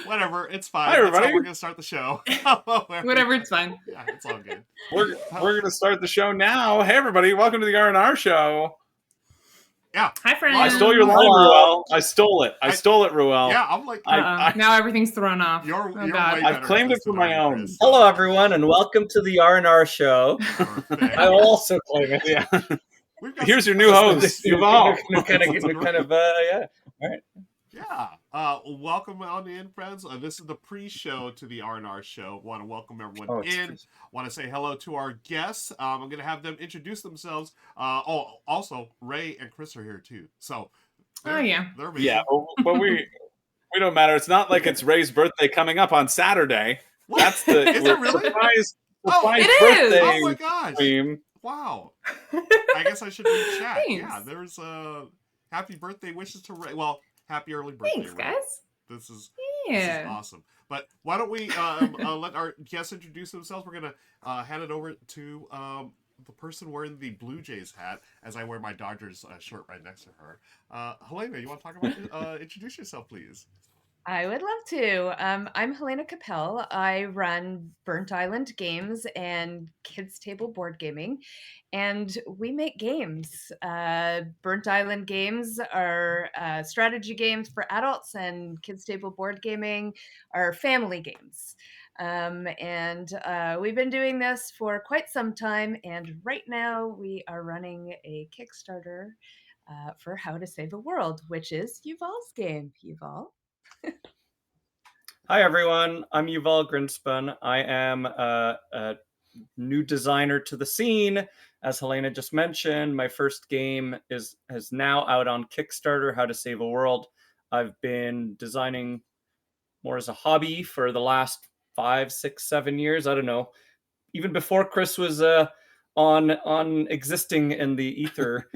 Whatever, it's fine. Hi, everybody. That's how we're going to start the show. Whatever, it's fine. Yeah, it's all good. We're going to start the show now. Hey, everybody. Welcome to the R&R Show. Yeah. Hi, friends. I stole your line, Ruel. I stole it. I stole it, Ruel. Yeah, I'm like... now everything's thrown off. You're I've claimed it for my own. Chris, Hello, everyone, and welcome to the R&R Show. I will also claim it. Yeah. Here's your new host, Yuval. Kind of, yeah. All right. Yeah. Welcome on in, friends. This is the pre-show to the R&R Show. Want to welcome everyone in. Want to say hello to our guests. I'm going to have them introduce themselves. Also, Ray and Chris are here too. So, they're yeah, but we don't matter. It's not like it's Ray's birthday coming up on Saturday. What? That's the Is it really? surprise it birthday is. Oh my gosh. stream. Wow. I guess I should read chat. Thanks. Yeah, there's happy birthday wishes to Ray. Well, happy early birthday, Thanks, Ray. guys. This is Yeah. awesome. But why don't we let our guests introduce themselves? We're going to hand it over to the person wearing the Blue Jays hat as I wear my Dodgers shirt right next to her. Helena, you want to talk about introduce yourself, please? I would love to. I'm Helena Capel. I run Burnt Island Games and Kids Table Board Gaming, and we make games. Burnt Island Games are strategy games for adults, and Kids Table Board Gaming are family games. And we've been doing this for quite some time, and right now we are running a Kickstarter for How to Save a World, which is Yuval's game. Yuval? Hi, everyone. I'm Yuval Grinspan. I am a new designer to the scene. As Helena just mentioned, my first game is now out on Kickstarter, How to Save a World. I've been designing more as a hobby for the last 5, 6, 7 years. I don't know. Even before Chris was on existing in the ether,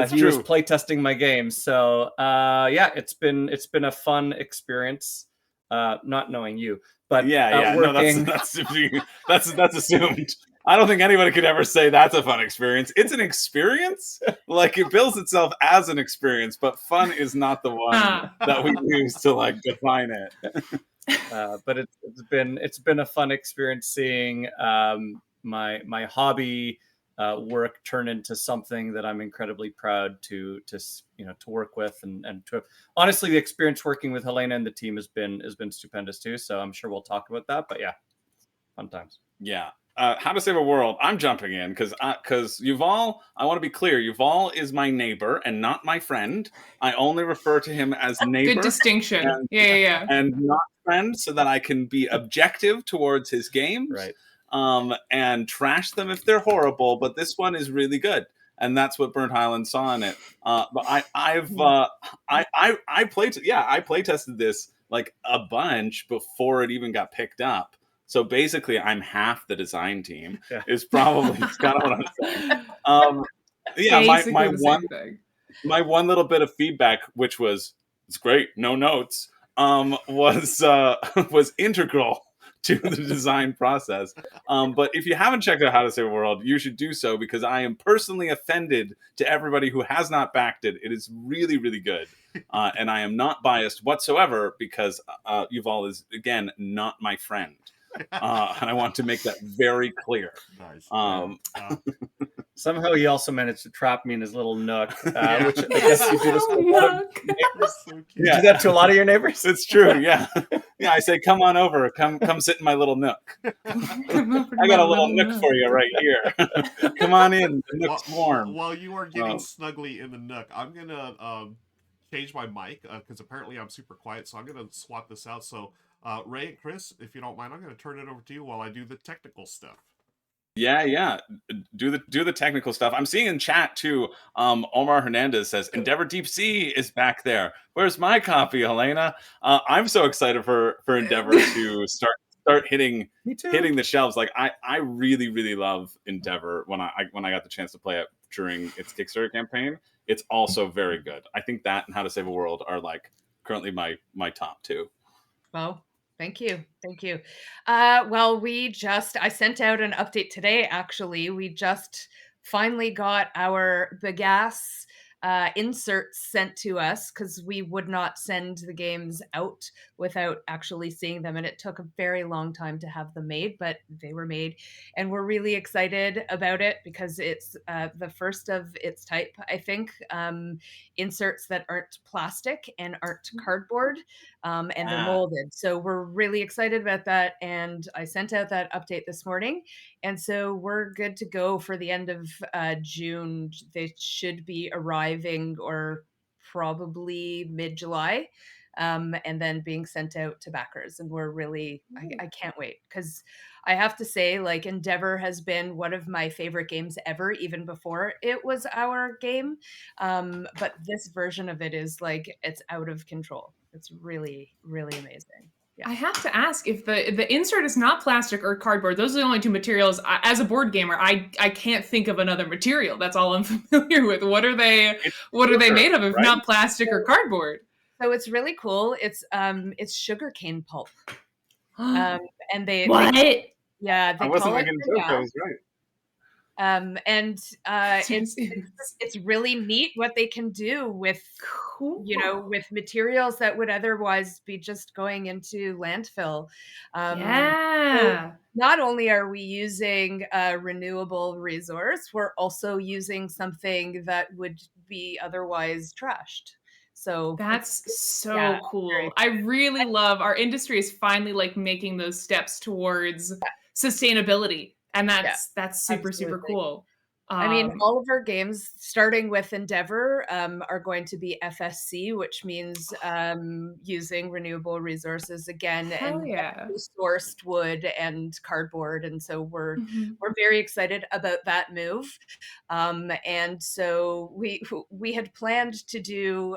he was playtesting my games. So yeah, it's been a fun experience. Not knowing you, but working. No, that's assumed. I don't think anybody could ever say that's a fun experience. It's an experience, like it bills itself as an experience, but fun is not the one that we use to like define it. But it's been a fun experience seeing my hobby work turn into something that I'm incredibly proud to work with, and to honestly, the experience working with Helena and the team has been stupendous too. So I'm sure we'll talk about that. But yeah, fun times. Yeah. How to Save a World. I'm jumping in because Yuval, I want to be clear. Yuval is my neighbor and not my friend. I only refer to him as neighbor. Good distinction. And, Yeah. And not friend, so that I can be objective towards his games. Right. And trash them if they're horrible. But this one is really good, and that's what Burnt Island saw in it. But I playtested this like a bunch before it even got picked up. So basically, I'm half the design team. Yeah. Is probably kind of what I'm saying. My one little bit of feedback, which was it's great, no notes, was integral to the design process. But if you haven't checked out How to Save a World, you should do so, because I am personally offended to everybody who has not backed it. It is really, really good. And I am not biased whatsoever, because Yuval is, again, not my friend. And I want to make that very clear. Nice. Somehow he also managed to trap me in his little nook, which I guess you do this with a lot of neighbors. So cute. You do that to a lot of your neighbors? It's true, yeah. Yeah, I say, come on over. Come sit in my little nook. I got a little nook for you right here. Come on in. The nook's warm. While you are getting snugly in the nook, I'm going to change my mic, because apparently I'm super quiet, so I'm going to swap this out. So, Ray and Chris, if you don't mind, I'm going to turn it over to you while I do the technical stuff. Yeah. Do the technical stuff. I'm seeing in chat too. Omar Hernandez says Endeavor Deep Sea is back there. Where's my copy, Helena? I'm so excited for Endeavor to start hitting the shelves. Like I really, really love Endeavor. When I got the chance to play it during its Kickstarter campaign, it's also very good. I think that and How to Save a World are like currently my top two. Well, thank you. Well, I sent out an update today, actually. We just finally got our bagasse inserts sent to us because we would not send the games out without actually seeing them. And it took a very long time to have them made, but they were made. And we're really excited about it because it's the first of its type, I think. Inserts that aren't plastic and aren't cardboard, and they're molded. So we're really excited about that. And I sent out that update this morning. And so we're good to go for the end of June. They should be arriving or probably mid-July, and then being sent out to backers. And we're really, I can't wait, because I have to say, like, Endeavor has been one of my favorite games ever, even before it was our game. But this version of it is like, it's out of control. It's really, really amazing. Yeah. I have to ask, if the insert is not plastic or cardboard, those are the only two materials. As a board gamer, I can't think of another material. That's all I'm familiar with. What are they made of if not plastic or cardboard? So it's really cool. It's sugarcane pulp. And they what? They I wasn't making jokes. I was right. It's really neat what they can do with, with materials that would otherwise be just going into landfill. So not only are we using a renewable resource, we're also using something that would be otherwise trashed. So that's so cool. I really love our industry is finally like making those steps towards sustainability. And that's super, super cool. I mean, all of our games, starting with Endeavor, are going to be FSC, which means using renewable resources again, sourced wood and cardboard. And so we're very excited about that move. And so we had planned to do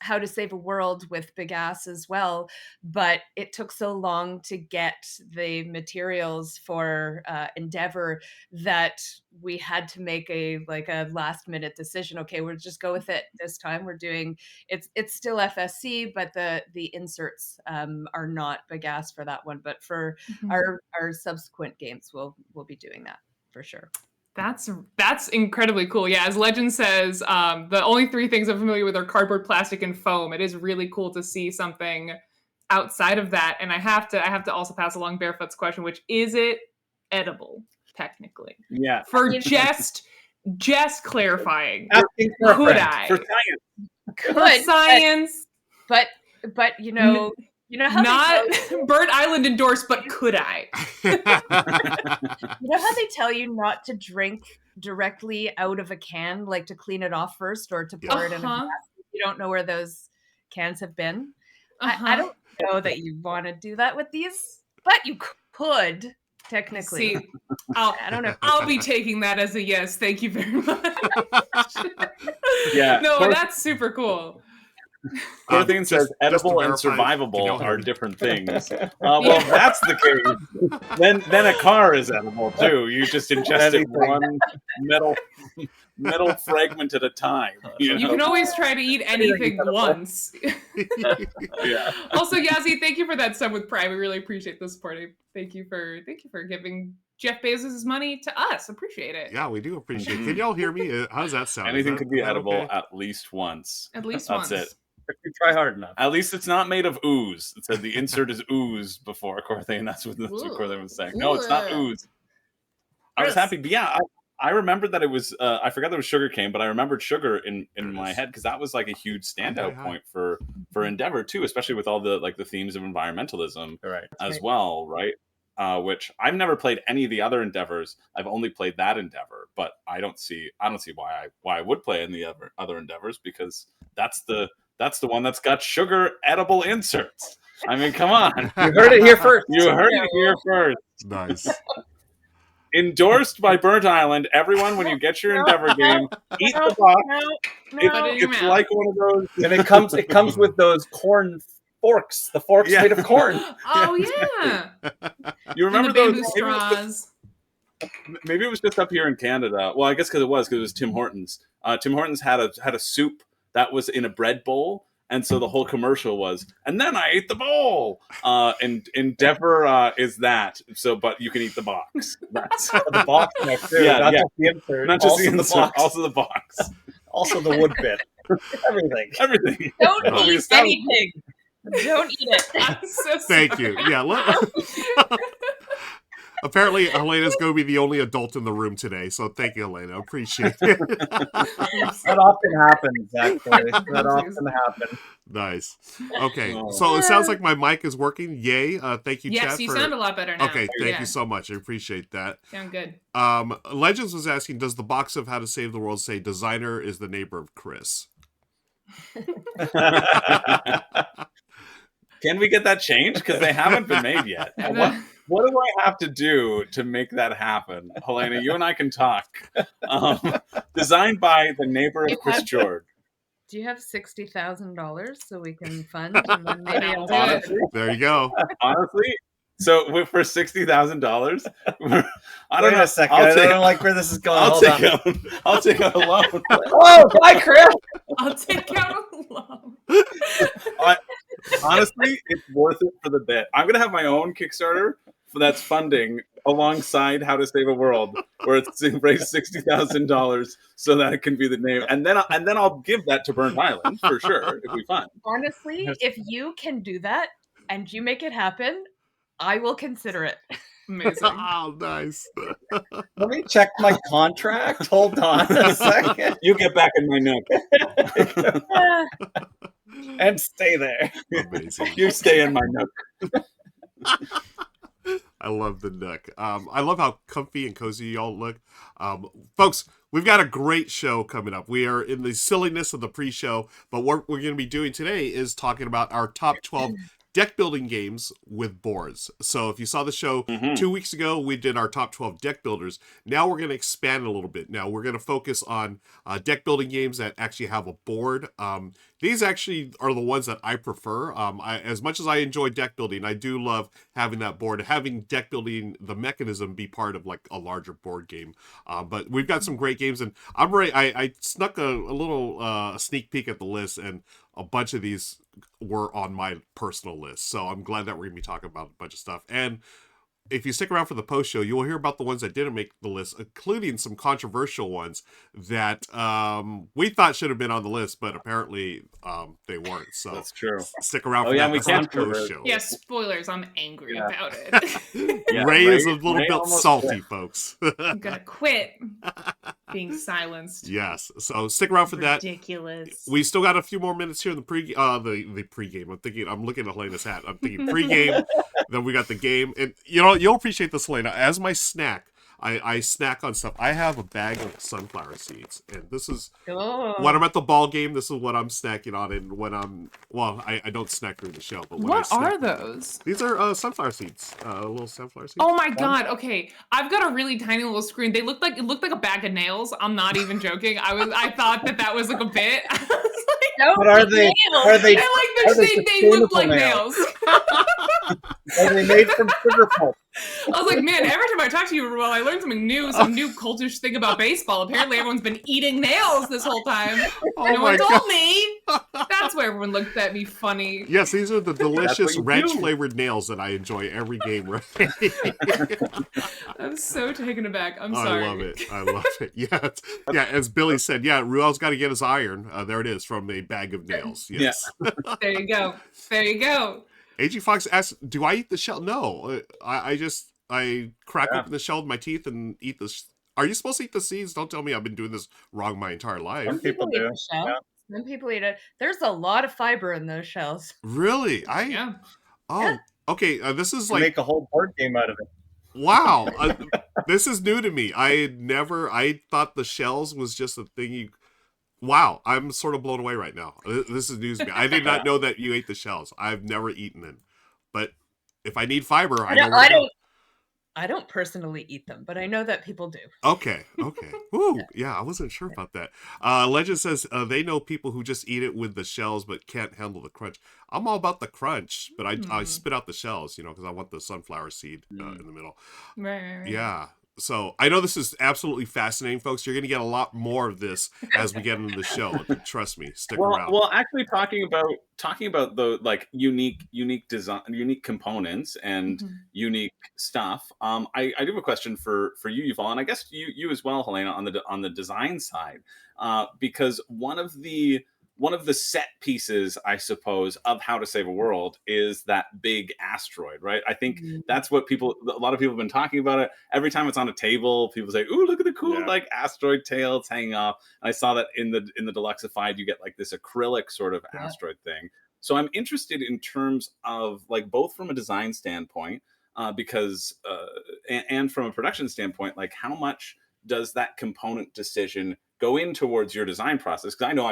How to Save a World with Big Ass as well, but it took so long to get the materials for Endeavor that we had to make a last minute decision. Okay, we'll just go with it this time. We're doing it's still FSC, but the inserts are not Big Ass for that one. But for our subsequent games, we'll be doing that for sure. That's incredibly cool. Yeah, as Legend says, the only three things I'm familiar with are cardboard, plastic, and foam. It is really cool to see something outside of that. And I have to also pass along Barefoot's question, which is it edible technically? Yeah. For just clarifying, could I? For science. But you know how not Bird Island endorsed, but could I? You know how they tell you not to drink directly out of a can, like to clean it off first or to pour it in a glass? You don't know where those cans have been. I don't know that you want to do that with these, but you could technically. See, I don't know. I'll be taking that as a yes. Thank you very much. Yeah. No, that's super cool. Thing says edible and survivable are different things. Well, if that's the case, then a car is edible too. You just ingested one metal fragment at a time. You can always try to eat anything once. Yeah. Also, Yazzie, thank you for that sub with Prime. We really appreciate the support. Thank you for giving Jeff Bezos' money to us. Appreciate it. Yeah, we do appreciate it. Can y'all hear me? How does that sound? Anything could be edible at least once. At least once. That's it. If you try hard enough. At least it's not made of ooze. It said the insert is ooze before Corthain. That's what Corthain was saying. No, it's not ooze. I was happy. But yeah, I remembered that it was, I forgot there was sugarcane, but I remembered sugar in my head because that was like a huge standout point for Endeavor too, especially with all the the themes of environmentalism as well, right? Which I've never played any of the other Endeavors. I've only played that Endeavor, but I don't see why I would play in the other Endeavors because that's the one that's got sugar edible inserts. I mean, come on. You heard it here first. You heard it here first. Nice. Endorsed by Burnt Island. Everyone, when you get your Endeavor game, eat the box. It's like one of those. And it comes with those corn forks. The forks made of corn. Oh, yeah. You remember and the those? straws. Maybe it was just up here in Canada. Well, I guess because it was Tim Hortons. Tim Hortons had a soup that was in a bread bowl, And so the whole commercial was, and then I ate the bowl. And Endeavor is that. So, but you can eat the box. That's The box neck too. Yeah, Not yeah. just the insert. not just also the the insert, box. also the box. Also the wood bit. Everything. Everything. Don't Oh, we eat established- anything. Don't eat it. I'm so Thank sorry. you. Yeah. Apparently, Helena's going to be the only adult in the room today, so thank you, Helena. Appreciate it. That often happens, actually. That often happens. Nice. Okay, Oh. so it sounds like my mic is working. Yay! Thank you, Yes, chat. you for... sound a lot better now. Okay, thank Yeah, you so much. I appreciate that. sound good. Legends was asking, does the box of How to Save the World say designer is the neighbor of Chris? Can we get that changed? Because they haven't been made yet. What do I have to do to make that happen? Helena, you and I can talk. Designed by the neighbor of Chris George. Do you have $60,000 so we can fund? And then maybe I'll I'll do do it. it. There you go. Honestly, so for $60,000, I don't Wait know. a second. I don't like where this is going. I'll Hold take on. out. I'll take out a loan. Oh, bye, Chris. I'll take out a loan. Honestly, it's worth it for the bit. I'm gonna have my own Kickstarter that's funding alongside How to Save a World, where it's raised $60,000 so that it can be the name, and then I'll give that to Burnt Island for sure if we fund. Honestly, if you can do that and you make it happen, I will consider it. Amazing. Oh, nice. Let me check my contract. Hold on a second. You get back in my nook. And stay there. Amazing. You stay in my nook. I love the nook. I love how comfy and cozy y'all look. Folks, we've got a great show coming up. We are in the silliness of the pre-show, but what we're going to be doing today is talking about our top 12 deck building games with boards. So if you saw the show 2 weeks ago, we did our top 12 deck builders. Now we're going to expand a little bit. Now we're going to focus on deck building games that actually have a board. These actually are the ones that I prefer. As much as I enjoy deck building, I do love having that board, having deck building, the mechanism be part of like a larger board game. But we've got some great games, and I'm ready. I snuck a little sneak peek at the list, and a bunch of these were on my personal list. So I'm glad that we're going to be talking about a bunch of stuff. And if you stick around for the post show, you will hear about the ones that didn't make the list, including some controversial ones that we thought should have been on the list, but apparently they weren't. So That's true. stick around Oh, for yeah, that we before the can't post show. Yeah, spoilers. I'm angry Yeah. about it. Yeah, Ray is a Ray- little Ray bit almost salty, quit. folks. I'm gonna quit being silenced. Yes. So stick around for that. Ridiculous. We still got a few more minutes here in the the pregame. I'm looking at Helena's hat. I'm thinking pregame. Then we got the game, and you'll appreciate this, Helena. As my snack, I snack on stuff. I have a bag of sunflower seeds, and this is Oh. when I'm at the ball game. This is what I'm snacking on, and when I don't snack during the show. But when What I are snack, those? these are sunflower seeds. Little sunflower seeds. Oh my god, okay. I've got a really tiny little screen. It looked like a bag of nails. I'm not even joking. I thought that was like a bit. I was like, No, But are they? Are they? and, Are they they look like sustainable nails. Are they made from sugar pulp? I was like, man, every time I talk to you, Ruel, I learned something new, some new cultish thing about baseball. Apparently everyone's been eating nails this whole time. Oh No my one god. told me. That's why everyone looked at me funny. Yes, these are the delicious you ranch do. flavored nails that I enjoy every game. Right? I'm so taken aback. I'm I sorry. love it. I love it. Yeah, yeah. As Billy said, yeah, Ruel's got to get his iron. There it is from a bag of nails. Yes. There you go. There you go. AG Fox asks, "Do I eat the shell?" No, I crack Yeah. open the shell with my teeth and eat the. Are you supposed to eat the seeds? Don't tell me I've been doing this wrong my entire life. Some people eat do. the shell. Yeah. Some people eat it. There's a lot of fiber in those shells. Really? Yeah. Okay. This is You like make a whole board game out of it. wow. This is new to me. I thought the shells was just a thing you. Wow, I'm sort of blown away right now. This is news to me. I did not know that you ate the shells. I've never eaten them, but if I need fiber, I know. where to go. I don't personally eat them, but I know that people do. Okay. Woo, yeah, I wasn't sure about that. Legend says they know people who just eat it with the shells but can't handle the crunch. I'm all about the crunch, but I spit out the shells, because I want the sunflower seed in the middle. Right. Yeah. So I know this is absolutely fascinating, folks. You're going to get a lot more of this as we get into the show. Trust me. Stick around. Well, actually, talking about the like unique design, unique components, and Mhm. unique stuff. I do have a question for you, Yuval, and I guess you as well, Helena, on the design side, because one of the set pieces, I suppose, of How to Save a World is that big asteroid, right? I think that's what a lot of people have been talking about it. Every time it's on a table, people say, "Ooh, look at the cool like asteroid tails hanging off." I saw that in the Deluxified, you get like this acrylic sort of asteroid thing. So I'm interested in terms of like both from a design standpoint, because and from a production standpoint, like how much does that component decision go in towards your design process? Because I know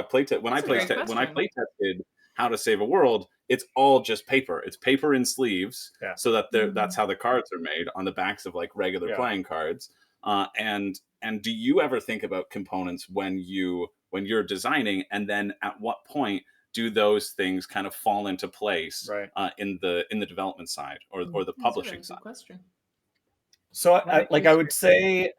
when I play tested How to Save a World, it's all just paper. It's paper in sleeves, so that that's how the cards are made on the backs of like regular playing cards. And do you ever think about components when you're designing, and then at what point do those things kind of fall into place in the development side or the publishing side? Question. So I would say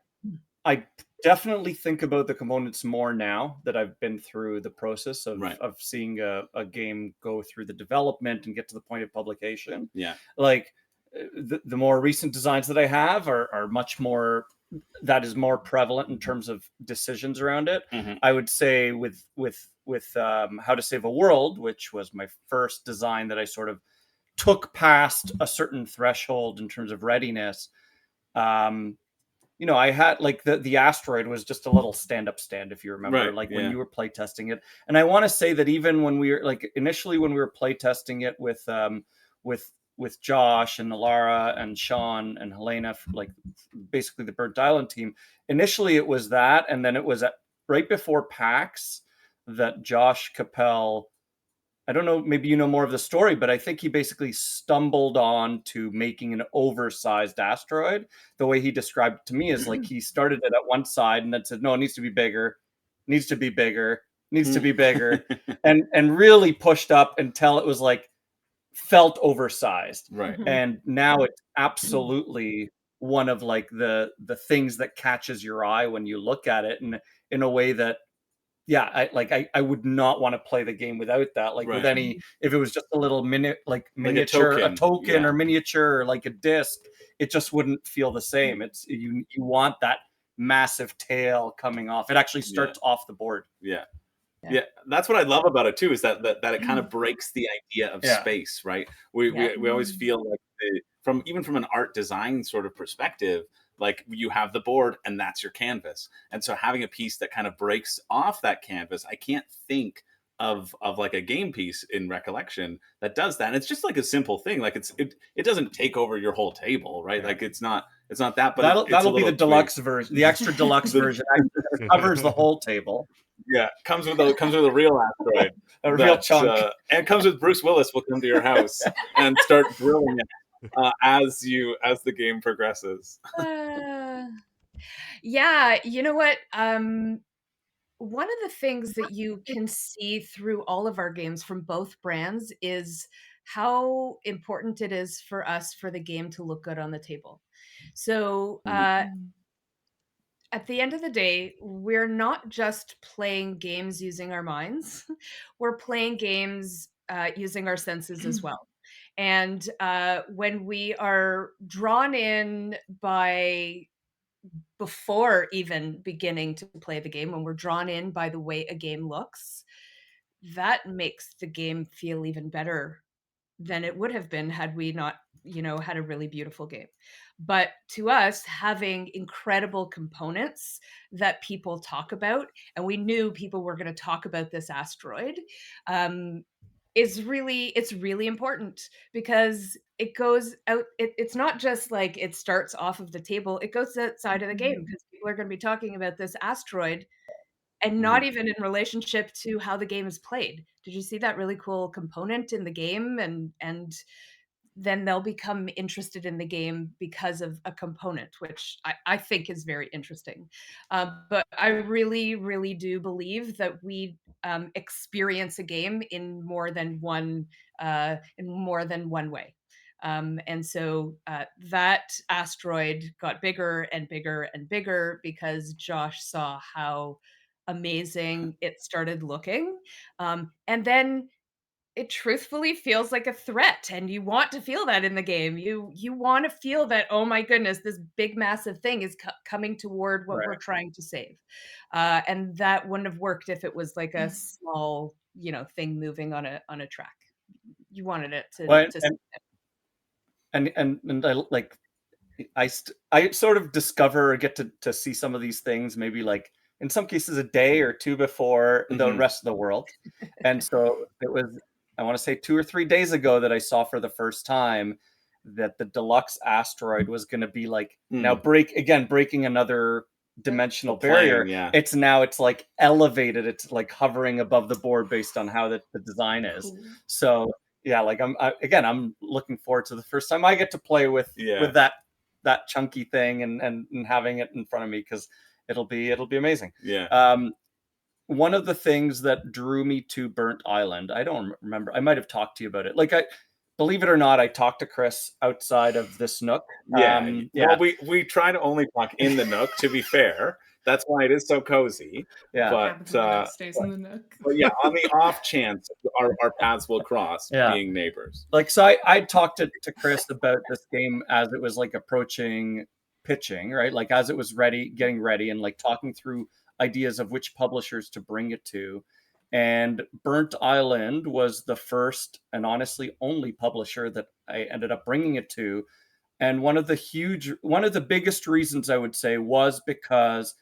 I definitely think about the components more now that I've been through the process of seeing a game go through the development and get to the point of publication. Yeah. Like the more recent designs that I have are much more, that is more prevalent in terms of decisions around it. I would say with How to Save a World, which was my first design that I sort of took past a certain threshold in terms of readiness. I had like the asteroid was just a little stand-up stand, if you remember, when you were playtesting it. And I want to say that even when we were like initially when we were playtesting it with Josh and Alara and Sean and Helena, like basically the Burnt Island team, initially it was that, and then it was right before PAX that Josh Capel, I don't know, maybe you know more of the story, but I think he basically stumbled on to making an oversized asteroid. The way he described it to me is like he started it at one side and then said, no, it needs to be bigger, needs to be bigger, needs to be bigger, and really pushed up until it was like felt oversized. Right. And now it's absolutely one of like the things that catches your eye when you look at it, and in a way that I would not want to play the game without that. Like with any, if it was just a little miniature, a token or miniature, or like a disc, it just wouldn't feel the same. It's you want that massive tail coming off. It actually starts off the board. Yeah, that's what I love about it too, is that it kind of breaks the idea of space, right? We always feel like from an art design sort of perspective, like you have the board and that's your canvas. And so having a piece that kind of breaks off that canvas, I can't think of like a game piece in recollection that does that. And it's just like a simple thing. Like it doesn't take over your whole table, right? Like it's not that, but that'll be the deluxe version, the extra deluxe version actually covers the whole table. Yeah, comes with a real asteroid, a real chunk, and comes with Bruce Willis. Will come to your house and start drilling it as the game progresses. Yeah, you know what? One of the things that you can see through all of our games from both brands is how important it is for us for the game to look good on the table. So at the end of the day, we're not just playing games using our minds. We're playing games using our senses as well. And when we are drawn in by, before even beginning to play the game, when we're drawn in by the way a game looks, that makes the game feel even better than it would have been had we not, had a really beautiful game. But to us, having incredible components that people talk about, and we knew people were going to talk about this asteroid, it's really important, because it goes out. It's not just like it starts off of the table; it goes outside of the game, because people are going to be talking about this asteroid, and not even in relationship to how the game is played. Did you see that really cool component in the game? And then they'll become interested in the game because of a component, which I think is very interesting. But I really, really do believe that we experience a game in more than one way. And so that asteroid got bigger and bigger and bigger because Josh saw how amazing it started looking. And then it truthfully feels like a threat, and you want to feel that in the game. You want to feel that, oh my goodness, this big massive thing is coming toward what Right. we're trying to save. And that wouldn't have worked if it was like a small, thing moving on a track. You wanted it to, Well, to and I like I sort of discover or get to see some of these things maybe like in some cases a day or two before the Mhm. rest of the world. And so it was, I want to say 2 or 3 days ago that I saw for the first time that the deluxe asteroid was going to be like now breaking another dimensional The plane, barrier. yeah. It's like elevated. It's like hovering above the board based on how the design is. Cool. So yeah, like I'm looking forward to the first time I get to play with Yeah. that chunky thing and having it in front of me, because it'll be amazing. Yeah. One of the things that drew me to Burnt Island, I don't remember, I might have talked to you about it. Like, I believe it or not, I talked to Chris outside of this Nook. Yeah. Yeah, Well, we try to only talk in the Nook, to be fair. That's why it is so cozy. yeah, Happens when the Nook stays in the Nook. But yeah, on the off chance our paths will cross, Yeah. being neighbors. like, so I talked to Chris about this game as it was like approaching pitching, right? Like as it was getting ready and like talking through ideas of which publishers to bring it to. And Burnt Island was the first and honestly only publisher that I ended up bringing it to. And one of the biggest reasons I would say was because,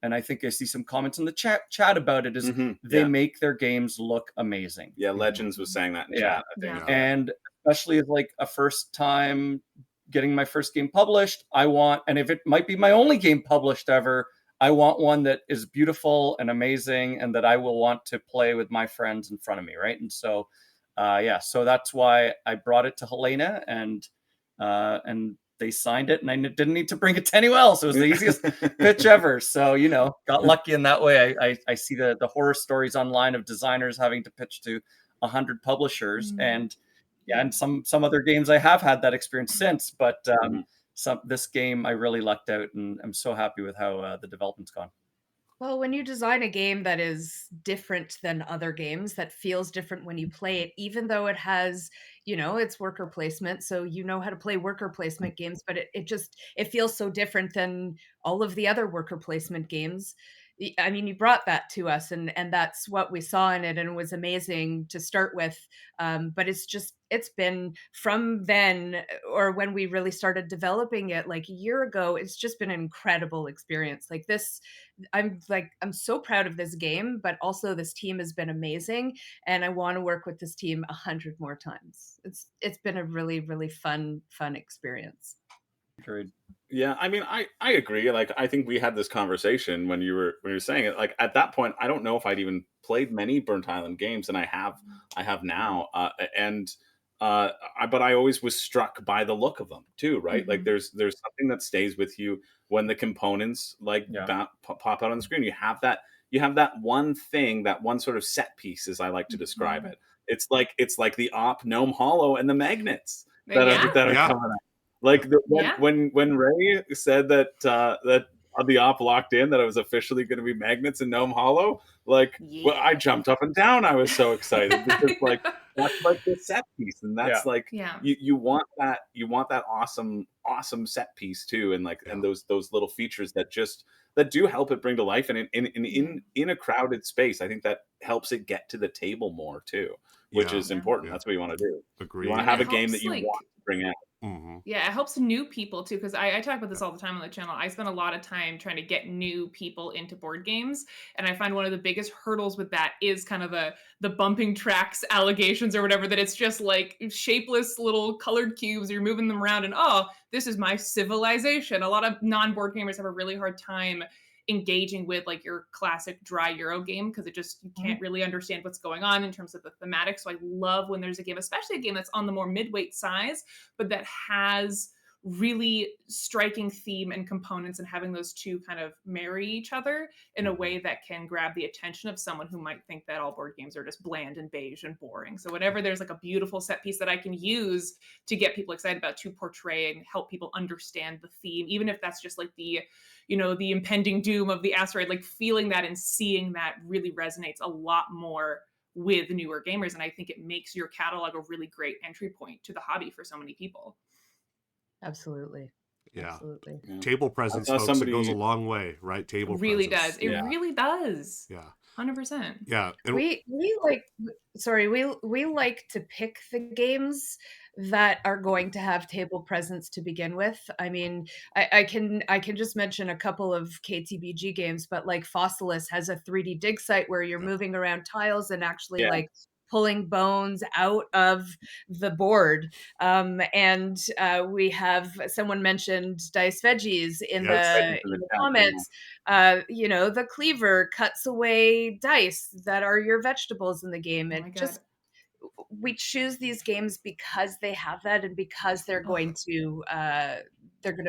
and I think I see some comments in the chat about it, is they Yeah. make their games look amazing. Yeah, Legends was saying that in Yeah. chat, I think. Yeah. And especially as like a first time getting my first game published, and if it might be my only game published ever, I want one that is beautiful and amazing and that I will want to play with my friends in front of me, right? And so so that's why I brought it to Helena, and they signed it, and I didn't need to bring it to anyone else. It was the easiest pitch ever. So, got lucky in that way. I see the horror stories online of designers having to pitch to 100 publishers, and some other games I have had that experience since, but this game I really lucked out, and I'm so happy with how the development's gone. Well, when you design a game that is different than other games, that feels different when you play it, even though it has, it's worker placement, so you know how to play worker placement games, but it feels so different than all of the other worker placement games. I mean, you brought that to us, and that's what we saw in it, and it was amazing to start with. But it's been from then, or when we really started developing it, like a year ago, it's just been an incredible experience. Like this, I'm so proud of this game, but also this team has been amazing, and I want to work with this team 100 more times. It's been a really, really fun experience. Agreed. Yeah, I mean, I agree. Like, I think we had this conversation when you were saying it. Like, at that point, I don't know if I'd even played many Burnt Island games, and I have now. But I always was struck by the look of them too, right? Like, there's something that stays with you when the components pop out on the screen. You have that one thing, that one sort of set piece, as I like to describe it. It's like the op gnome hollow and the magnets that are coming out. Like when Ray said that the op locked in, that it was officially going to be magnets in Gnome Hollow, well, I jumped up and down. I was so excited because that's like the set piece, and that's you want that awesome set piece too, and those little features that do help it bring to life, and in a crowded space, I think that helps it get to the table more too, which is important. That's what you want to do. Agreed. You want to have a game that you want to bring out. Yeah, it helps new people too, because I talk about this all the time on the channel. I spend a lot of time trying to get new people into board games, and I find one of the biggest hurdles with that is kind of the bumping tracks allegations or whatever, that it's just like shapeless little colored cubes, you're moving them around, and this is my civilization. A lot of non-board gamers have a really hard time engaging with like your classic dry Euro game, because you can't really understand what's going on in terms of the thematic. So I love when there's a game, especially a game that's on the more mid-weight size, but that has really striking theme and components, and having those two kind of marry each other in a way that can grab the attention of someone who might think that all board games are just bland and beige and boring. So whenever there's like a beautiful set piece that I can use to get people excited about, to portray and help people understand the theme, even if that's just like the, you know, the impending doom of the asteroid, like feeling that and seeing that really resonates a lot more with newer gamers. And I think it makes your catalog a really great entry point to the hobby for so many people. Absolutely. Yeah. Absolutely. Table presence, folks, it goes a long way, right? Table really presence. does. It really does. Yeah. 100%. Yeah. And We like, sorry, we like to pick the games that are going to have table presence to begin with. I mean, I can just mention a couple of KTBG games, but like Fossilis has a 3D dig site where you're moving around tiles and actually like pulling bones out of the board. And we have, someone mentioned Dice Veggies in the comments. You know, the cleaver cuts away dice that are your vegetables in the game. Oh It my God. just, we choose these games because they have that, and because they're going to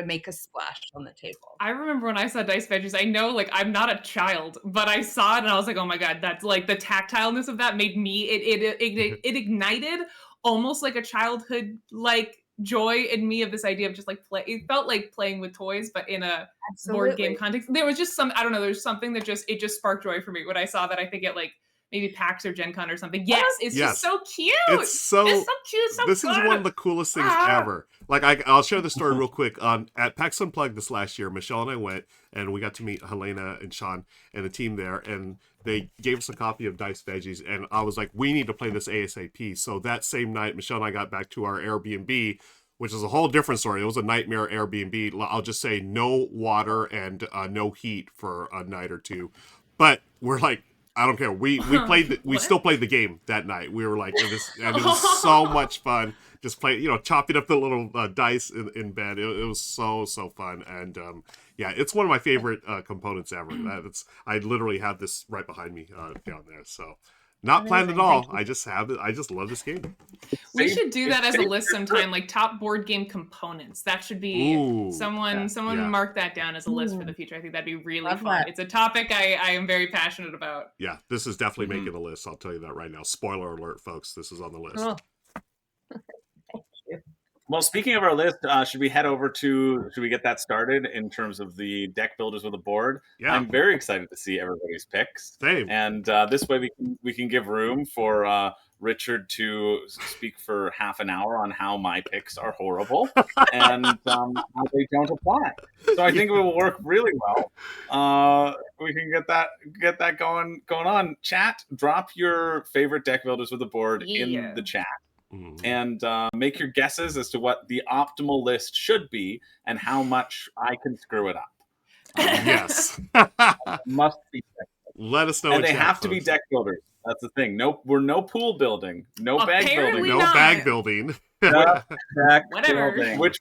make a splash on the table. I remember when I saw Dice Veggies, I know, like, I'm not a child, but I saw it and I was like, oh my God, that's like the tactileness of that made me, it ignited almost like a childhood, like, joy in me of this idea of just like play. It felt like playing with toys, but in a board game context. There was just some, I don't know, there's something that just sparked joy for me when I saw that. I think it like maybe PAX or Gen Con or something. Yes, it's just so cute. It's so cute. So this good. is one of the coolest things ever. Like I'll share the story real quick. At PAX Unplugged this last year, Michelle and I went, and we got to meet Helena and Sean and the team there, and they gave us a copy of Dice Veggies, and I was like, we need to play this ASAP. So that same night, Michelle and I got back to our Airbnb, which is a whole different story. It was a nightmare Airbnb. I'll just say no water and no heat for a night or two. But we're like, I don't care. We played. We still played the game that night. We were like, and it was so much fun. Just play, chopping up the little dice in bed. It was so fun. And yeah, it's one of my favorite components ever. I literally have this right behind me down there. So not planned at all. I just have it. I just love this game. We should do that as a list sometime, like top board game components. That should be someone mark that down as a list for the future. I think that'd be really fun. That. It's a topic I am very passionate about. Yeah, this is definitely making a list. I'll tell you that right now. Spoiler alert, folks. This is on the list. Oh. Well, speaking of our list, should we get that started in terms of the deck builders with a board? Yeah. I'm very excited to see everybody's picks. Same. And this way we can give room for Richard to speak for half an hour on how my picks are horrible and how they don't apply. So I think it will work really well. We can get that going on. Chat, drop your favorite deck builders with a board in the chat. And make your guesses as to what the optimal list should be and how much I can screw it up. Yes. Must be. Let us know. And they have to be deck builders. That's the thing. We're no pool building, no bag building, no bag building. Whatever. Building, which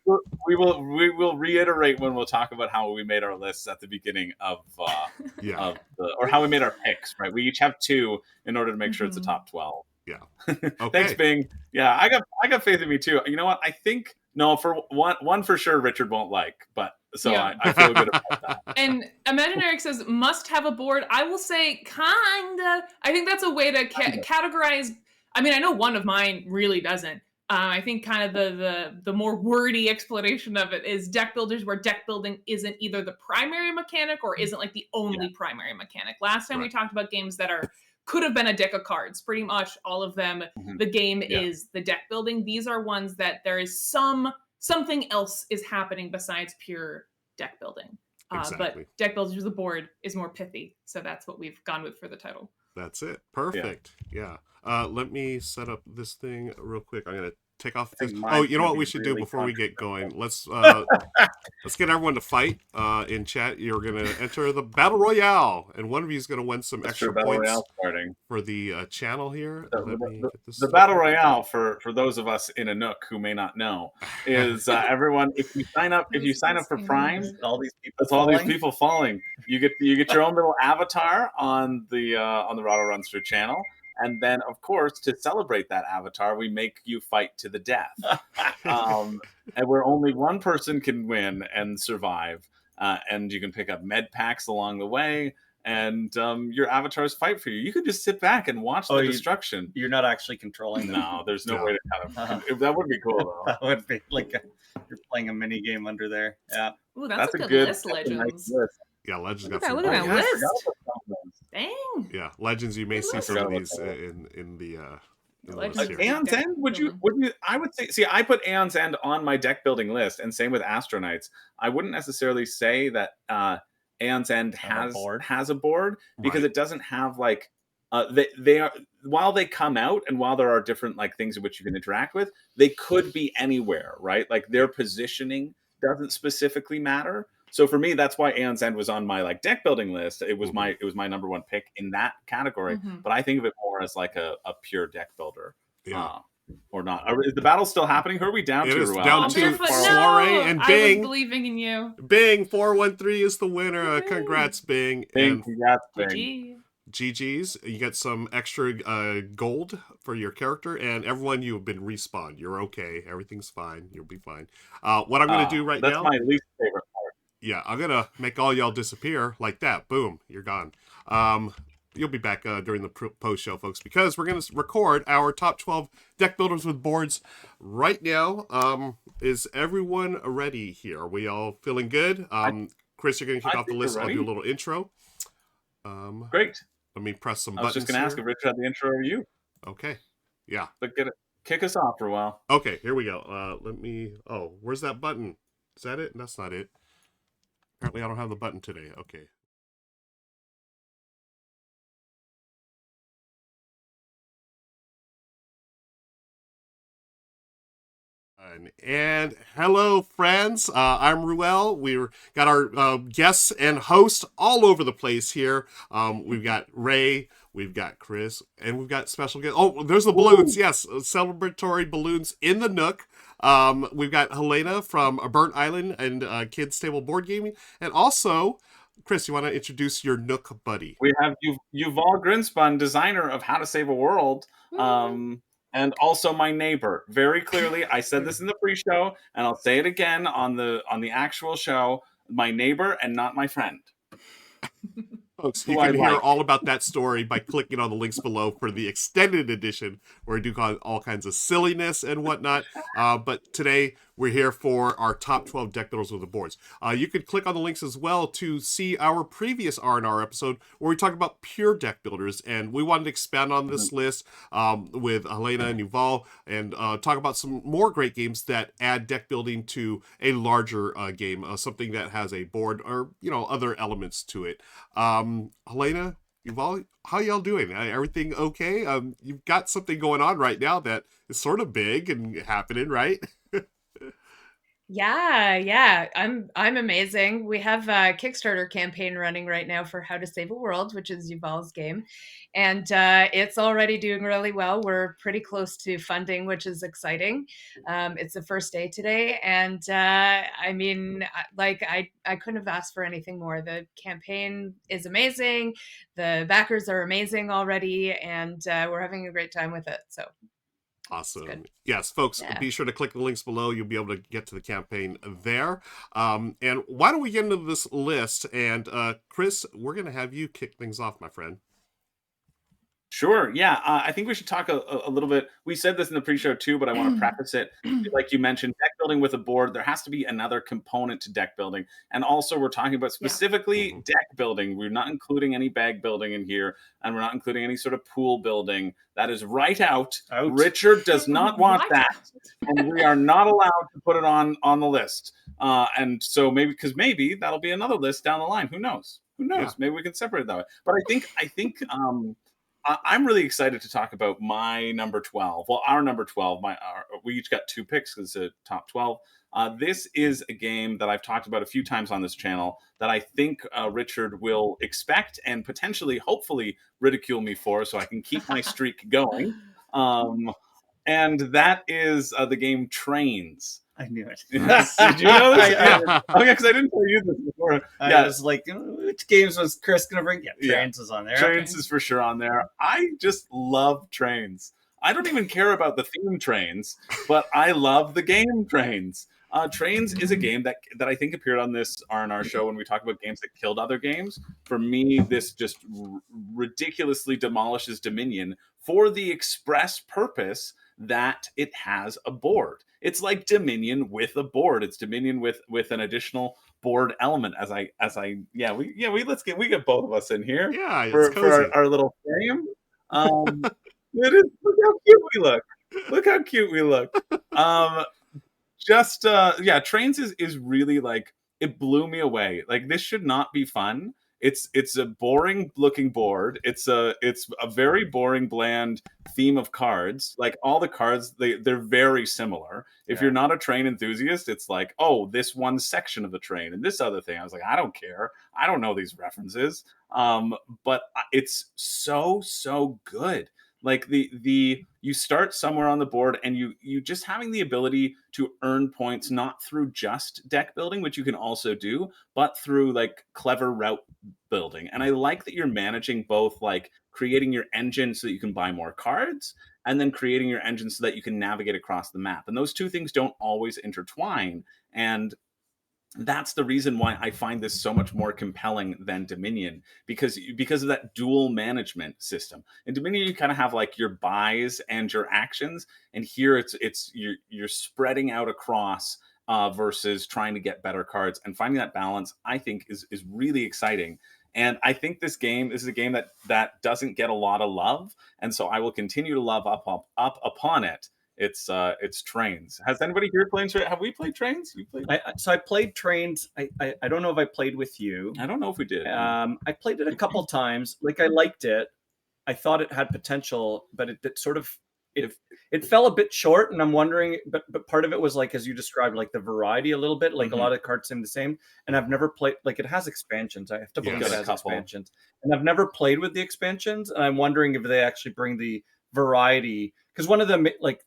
we will reiterate when we'll talk about how we made our lists at the beginning of or how we made our picks. Right, we each have two in order to make sure it's a top 12. Yeah. Okay. Thanks, Bing. Yeah, I got faith in me too. You know what? I think for one for sure Richard won't like, but I feel good about that. And Imaginaric says must have a board. I will say kinda. I think that's a way to categorize. I mean, I know one of mine really doesn't. I think kind of the more wordy explanation of it is deck builders, where deck building isn't either the primary mechanic or isn't like the only primary mechanic. Last time we talked about games that could have been a deck of cards. Pretty much all of them. The game is the deck building. These are ones that there is something else is happening besides pure deck building. Exactly. But deck builders with a board is more pithy. So that's what we've gone with for the title. That's it. Perfect. Yeah. Let me set up this thing real quick. I'm going to take off this. Oh, you know what we should do before we get going? Let's get everyone to fight in chat. You're going to enter the Battle Royale, and one of you is going to win some extra points for the channel here. The Battle Royale, for those of us in a nook who may not know, is everyone. If you sign up for Prime, all these people falling. You get your own little avatar on the Rahdo Runs Through channel. And then, of course, to celebrate that avatar, we make you fight to the death. And where only one person can win and survive. And you can pick up med packs along the way. And your avatars fight for you. You could just sit back and watch the destruction. You're not actually controlling them. No, there's no way to kind of... That would be cool, though. That would be like you're playing a mini game under there. Yeah. Ooh, that's a good list, Legends. Nice list. Yeah, Legends Look got some. at that list. Dang. Yeah, Legends. You may see some of these in the list here. Aeon's End? Would you? I would say. See, I put Aeon's End on my deck building list, and same with Astronites. I wouldn't necessarily say that Aeon's End has a board because it doesn't have like they are, while they come out and while there are different like things in which you can interact with, they could be anywhere, right? Like their positioning doesn't specifically matter. So for me, that's why Aeon's End was on my like deck building list. It was my number one pick in that category. But I think of it more as like a pure deck builder. Yeah. Or not. Is the battle still happening? Who are we down to? It is Ruel? down to Soiree and Bing. I was believing in you. Bing 413 is the winner. Congrats, Bing. Bing, congrats, Bing. GG's. You get some extra gold for your character, and everyone, you have been respawned. You're okay. Everything's fine. You'll be fine. What I'm going to do right now... That's my least favorite part. Yeah, I'm going to make all y'all disappear like that. Boom. You're gone. You'll be back during the post show, folks, because we're going to record our top 12 deck builders with boards right now. Is everyone ready here? Are we all feeling good? Chris, you're going to kick off the list. I'll do a little intro. Great. Let me press some buttons. I was just going to ask if Richard had the intro or you. Okay. Yeah. But kick us off for a while. Okay, here we go. Let me... Oh, where's that button? Is that it? That's not it. Apparently I don't have the button today. Okay. And hello, friends. I'm Ruel. We've got our guests and hosts all over the place here. We've got Ray, we've got Chris, and we've got special guests. Oh, there's the balloons. Yes, celebratory balloons in the Nook. We've got Helena from Burnt Island and Kids Table Board Gaming. And also, Chris, you want to introduce your Nook buddy? We have Yuval Grinspan, designer of How to Save a World. And also my neighbor. Very clearly, I said this in the pre-show, and I'll say it again on the actual show. My neighbor and not my friend. Folks, you can hear all about that story by clicking on the links below for the extended edition, where we do all kinds of silliness and whatnot. But today, we're here for our top 12 deck builders with the boards. You could click on the links as well to see our previous R&R episode, where we talked about pure deck builders. And we wanted to expand on this list with Helena and Yuval and talk about some more great games that add deck building to a larger game, something that has a board or, other elements to it. Helena, Yuval, how y'all doing? Everything okay? You've got something going on right now that is sort of big and happening, right? Yeah. I'm amazing. We have a Kickstarter campaign running right now for How to Save a World, which is Yuval's game. And it's already doing really well. We're pretty close to funding, which is exciting. It's the first day today. And I couldn't have asked for anything more. The campaign is amazing. The backers are amazing already. And we're having a great time with it. So awesome. Yes, folks, be sure to click the links below. You'll be able to get to the campaign there. And why don't we get into this list? And Chris, we're going to have you kick things off, my friend. Sure. Yeah. I think we should talk a little bit. We said this in the pre-show too, but I want to preface it. Like you mentioned, deck building with a board, there has to be another component to deck building. And also we're talking about specifically deck building. We're not including any bag building in here, and we're not including any sort of pool building. That is right out. Richard does not want that. And we are not allowed to put it on the list. And so maybe that'll be another list down the line. Who knows? Yeah. Maybe we can separate it that way. But I think I'm really excited to talk about my number 12. Well, our number 12. We each got 2 picks because it's a top 12. This is a game that I've talked about a few times on this channel that I think Richard will expect and potentially, hopefully, ridicule me for, so I can keep my streak going. And that is the game Trains. I knew it. Did you know this? I- Oh yeah, because I didn't tell you this before. I was like, which games was Chris gonna bring? Yeah, Yeah. Trains was on there. Trains Okay. is for sure on there. I just love Trains. I don't even care about the theme Trains, but I love the game Trains. Trains is a game that I think appeared on this R&R show when we talked about games that killed other games. For me, this just ridiculously demolishes Dominion for the express purpose that it has a board. It's like Dominion with a board. It's Dominion with an additional board element. We get both of us in here Yeah, it's for cozy. our little frame. It is. Look how cute we look. Look how cute we look. Trains is really like, it blew me away. Like, this should not be fun. It's a boring looking board. It's a very boring, bland theme of cards. Like, all the cards, they're very similar. If you're not a train enthusiast, it's like, oh, this one section of the train and this other thing. I was like, I don't care. I don't know these references. But it's so good. Like, you start somewhere on the board, and you just having the ability to earn points, not through just deck building, which you can also do, but through like clever route building. And I like that you're managing both, like creating your engine so that you can buy more cards, and then creating your engine so that you can navigate across the map. And those two things don't always intertwine. And that's the reason why I find this so much more compelling than Dominion, because of that dual management system. In Dominion, you kind of have like your buys and your actions, and here you're spreading out across versus trying to get better cards, and finding that balance, I think, is really exciting. And I think this is a game that doesn't get a lot of love, and so I will continue to love up upon it. It's Trains. Has anybody here played? Have we played Trains? We played. I played Trains. I don't know if I played with you. I don't know if we did. I played it a couple times. Like, I liked it. I thought it had potential, but it sort of it fell a bit short. And I'm wondering, but part of it was like, as you described, like the variety a little bit. Like, a lot of cards seem the same. And I've never played. Like, it has expansions. I have to believe it has expansions. And I've never played with the expansions. And I'm wondering if they actually bring the variety. Because one of them, like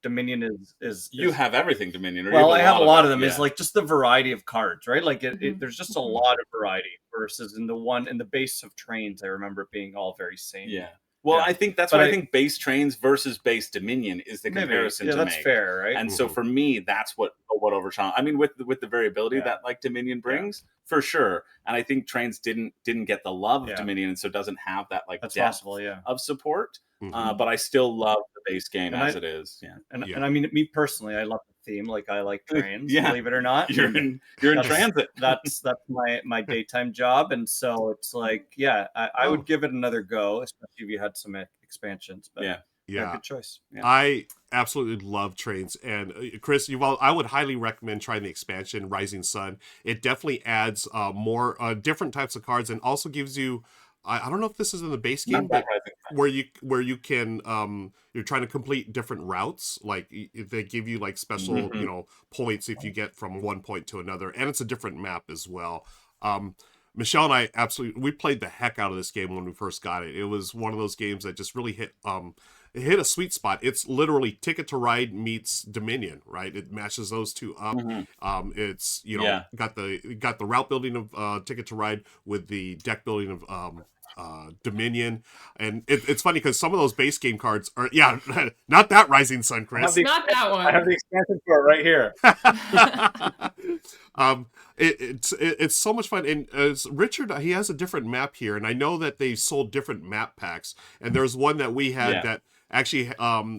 Dominion is you have everything Dominion. Well, I have a lot of them. Is like just the variety of cards, right? Like there's just a lot of variety versus in the base of Trains. I remember it being all very same. Yeah. Well, I think that's why I think base Trains versus base Dominion is the comparison to that's make. fair, right? And so for me, that's what overshine. I mean, with the variability that like Dominion brings, for sure. And I think Trains didn't get the love of Dominion, and so doesn't have that like depth of support. But I still love the base game as it is. Yeah. And I mean, me personally, I love the theme. Like, I like Trains. Believe it or not, you're in transit. That's my daytime job, and so it's like, I would give it another go, especially if you had some expansions. But good choice. Yeah. I absolutely love Trains. And Chris, Yuval, I would highly recommend trying the expansion Rising Sun. It definitely adds more different types of cards, and also gives you, I don't know if this is in the base game, but where you can you're trying to complete different routes. Like, they give you like special points if you get from one point to another, and it's a different map as well. Michelle and I we played the heck out of this game when we first got it. It was one of those games that just really hit a sweet spot. It's literally Ticket to Ride meets Dominion, right? It matches those two up. It's got the route building of Ticket to Ride with the deck building of Dominion. And it's funny because some of those base game cards are not that Rising Sun, Chris. Not that one. I have the expansion for it right here. It's so much fun. And Richard, he has a different map here, and I know that they sold different map packs. And there's one that we had that actually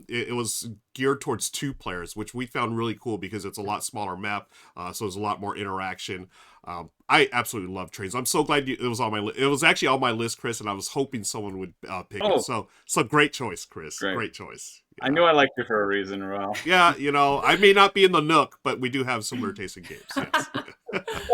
it was geared towards 2 players, which we found really cool because it's a lot smaller map, so there's a lot more interaction. I absolutely love Trains. I'm so glad it was on my list. It was actually on my list, Chris, and I was hoping someone would pick it. So great choice, Chris. Great choice. I knew I liked you for a reason, Ruel. Yeah, I may not be in the nook, but we do have similar taste in games. Yes.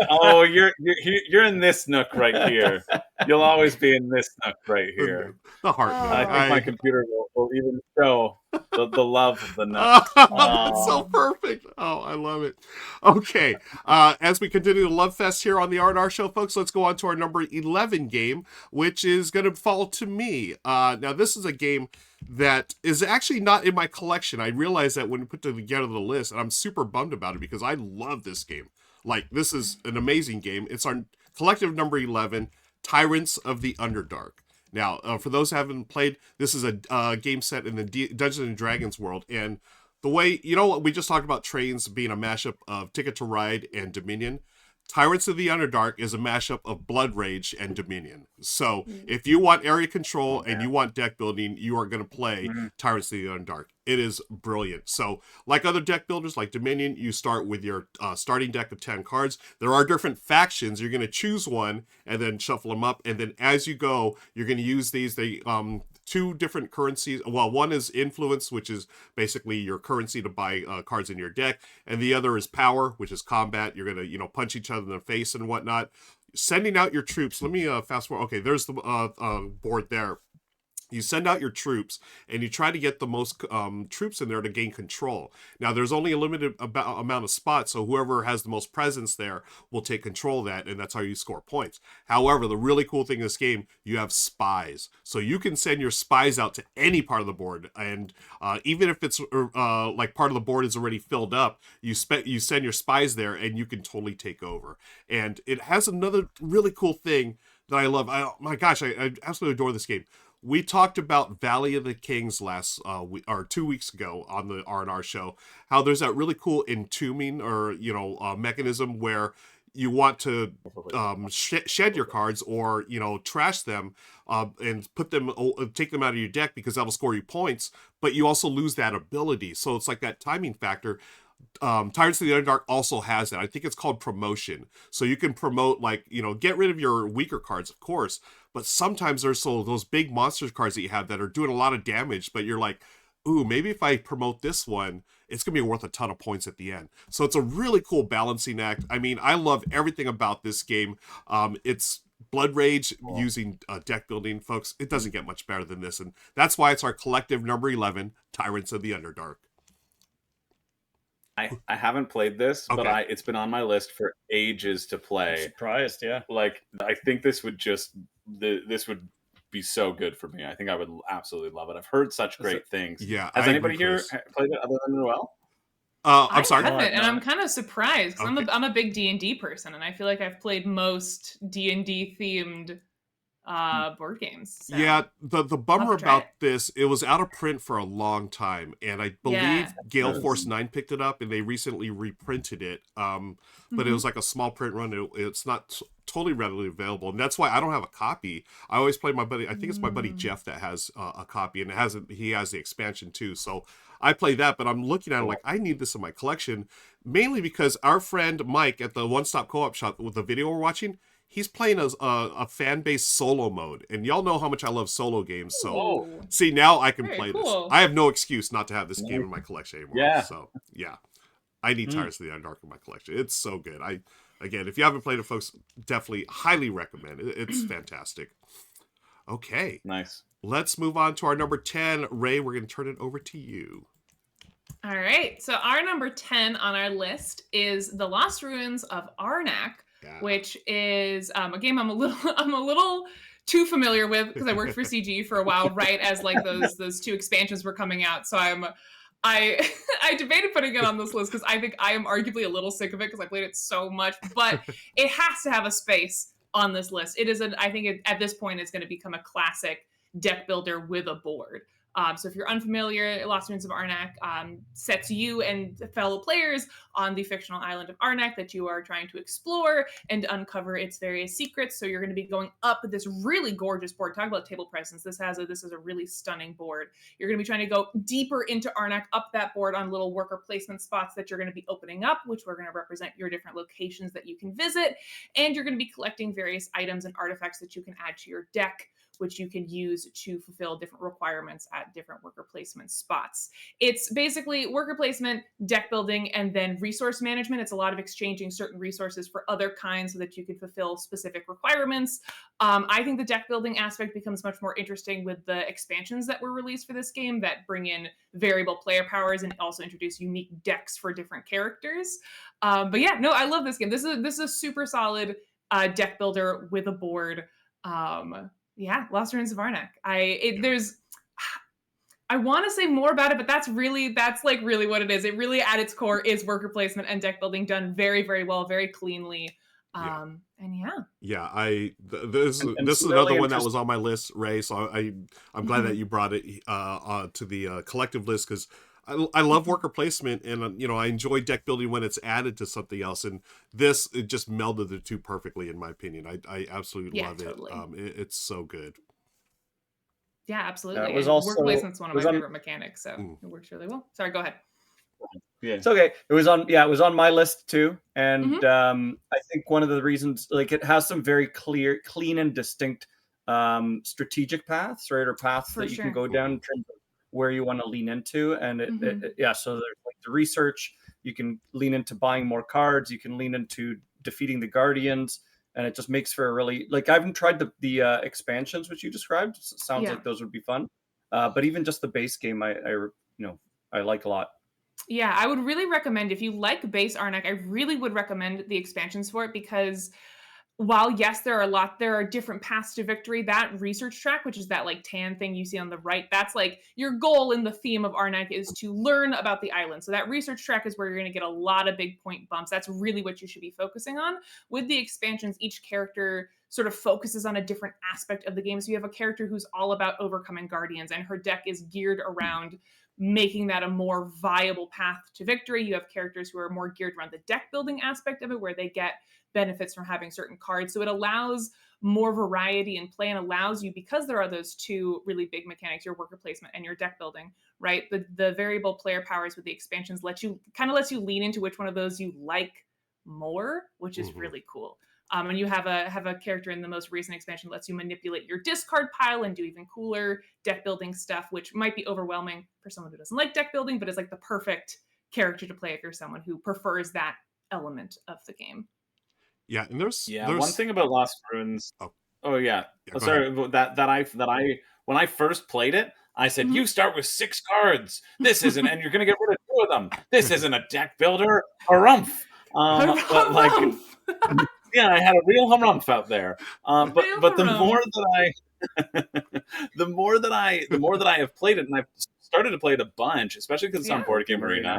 Oh, you're in this nook right here. You'll always be in this nook right here. The heart nook. I think my computer will even show the the love of the nuts. That's so perfect. Oh, I love it. Okay, as we continue the love fest here on the R&R Show, folks, let's go on to our number 11 game, which is going to fall to me. Now, this is a game that is actually not in my collection. I realized that when we put together the list, and I'm super bummed about it because I love this game. Like, this is an amazing game. It's our collective number 11, Tyrants of the Underdark. Now, for those who haven't played, this is a game set in the Dungeons and Dragons world, and the way, you know what, we just talked about trains being a mashup of Ticket to Ride and Dominion. Tyrants of the Underdark is a mashup of Blood Rage and Dominion. So if you want area control and you want deck building, you are going to play Tyrants of the Underdark. It is brilliant. So like other deck builders, like Dominion, you start with your starting deck of 10 cards. There are different factions. You're going to choose one and then shuffle them up. And then as you go, you're going to use these. They two different currencies. Well, one is influence, which is basically your currency to buy cards in your deck. And the other is power, which is combat. You're going to, punch each other in the face and whatnot. Sending out your troops. Let me fast forward. Okay, there's the board there. You send out your troops, and you try to get the most troops in there to gain control. Now, there's only a limited amount of spots, so whoever has the most presence there will take control of that, and that's how you score points. However, the really cool thing in this game, you have spies. So you can send your spies out to any part of the board, and even if it's like part of the board is already filled up, you send your spies there, and you can totally take over. And it has another really cool thing that I love. My gosh, I absolutely adore this game. We talked about Valley of the Kings last or 2 weeks ago on the R&R Show, how there's that really cool entombing or mechanism where you want to shed your cards or trash them and take them out of your deck because that'll score you points, but you also lose that ability. So it's like that timing factor. Tyrants of the Underdark also has that. I think it's called promotion. So you can promote, get rid of your weaker cards, of course, but sometimes there's those big monster cards that you have that are doing a lot of damage, but you're like, ooh, maybe if I promote this one, it's going to be worth a ton of points at the end. So it's a really cool balancing act. I mean, I love everything about this game. It's Blood Rage using deck building, folks. It doesn't get much better than this, and that's why it's our collective number 11, Tyrants of the Underdark. I haven't played this, Okay. but it's been on my list for ages to play. I'm surprised, yeah. Like, I think this would be so good for me. I think I would absolutely love it. I've heard such great things. Yeah. Has anybody here played it other than Ruel? I'm sorry. I haven't, and I'm kind of surprised because Okay. I'm a big D&D person, and I feel like I've played most D&D themed board games. So. Yeah, the bummer I'll try about this, it was out of print for a long time, and I believe Gale Force 9 picked it up, and they recently reprinted it. But it was like a small print run. It's not totally readily available, and that's why I don't have a copy. I always play my buddy. I think it's my buddy Jeff that has a copy, and he has the expansion too. So I play that, but I'm looking at it like I need this in my collection, mainly because our friend Mike at the One Stop Co-op Shop with the video we're watching. He's playing a fan-based solo mode, and y'all know how much I love solo games. So, see, now I can play this. I have no excuse not to have this game in my collection anymore. Yeah. So, yeah, I need Tyrants of the Underdark in my collection. It's so good. Again, if you haven't played it, folks, definitely highly recommend it. It's fantastic. Okay. Nice. Let's move on to our number 10. Ray, we're going to turn it over to you. All right. So our number 10 on our list is The Lost Ruins of Arnak. Yeah. Which is a game I'm a little too familiar with because I worked for CG for a while, right as like those two expansions were coming out. So I debated putting it on this list because I think I am arguably a little sick of it because I played it so much, but it has to have a space on this list. It is I think at this point it's going to become a classic deck builder with a board. So if you're unfamiliar, Lost Ruins of Arnak sets you and fellow players on the fictional island of Arnak that you are trying to explore and uncover its various secrets. So you're going to be going up this really gorgeous board. Talk about table presence. This is a really stunning board. You're going to be trying to go deeper into Arnak, up that board on little worker placement spots that you're going to be opening up, which we're going to represent your different locations that you can visit. And you're going to be collecting various items and artifacts that you can add to your deck which you can use to fulfill different requirements at different worker placement spots. It's basically worker placement, deck building, and then resource management. It's a lot of exchanging certain resources for other kinds so that you can fulfill specific requirements. I think the deck building aspect becomes much more interesting with the expansions that were released for this game that bring in variable player powers and also introduce unique decks for different characters. But yeah, no, I love this game. This is a super solid deck builder with a board. Yeah, Lost Ruins of Arnak. I want to say more about it, but that's like really what it is. It really at its core is worker placement and deck building done very, very well, very cleanly. And this is another one that was on my list, Ray. So I'm glad that you brought it to the collective list, because I love worker placement, and I enjoy deck building when it's added to something else. And it just melded the two perfectly, in my opinion. I absolutely love totally. it. It's so good. Yeah, absolutely. It was and also work placement's one of my favorite mechanics, so it works really well. Sorry, go ahead. Yeah, it's okay. It was on my list too, and I think one of the reasons, like, it has some very clean and distinct strategic paths, right, or paths that you can go down in terms of where you want to lean into, and so there's like the research. You can lean into buying more cards. You can lean into defeating the guardians. And it just makes for a really, like, I haven't tried the expansions which you described. Sounds like those would be fun. But even just the base game, I like a lot. Yeah, I would really recommend, if you like base Arnak, I really would recommend the expansions for it, because while yes, there are different paths to victory, that research track, which is that like tan thing you see on the right, that's like your goal in the theme of Arnak is to learn about the island. So that research track is where you're going to get a lot of big point bumps. That's really what you should be focusing on. With the expansions, each character sort of focuses on a different aspect of the game. So you have a character who's all about overcoming guardians, and her deck is geared around making that a more viable path to victory. You have characters who are more geared around the deck building aspect of it, where they get benefits from having certain cards. So it allows more variety in play, and allows you, because there are those two really big mechanics, your worker placement and your deck building, right? The variable player powers with the expansions lets you lean into which one of those you like more, which is really cool. And you have a character in the most recent expansion that lets you manipulate your discard pile and do even cooler deck building stuff, which might be overwhelming for someone who doesn't like deck building, but is like the perfect character to play if you're someone who prefers that element of the game. Yeah, and there's one thing about Lost Ruins. Sorry, that when I first played it, I said, you start with 6 cards. This isn't, and you're going to get rid of 2 of them. This isn't a deck builder. Harumph. But like, yeah, I had a real harumph out there. But the more that I have played it, and I've started to play it a bunch, especially because it's on Board Game Arena.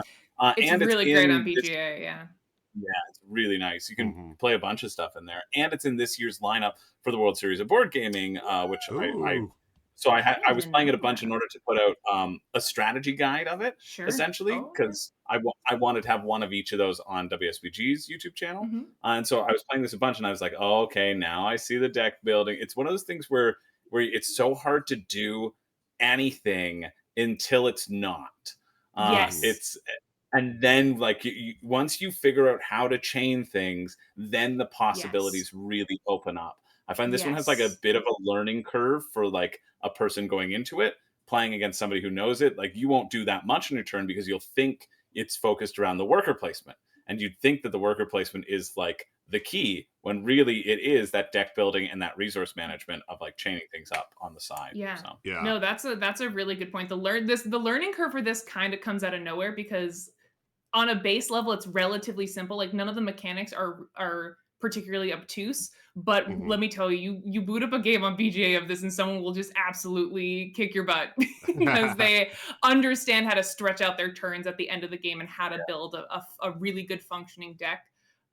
It's really great on BGA, Yeah, it's really nice. You can play a bunch of stuff in there, and it's in this year's lineup for the World Series of Board Gaming, which I was playing it a bunch in order to put out a strategy guide of it, essentially, because I wanted to have one of each of those on WSBG's YouTube channel, and so I was playing this a bunch, and I was like, oh, okay, now I see the deck building. It's one of those things where it's so hard to do anything until it's not. And then, like, once you figure out how to chain things, then the possibilities really open up. I find this one has like a bit of a learning curve for like a person going into it, playing against somebody who knows it. Like, you won't do that much in your turn because you'll think it's focused around the worker placement, and you'd think that the worker placement is like the key, when really it is that deck building and that resource management of like chaining things up on the side. No, that's a really good point. The learning curve for this kind of comes out of nowhere, because on a base level, it's relatively simple. Like, none of the mechanics are particularly obtuse, but let me tell you, you boot up a game on BGA of this and someone will just absolutely kick your butt because they understand how to stretch out their turns at the end of the game and how to build a really good functioning deck.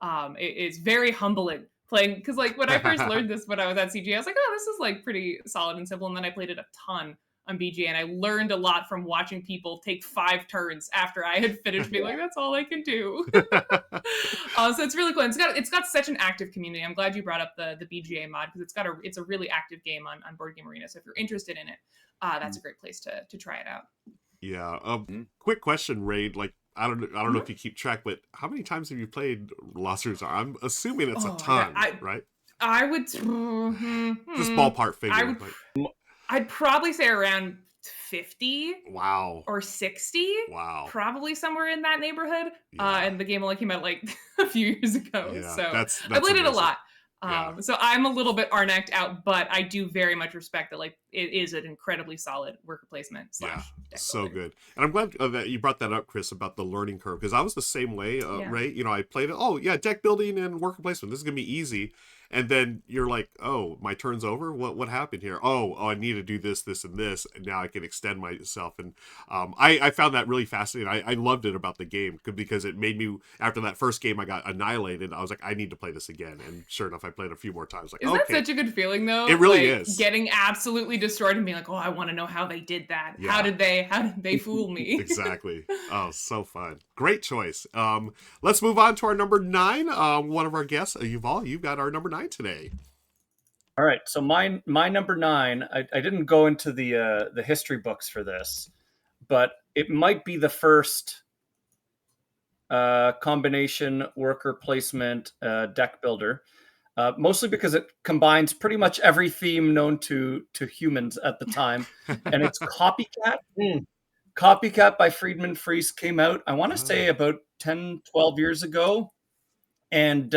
It's very humbling playing, because like when I first learned this when I was at CGA, I was like, oh, this is like pretty solid and simple. And then I played it a ton on BGA, and I learned a lot from watching people take 5 turns after I had finished being like, that's all I can do. So it's really cool. And it's got such an active community. I'm glad you brought up the BGA mod, because it's a really active game on Board Game Arena. So if you're interested in it, that's a great place to try it out. Yeah. Quick question, Ray. Like, I don't know if you keep track, but how many times have you played Lost Ruins? I'm assuming it's a ton, right? I would Just ballpark figure. I'd probably say around 50 Wow. or 60. Wow. Probably somewhere in that neighborhood. Yeah. And the game only came out like a few years ago. Yeah, So that's I played it a amazing. lot. Yeah. So I'm a little bit Arnacked out, but I do very much respect that. Like, it is an incredibly solid worker placement / Yeah, deck so builder. good. And I'm glad that you brought that up, Chris, about the learning curve, because I was the same way, Yeah. Ray. You know, I played it. Oh, yeah, deck building and worker placement. This is gonna be easy. And then you're like, oh, my turn's over. What happened here? Oh, I need to do this, this, and this, and now I can extend myself. And I found that really fascinating. I loved it about the game because it made me. After that first game, I got annihilated. I was like, I need to play this again. And sure enough, I played a few more times. Like, Isn't that okay, such a good feeling though? It really Like, is. Getting absolutely destroyed and being like, oh, I want to know how they did that. Yeah. How did they fool me? Exactly. Oh, so fun. Great choice. Let's move on to our number 9. One of our guests, Yuval, you've got our number 9 today. All right, so my number 9. I didn't go into the history books for this, but it might be the first combination worker placement deck builder, mostly because it combines pretty much every theme known to humans at the time, and it's Copycat. Copycat by Friedman Fries came out, I want to say, about 10, 12 years ago. And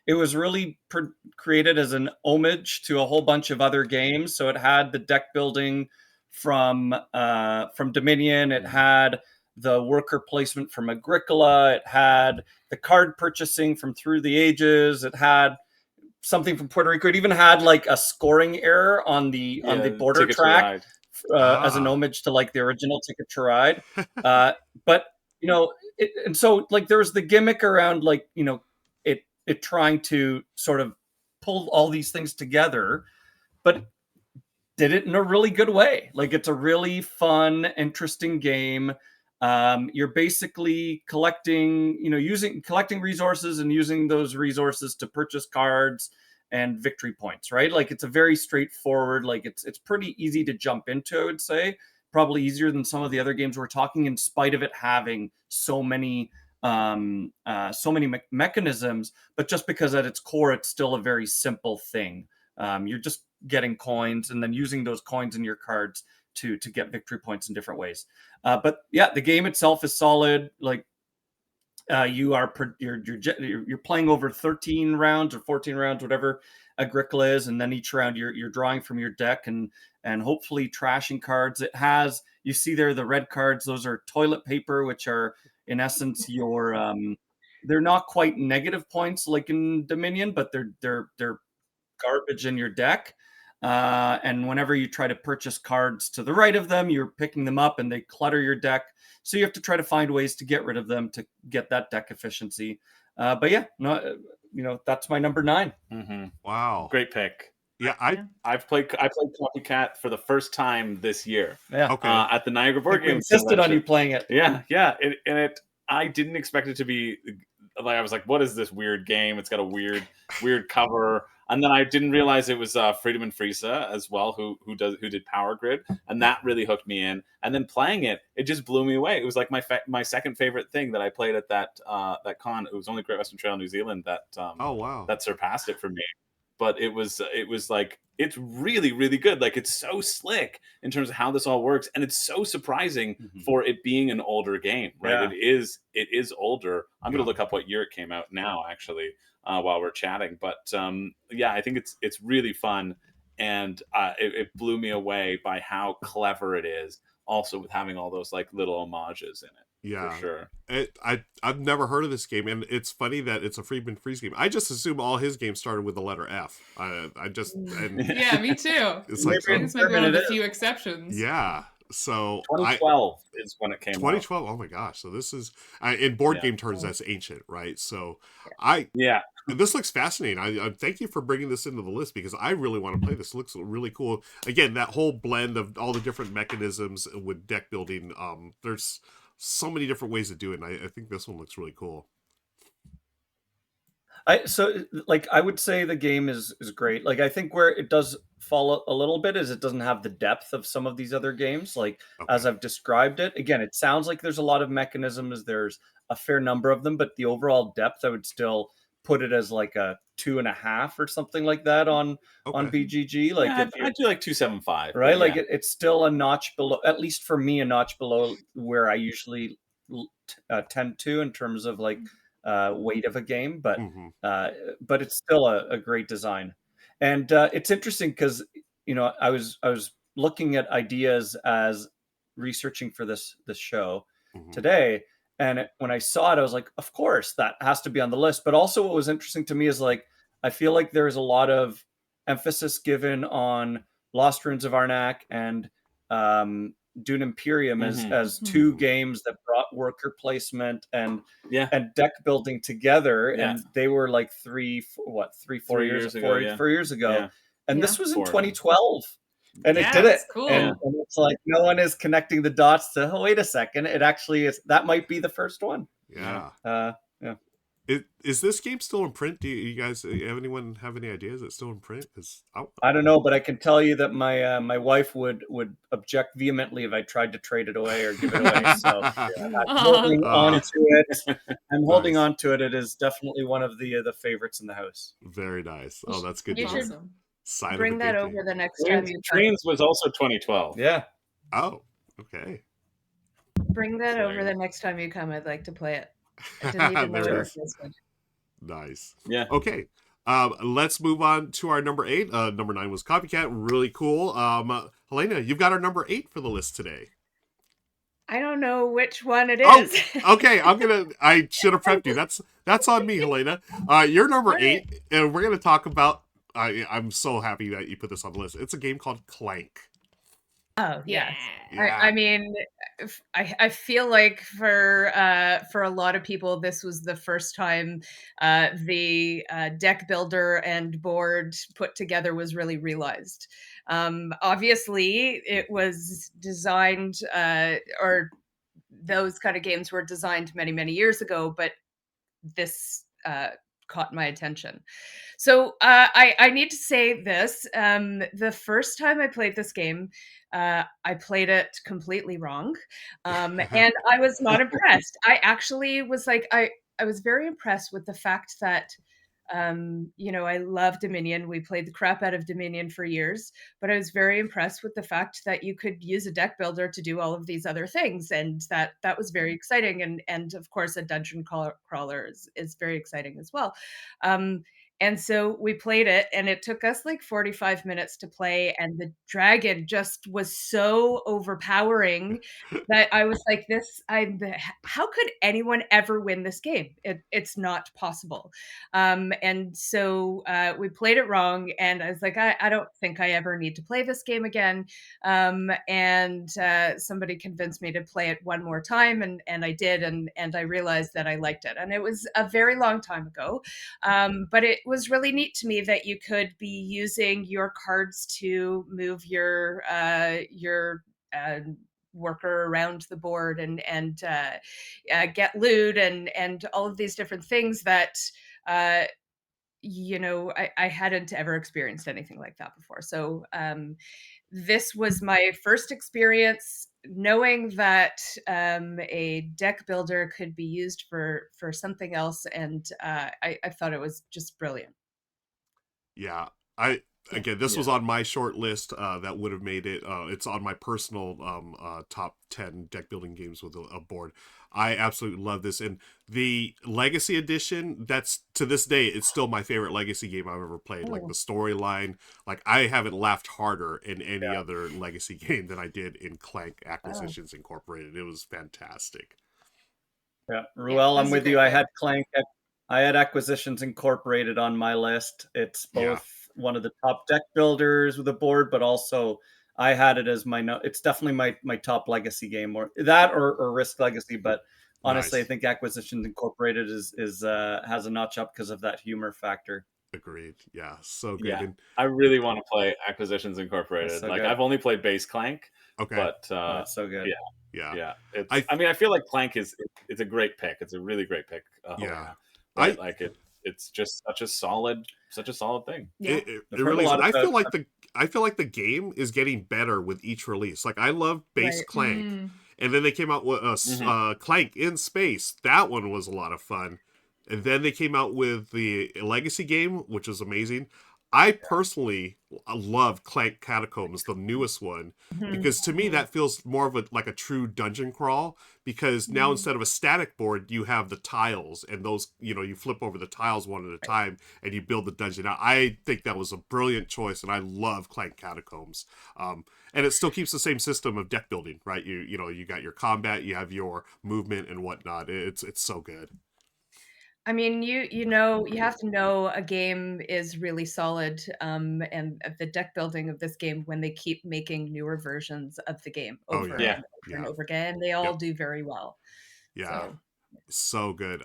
it was really created as an homage to a whole bunch of other games. So it had the deck building from Dominion. It had the worker placement from Agricola. It had the card purchasing from Through the Ages. It had something from Puerto Rico. It even had like a scoring error on the border track as an homage to like the original Ticket to Ride. But you know, and so like there was the gimmick around like, you know, it trying to sort of pull all these things together, but did it in a really good way. Like, it's a really fun, interesting game. You're basically collecting resources and using those resources to purchase cards and victory points, right? Like, it's a very straightforward, like it's pretty easy to jump into, I would say. Probably easier than some of the other games we're talking, in spite of it having so many mechanisms, but just because at its core, it's still a very simple thing. You're just getting coins and then using those coins in your cards to get victory points in different ways. But yeah, the game itself is solid. Like, you're playing over 13 rounds or 14 rounds, whatever Agricola is, and then each round you're drawing from your deck and hopefully trashing cards. It has, you see there, the red cards, those are toilet paper, which are in essence your they're not quite negative points like in Dominion, but they're garbage in your deck. And whenever you try to purchase cards to the right of them, you're picking them up and they clutter your deck. So you have to try to find ways to get rid of them to get that deck efficiency. But yeah, no, you know, that's my number 9. Mm-hmm. Wow. Great pick. Yeah, I played Copycat for the first time this year. Yeah. Okay. At the Niagara Board Game insisted on you playing it. Yeah. I didn't expect it to be like, I was like, what is this weird game? It's got a weird cover. And then I didn't realize it was Friedman Fries as well, who did Power Grid, and that really hooked me in. And then playing it just blew me away. It was like my second favorite thing that I played at that con. It was only Great Western Trail, New Zealand, that oh wow, that surpassed it for me. But it was like, it's really, really good. Like, it's so slick in terms of how this all works, and it's so surprising for it being an older game, right? Yeah. It is older. I'm gonna look up what year it came out now, actually, while we're chatting. But yeah, I think it's really fun, and it blew me away by how clever it is. Also, with having all those like little homages in it. Yeah, for sure. I've never heard of this game, and it's funny that it's a Friedman Fries game. I just assume all his games started with the letter F. Yeah, me too. It's like, this might be one of the few exceptions. Yeah. So 2012 is when it came out. 2012. Oh my gosh! So this is in board game terms, that's ancient, right? So this looks fascinating. I thank you for bringing this into the list, because I really want to play this. It looks really cool. Again, that whole blend of all the different mechanisms with deck building. There's so many different ways to do it, and I think this one looks really cool. I would say the game is great. Like, I think where it does fall a little bit is it doesn't have the depth of some of these other games. Like, as I've described it, again, it sounds like there's a lot of mechanisms. There's a fair number of them, but the overall depth, I would still put it as like a 2.5 or something like that on BGG. Like yeah, I'd do like 2.75. right, but like yeah. it's still a notch below, at least for me, a notch below where I usually tend to in terms of like weight of a game, but it's still a great design. And it's interesting because I was looking at ideas as researching for this show today, and when I saw it, I was like, of course that has to be on the list. But also what was interesting to me is like, I feel like there's a lot of emphasis given on Lost Ruins of Arnak and Dune Imperium as two games that brought worker placement and deck building together, and they were like 4 years ago. Yeah. And this was in 2012, and it did it. It's cool. And it's like no one is connecting the dots to, oh, wait a second, it actually is, that might be the first one. Is this game still in print? Do you guys, anyone have any ideas? Is it still in print? I don't know, but I can tell you that my wife would object vehemently if I tried to trade it away or give it away. So I'm holding on to it. I'm holding on to it. It is definitely one of the favorites in the house. Very nice. Oh, that's good. You should Sign bring that over the next time you come. Trains was also 2012. Yeah. Oh, okay. Bring that over the next time you come. I'd like to play it. I didn't even know it existed. Nice. Yeah. Okay. Let's move on to our number 8. Number 9 was Copycat. Really cool. Helena, you've got our number 8 for the list today. I don't know which one it is. Oh, okay. I should have prepped you. That's on me, Helena. You're number 8, and we're gonna talk about. I'm so happy that you put this on the list. It's a game called Clank. Oh yes. Yeah. I mean, I feel like for a lot of people, this was the first time the deck builder and board put together was really realized. Obviously, it was designed, or those kind of games were designed many, many years ago, but this caught my attention. So I need to say this. The first time I played this game, I played it completely wrong. And I was not impressed. I actually was like, I was very impressed with the fact that, I love Dominion. We played the crap out of Dominion for years, but I was very impressed with the fact that you could use a deck builder to do all of these other things. And that was very exciting. And of course, a dungeon crawler is very exciting as well. And so we played it, and it took us like 45 minutes to play. And the dragon just was so overpowering that I was like, how could anyone ever win this game? It's not possible. And so we played it wrong. And I was like, I don't think I ever need to play this game again. And somebody convinced me to play it one more time. And I did. And I realized that I liked it. And it was a very long time ago. But it was really neat to me that you could be using your cards to move your worker around the board and get loot and all of these different things that I hadn't ever experienced anything like that before. So this was my first experience knowing that a deck builder could be used for something else, and I thought it was just brilliant. Yeah, this was on my short list that would have made it. It's on my personal top 10 deck building games with a board. I absolutely love this, and the Legacy Edition. That's to this day, it's still my favorite Legacy game I've ever played. Like the storyline, like I haven't laughed harder in any other Legacy game than I did in Clank Acquisitions Incorporated. It was fantastic. Yeah, Ruel, I'm with you. I had Clank. I had Acquisitions Incorporated on my list. It's both one of the top deck builders with a board, but also I had it as it's definitely my top Legacy game, or that or Risk Legacy. But honestly, I think Acquisitions Incorporated is has a notch up because of that humor factor. Agreed. Yeah, so good. Yeah, I really want to play Acquisitions Incorporated. So like good. I've only played base Clank. Okay, but it's so good. Yeah. I mean, I feel like Clank it's a great pick. It's a really great pick. But it's just such a solid thing. Yeah. It really is. I feel like the game is getting better with each release. Like I love base Clank, and then they came out with Clank in Space. That one was a lot of fun. And then they came out with the Legacy game, which was amazing. I personally love Clank Catacombs, the newest one, because to me that feels more of like a true dungeon crawl. Because now instead of a static board, you have the tiles, and those you flip over the tiles one at a time, and you build the dungeon out. I think that was a brilliant choice, and I love Clank Catacombs. And it still keeps the same system of deck building, right? You got your combat, you have your movement and whatnot. It's so good. I mean, you have to know a game is really solid, and the deck building of this game when they keep making newer versions of the game Oh over yeah, and over and over again. They all Yep. do very well. Yeah, So. so good.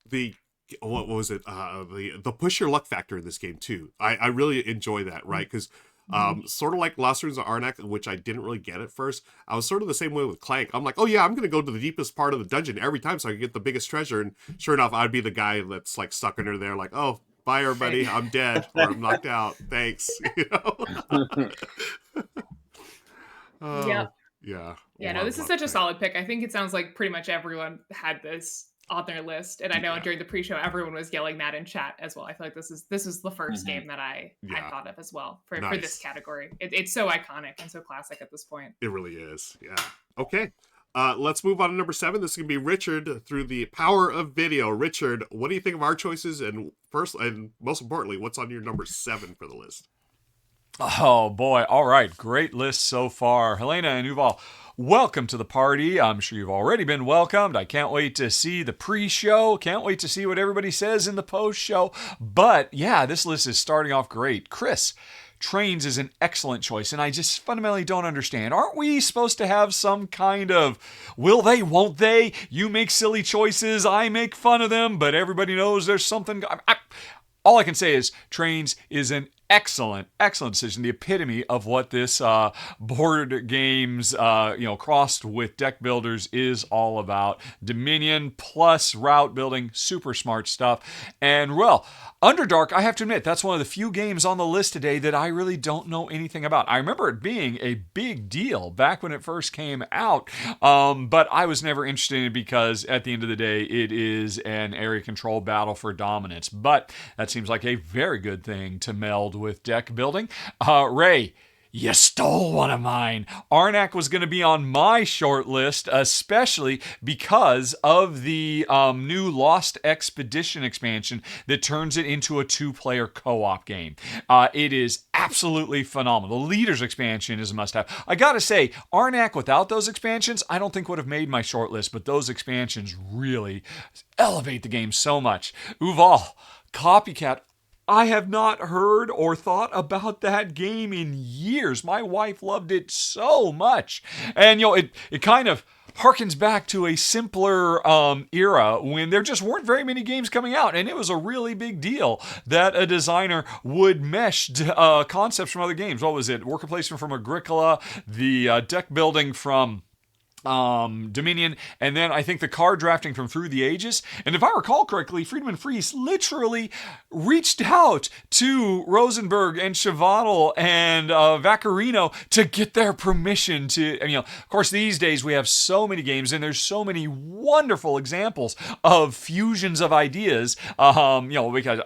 The what was it? The push your luck factor in this game too. I really enjoy that, right? Because sort of like Lost Ruins of Arnak, which I didn't really get at first. I was sort of the same way with Clank. I'm like, oh yeah, I'm gonna go to the deepest part of the dungeon every time so I can get the biggest treasure. And sure enough, I'd be the guy that's like stuck under there, like, oh, bye everybody, I'm dead or I'm knocked out. Thanks. Oh, Yep. yeah. Yeah, no, this is such a solid pick. I think it sounds like pretty much everyone had this on their list, and I know during the pre-show everyone was yelling that in chat as well. I feel like this is the first game that I thought of as well for this category. It's so iconic and so classic at this point. It really is. Yeah. Okay. Let's move on to number 7. This is gonna be Richard through the power of video. Richard, what do you think of our choices? And first, and most importantly, what's on your number 7 for the list? Oh boy. All right. Great list so far. Helena and Yuval, welcome to the party. I'm sure you've already been welcomed. I can't wait to see the pre-show. Can't wait to see what everybody says in the post-show. But yeah, this list is starting off great. Chris, Trains is an excellent choice, and I just fundamentally don't understand. Aren't we supposed to have some kind of will they, won't they? You make silly choices, I make fun of them, but everybody knows there's something... all I can say is Trains is an excellent decision. The epitome of what this board games, crossed with deck builders is all about. Dominion plus route building, super smart stuff. And well, Underdark, I have to admit, that's one of the few games on the list today that I really don't know anything about. I remember it being a big deal back when it first came out, but I was never interested in it because at the end of the day, it is an area control battle for dominance. But that seems like a very good thing to meld with deck building. Ray, you stole one of mine. Arnak was going to be on my short list, especially because of the new Lost Expedition expansion that turns it into a 2-player co-op game. It is absolutely phenomenal. The Leaders expansion is a must-have. I gotta say, Arnak without those expansions, I don't think would have made my short list, but those expansions really elevate the game so much. Yuval, Copycat, I have not heard or thought about that game in years. My wife loved it so much. And, it kind of harkens back to a simpler era when there just weren't very many games coming out. And it was a really big deal that a designer would mesh concepts from other games. What was it? Worker placement from Agricola, the deck building from Dominion, and then I think the card drafting from Through the Ages. And if I recall correctly, Friedman Fries literally reached out to Rosenberg and Chivatel and Vaccarino to get their permission to, of course, these days we have so many games and there's so many wonderful examples of fusions of ideas, because,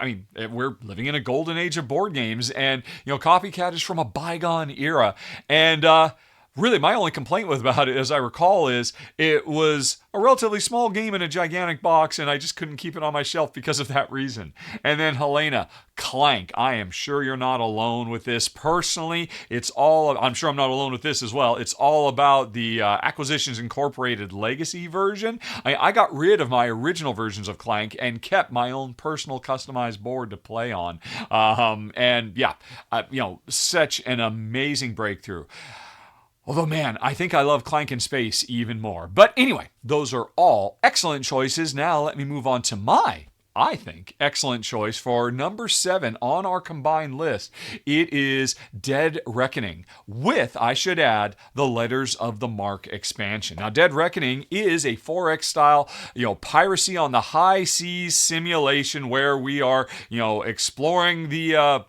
we're living in a golden age of board games, and, Copycat is from a bygone era. And, really, my only complaint about it, as I recall, is it was a relatively small game in a gigantic box, and I just couldn't keep it on my shelf because of that reason. And then Helena, Clank. I am sure you're not alone with this. Personally, I'm sure I'm not alone with this as well. It's all about the Acquisitions Incorporated Legacy version. I got rid of my original versions of Clank and kept my own personal customized board to play on. Such an amazing breakthrough. Although, man, I think I love Clank in Space even more. But anyway, those are all excellent choices. Now let me move on to my, I think, excellent choice for number 7 on our combined list. It is Dead Reckoning with, I should add, the Letters of the Mark expansion. Now, Dead Reckoning is a 4X style, piracy on the high seas simulation where we are, exploring the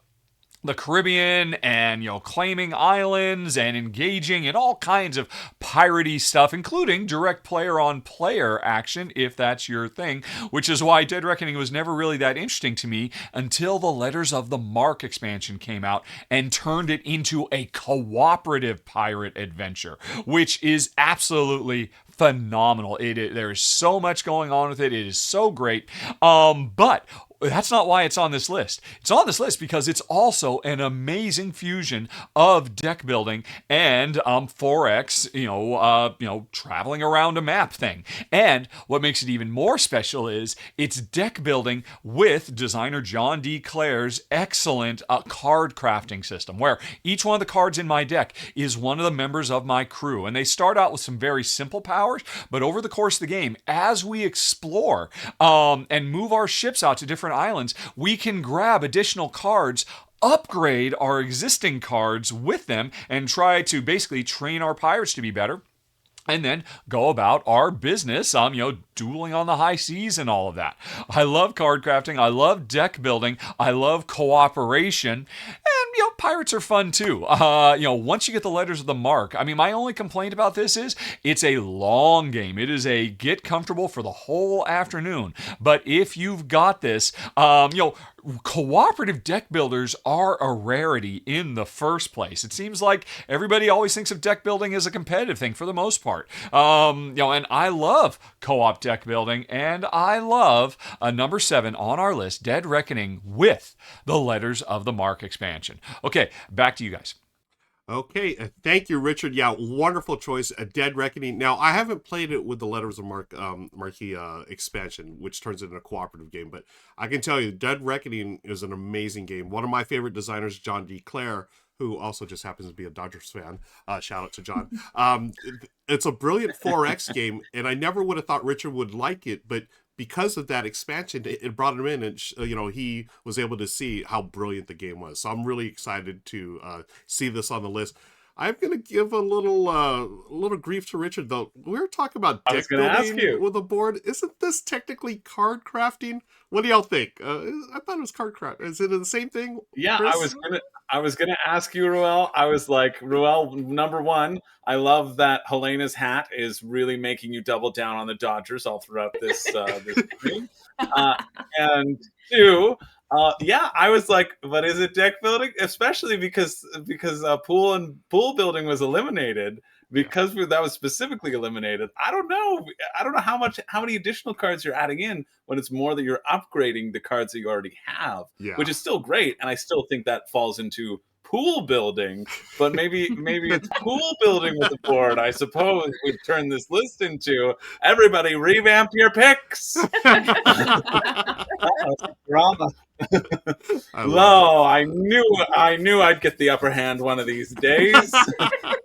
the Caribbean and, claiming islands and engaging in all kinds of piratey stuff, including direct player on player action, if that's your thing, which is why Dead Reckoning was never really that interesting to me until the Letters of the Mark expansion came out and turned it into a cooperative pirate adventure, which is absolutely phenomenal. There is so much going on with it. It is so great. But that's not why it's on this list. It's on this list because it's also an amazing fusion of deck building and 4X, traveling around a map thing. And what makes it even more special is it's deck building with designer John D. Clare's excellent card crafting system, where each one of the cards in my deck is one of the members of my crew. And they start out with some very simple powers, but over the course of the game, as we explore and move our ships out to different islands, we can grab additional cards, upgrade our existing cards with them, and try to basically train our pirates to be better. And then go about our business, dueling on the high seas and all of that. I love card crafting. I love deck building. I love cooperation. And, pirates are fun too. Once you get the Letters of the Mark, my only complaint about this is it's a long game. It is a get comfortable for the whole afternoon. But if you've got this, cooperative deck builders are a rarity in the first place. It seems like everybody always thinks of deck building as a competitive thing for the most part. And I love co-op deck building, and I love number 7 on our list, Dead Reckoning with the Letters of the Mark expansion. Okay, back to you guys. Okay, thank you, Richard. Yeah, wonderful choice, Dead Reckoning. Now, I haven't played it with the Letters of Marquee expansion, which turns it into a cooperative game, but I can tell you, Dead Reckoning is an amazing game. One of my favorite designers, John D. Clare, who also just happens to be a Dodgers fan. Shout out to John. It's a brilliant 4X game, and I never would have thought Richard would like it, but because of that expansion, it brought him in, and he was able to see how brilliant the game was. So I'm really excited to see this on the list. I'm going to give a little grief to Richard, though. We were talking about deck building with a board. Isn't this technically card crafting? What do y'all think? I thought it was card craft. Is it the same thing? Yeah, Chris? I was gonna ask you, Ruel. I was like, Ruel, number one, I love that Helena's hat is really making you double down on the Dodgers all throughout this stream. And 2, I was like, but is it deck building? Especially because pool building was eliminated. Because that was specifically eliminated, I don't know how many additional cards you're adding in when it's more that you're upgrading the cards that you already have, which is still great, and I still think that falls into pool building, but maybe it's pool building with the board. I suppose we turn this list into everybody revamp your picks. Drama. I knew I'd get the upper hand one of these days,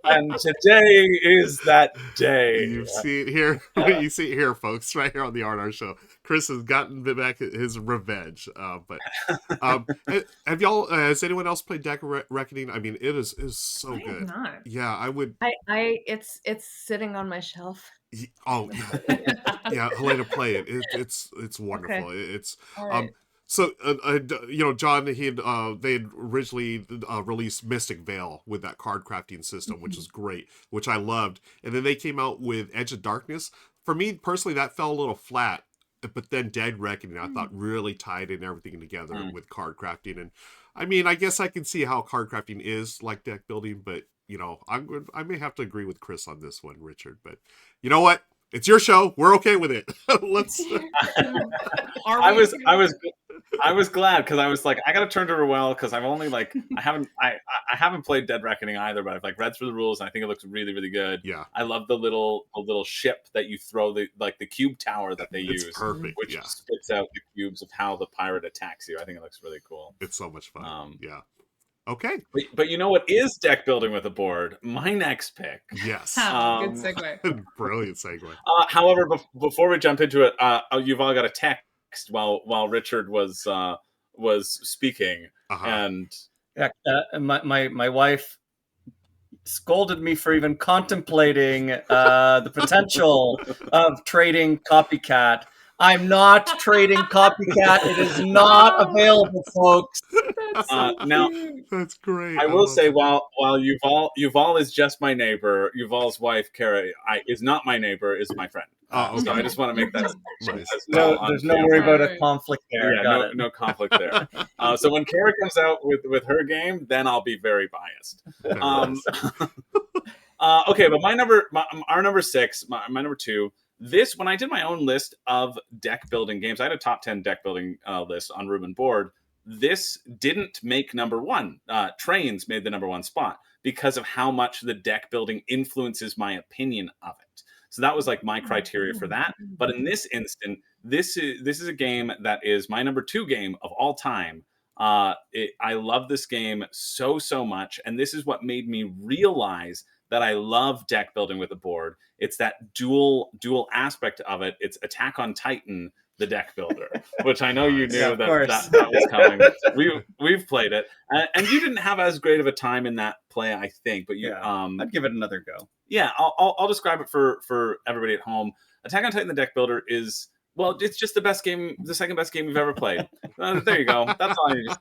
and today is that day. You see it here, folks, right here on the R&R Show. Chris has gotten back his revenge. But have y'all? Has anyone else played Deck Reckoning? It is so good. Have not. Yeah, I would. It's sitting on my shelf. Oh yeah, Helena, play it. It's wonderful. Okay. It's right. So, John, they had originally released Mystic Veil with that card crafting system, which is great, which I loved. And then they came out with Edge of Darkness. For me, personally, that fell a little flat. But then Dead Reckoning, I thought, really tied in everything together with card crafting. And, I guess I can see how card crafting is like deck building, but, I may have to agree with Chris on this one, Richard. But you know what? It's your show. We're okay with it. Let's. I was glad because I was like, I got to turn to Ruel because I've only I haven't played Dead Reckoning either, but I've read through the rules and I think it looks really, really good. Yeah, I love the little ship that you throw the cube tower that they use, perfect, which spits out the cubes of how the pirate attacks you. I think it looks really cool. It's so much fun. Yeah. Okay. But you know what is deck building with a board? My next pick. Yes. Good segue. Brilliant segue. However, before we jump into it, you've all got a text while Richard was speaking, and my wife scolded me for even contemplating the potential of trading Copycat. I'm not trading Copycat. It is not available, folks. That's so now, cute. That's great. I will love say, it. while Yuval is just my neighbor, Yuval's wife Kara is not my neighbor, is my friend. Oh, So I okay. just want to make that Nice. as well. There's on no camera. worry about a Right. conflict there. Yeah, Got it. no conflict there. So when Kara comes out with her game, then I'll be very biased. Very Um, nice. okay, but our number 6, my number 2. This, when I did my own list of deck building games, I had a top 10 deck building list on Room and Board. This didn't make number 1. Trains made the number 1 spot because of how much the deck building influences my opinion of it. So that was like my criteria for that. But in this instant, this is a game that is my number 2 game of all time. I love this game so much, and this is what made me realize that I love deck building with a board. It's that dual aspect of it. It's Attack on Titan, the deck builder, which I know you knew Yeah, of that course. was coming. We've played it, and you didn't have as great of a time in that play, I think. But you, Yeah, I'd give it another go. yeah, I'll describe it for everybody at home. Attack on Titan, the deck builder is, well, it's just the best game, the second best game we've ever played. There you go. That's all I need to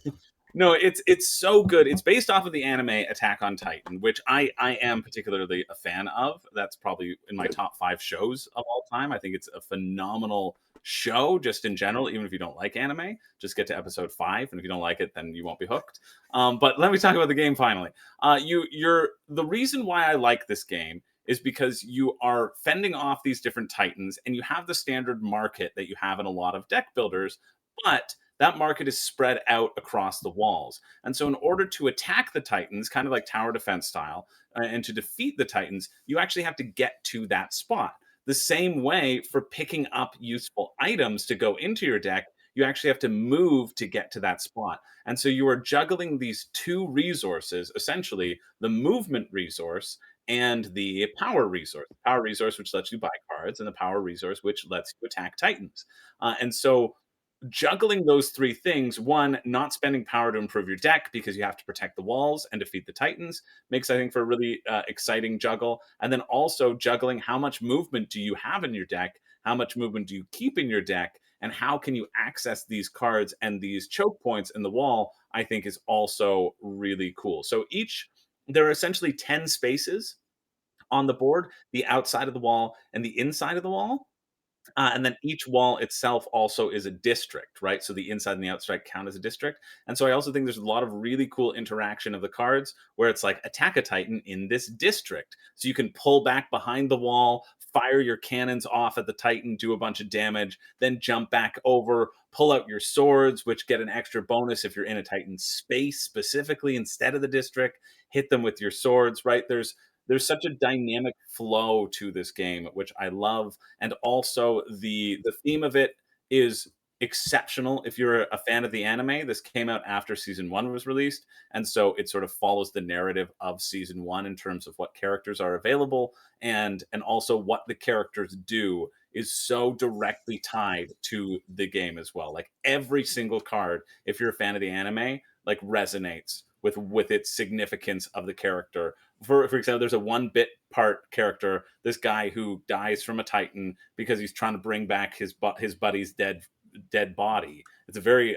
say. No, it's so good. It's based off of the anime Attack on Titan, which I am particularly a fan of. That's probably in my top 5 shows of all time. I think it's a phenomenal show just in general, even if you don't like anime. Just get to episode 5, and if you don't like it, then you won't be hooked. But let me talk about the game finally. The reason why I like this game is because you are fending off these different titans, and you have the standard market that you have in a lot of deck builders, but that market is spread out across the walls. And so in order to attack the titans, kind of like tower defense style, and to defeat the titans, you actually have to get to that spot. The same way for picking up useful items to go into your deck, you actually have to move to get to that spot. And so you are juggling these 2 resources, essentially the movement resource and the power resource. The power resource, which lets you buy cards, and the power resource, which lets you attack titans. And so juggling those 3 things, one, not spending power to improve your deck because you have to protect the walls and defeat the titans, makes, I think, for a really exciting juggle. And then also juggling how much movement do you have in your deck, how much movement do you keep in your deck, and how can you access these cards and these choke points in the wall, I think is also really cool. So there are essentially 10 spaces on the board, the outside of the wall and the inside of the wall. And then each wall itself also is a district, right? So the inside and the outside count as a district. And so I also think there's a lot of really cool interaction of the cards where it's like attack a Titan in this district. So you can pull back behind the wall, fire your cannons off at the Titan, do a bunch of damage, then jump back over, pull out your swords, which get an extra bonus if you're in a Titan space specifically instead of the district, hit them with your swords, right? There's such a dynamic flow to this game, which I love. And also the theme of it is exceptional. If you're a fan of the anime, this came out after season 1 was released. And so it sort of follows the narrative of season 1 in terms of what characters are available and also what the characters do is so directly tied to the game as well. Like every single card, if you're a fan of the anime, like resonates with its significance of the character. For example, there's a 1-bit part character, this guy who dies from a Titan because he's trying to bring back his buddy's dead body. It's a very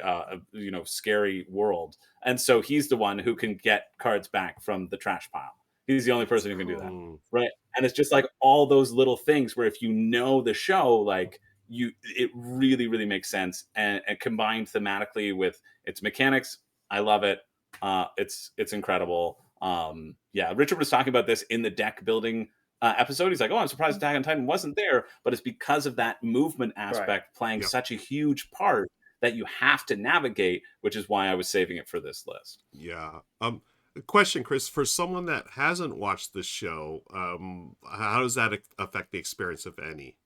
scary world, and so he's the one who can get cards back from the trash pile. He's the only person who can do that, right? And it's just like all those little things where if you know the show, like it really makes sense, and combined thematically with its mechanics, I love it. It's incredible. Yeah, Richard was talking about this in the deck building episode. He's like, "Oh, I'm surprised Attack on Titan wasn't there," but it's because of that movement aspect playing Yep. such a huge part that you have to navigate, which is why I was saving it for this list. Yeah. Question, Chris, for someone that hasn't watched the show, how does that affect the experience, if any?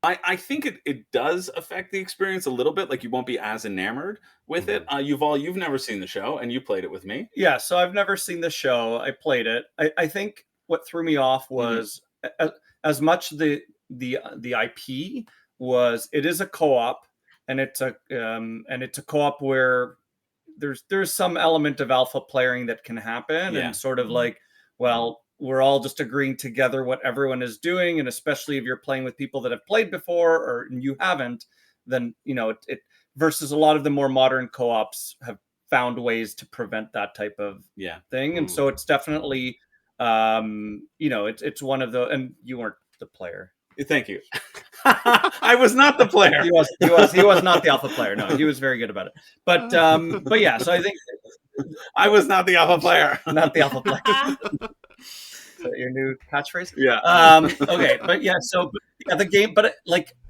I think it does affect the experience a little bit. Like you won't be as enamored with it. Yuval, you've never seen the show, and you played it with me. Yeah, so I've never seen the show. I played it. I think what threw me off was as much the IP was, it is a co-op, and it's a co-op where there's some element of alpha playing that can happen, Yeah. and sort of like, well, we're all just agreeing together what everyone is doing, and especially if you're playing with people that have played before or you haven't, then it versus a lot of the more modern co-ops have found ways to prevent that type of thing. And so it's definitely it's one of the, and you weren't the player. Thank you. I was not the player. He was not the alpha player. No, he was very good about it. But yeah, so I think I was not the alpha player. Not the alpha player. Is that your new catchphrase? Yeah. Okay, but yeah, so the game, but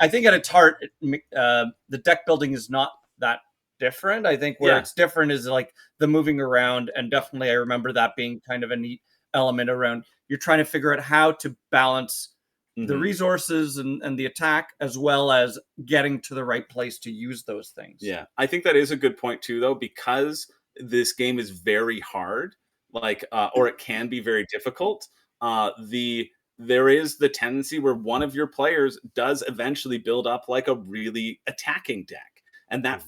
I think at its heart, the deck building is not that different. I think where it's different is like the moving around, and definitely I remember that being kind of a neat element around. You're trying to figure out how to balance the resources and the attack, as well as getting to the right place to use those things. Yeah, I think that is a good point too, though, because this game is very hard, or it can be very difficult. There is the tendency where one of your players does eventually build up like a really attacking deck, and that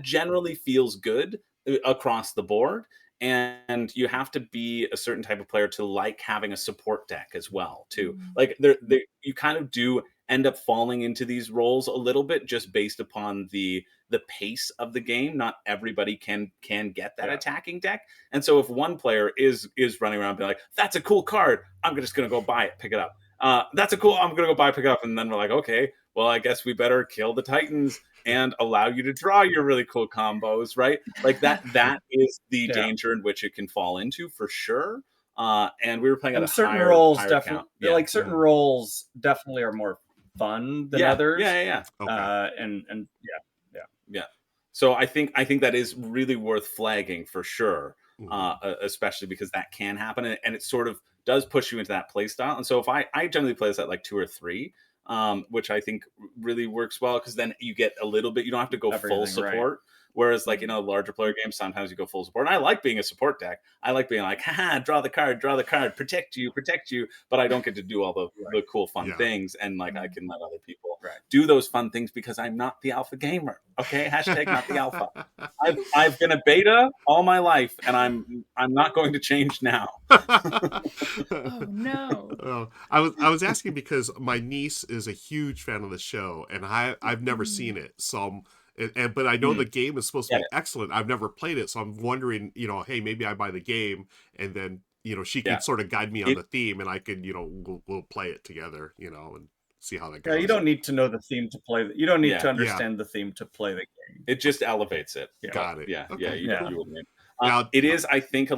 generally feels good across the board. And you have to be a certain type of player to like having a support deck as well, too. Like you kind of do end up falling into these roles a little bit just based upon the pace of the game. Not everybody can get that attacking deck. And so if one player is running around being like, that's a cool card, I'm just going to go buy it, pick it up. I'm going to go buy it, pick it up. And then we're like, okay, well, I guess we better kill the Titans and allow you to draw your really cool combos, right? Like that is the danger in which it can fall into for sure. And we were playing at certain higher roles count. Certain roles definitely are more fun than others. Yeah. Okay. Yeah. So I think that is really worth flagging for sure, especially because that can happen, and it sort of does push you into that play style. And so if I generally play this at like 2 or 3, which I think really works well, because then you get a little bit, you don't have to go full support. Right. Whereas like, larger player games, sometimes you go full support. And I like being a support deck. I like being like, haha, draw the card, protect you. But I don't get to do all the cool, fun things. And like, I can let other people do those fun things because I'm not the alpha gamer. Okay. # not the alpha. I've been a beta all my life, and I'm not going to change now. Oh no. I was asking because my niece is a huge fan of the show, and I've never seen it. So but I know the game is supposed to be excellent. I've never played it, so I'm wondering, hey, maybe I buy the game, and then she can sort of guide me on the theme, and I can, we'll play it together, and see how that goes. Yeah, you don't need to know the theme to play. You don't need to understand the theme to play the game. It just elevates it. Yeah. Got it. Yeah, okay. You wouldn't need. Now, it is, I think,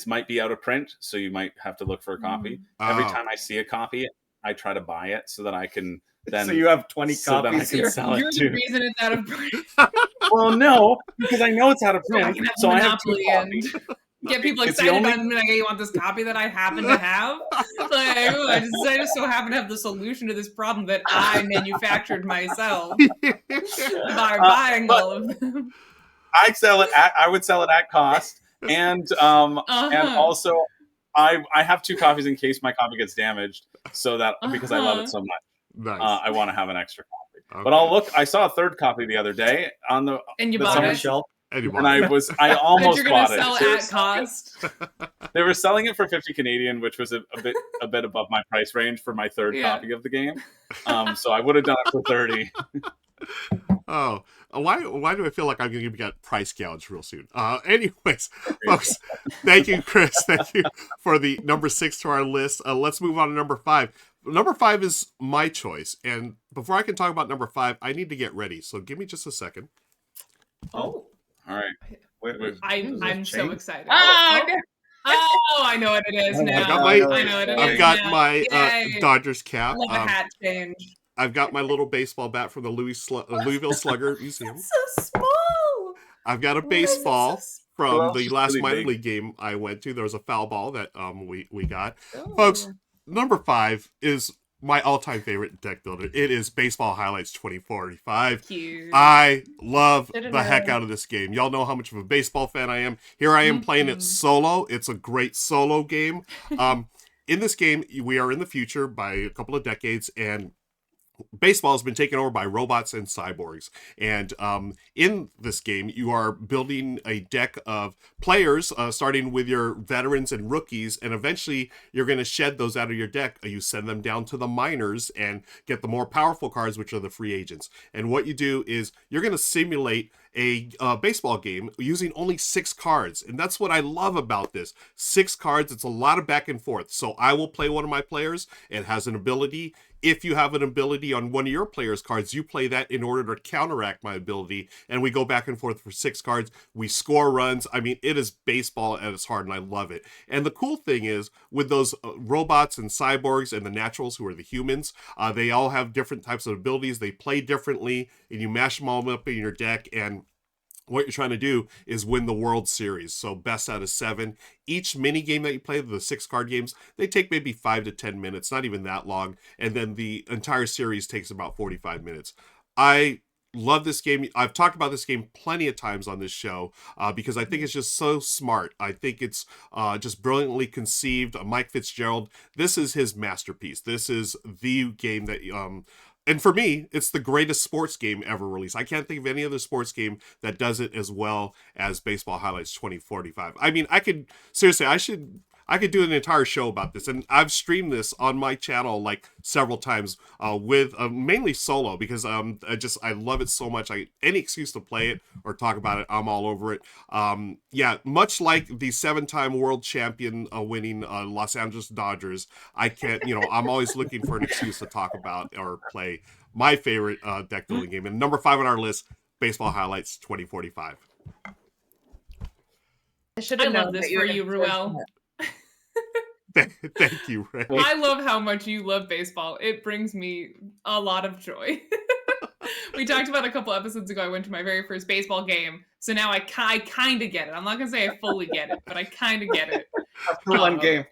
might be out of print, so you might have to look for a copy. Every time I see a copy, I try to buy it so that I can. Then, so you have 20 copies. Then I can sell it too. You're the reason it's out of print. Well, no, because I know it's out of print. So I have 2 copies. Get people excited about it. Like, hey, you want this copy that I happen to have? I just so happen to have the solution to this problem that I manufactured myself by buying all of them. I would sell it at cost, and also I have 2 copies in case my copy gets damaged, so that because I love it so much. Nice. I want to have an extra copy. Okay. But I'll look. I saw a 3rd copy the other day on the summer shelf. And I almost bought it. Sell at cost. They were selling it for 50 Canadian, which was a bit above my price range for my 3rd copy of the game. So I would have done it for 30. Oh, why do I feel like I'm going to get price gouged real soon? Anyways, folks, thank you, Chris. Thank you for the number 6 to our list. Let's move on to number 5. Number 5 is my choice, and before I can talk about number 5, I need to get ready. So give me just a second. Oh, all right. Wait, I'm so excited. Okay. Oh, I know what it is now. I've got my Dodgers cap. I love a hat change. I've got my little baseball bat from the Louisville Slugger Museum. So small. I've got a baseball from the last minor league game I went to. There was a foul ball that we got. Oh. Folks, number 5 is my all-time favorite deck builder. It is Baseball Highlights 2045. Cute. I love the heck out of this game. Y'all know how much of a baseball fan I am. Here I am playing it solo. It's a great solo game. In this game, we are in the future by a couple of decades, and baseball has been taken over by robots and cyborgs. And in this game, you are building a deck of players, starting with your veterans and rookies, and eventually you're going to shed those out of your deck. You send them down to the minors and get the more powerful cards, which are the free agents. And what you do is you're going to simulate a baseball game using only 6 cards. And that's what I love about this. 6 cards, it's a lot of back and forth. So I will play one of my players. It has an ability. If you have an ability on one of your players' cards, you play that in order to counteract my ability. And we go back and forth for 6 cards. We score runs. I mean, it is baseball at its heart, and I love it. And the cool thing is, with those robots and cyborgs and the naturals, who are the humans, they all have different types of abilities. They play differently, and you mash them all up in your deck. And what you're trying to do is win the World Series. So best out of 7. Each mini game that you play, the 6 card games, they take maybe 5 to 10 minutes, not even that long. And then the entire series takes about 45 minutes. I love this game. I've talked about this game plenty of times on this show because I think it's just so smart. I think it's just brilliantly conceived. Mike Fitzgerald, this is his masterpiece. This is the game that and for me, it's the greatest sports game ever released. I can't think of any other sports game that does it as well as Baseball Highlights 2045. I mean, I could do an entire show about this, and I've streamed this on my channel like several times with mainly solo because I love it so much. Any excuse to play it or talk about it, I'm all over it. Yeah, much like the 7-time world champion winning Los Angeles Dodgers, I'm always looking for an excuse to talk about or play my favorite deck building game. And number 5 on our list, Baseball Highlights 2045. I love this for you, Ruel. Thank you, Ray. I love how much you love baseball. It brings me a lot of joy. We talked about a couple episodes ago, I went to my very first baseball game. So now I kind of get it. I'm not going to say I fully get it, but I kind of get it. One game.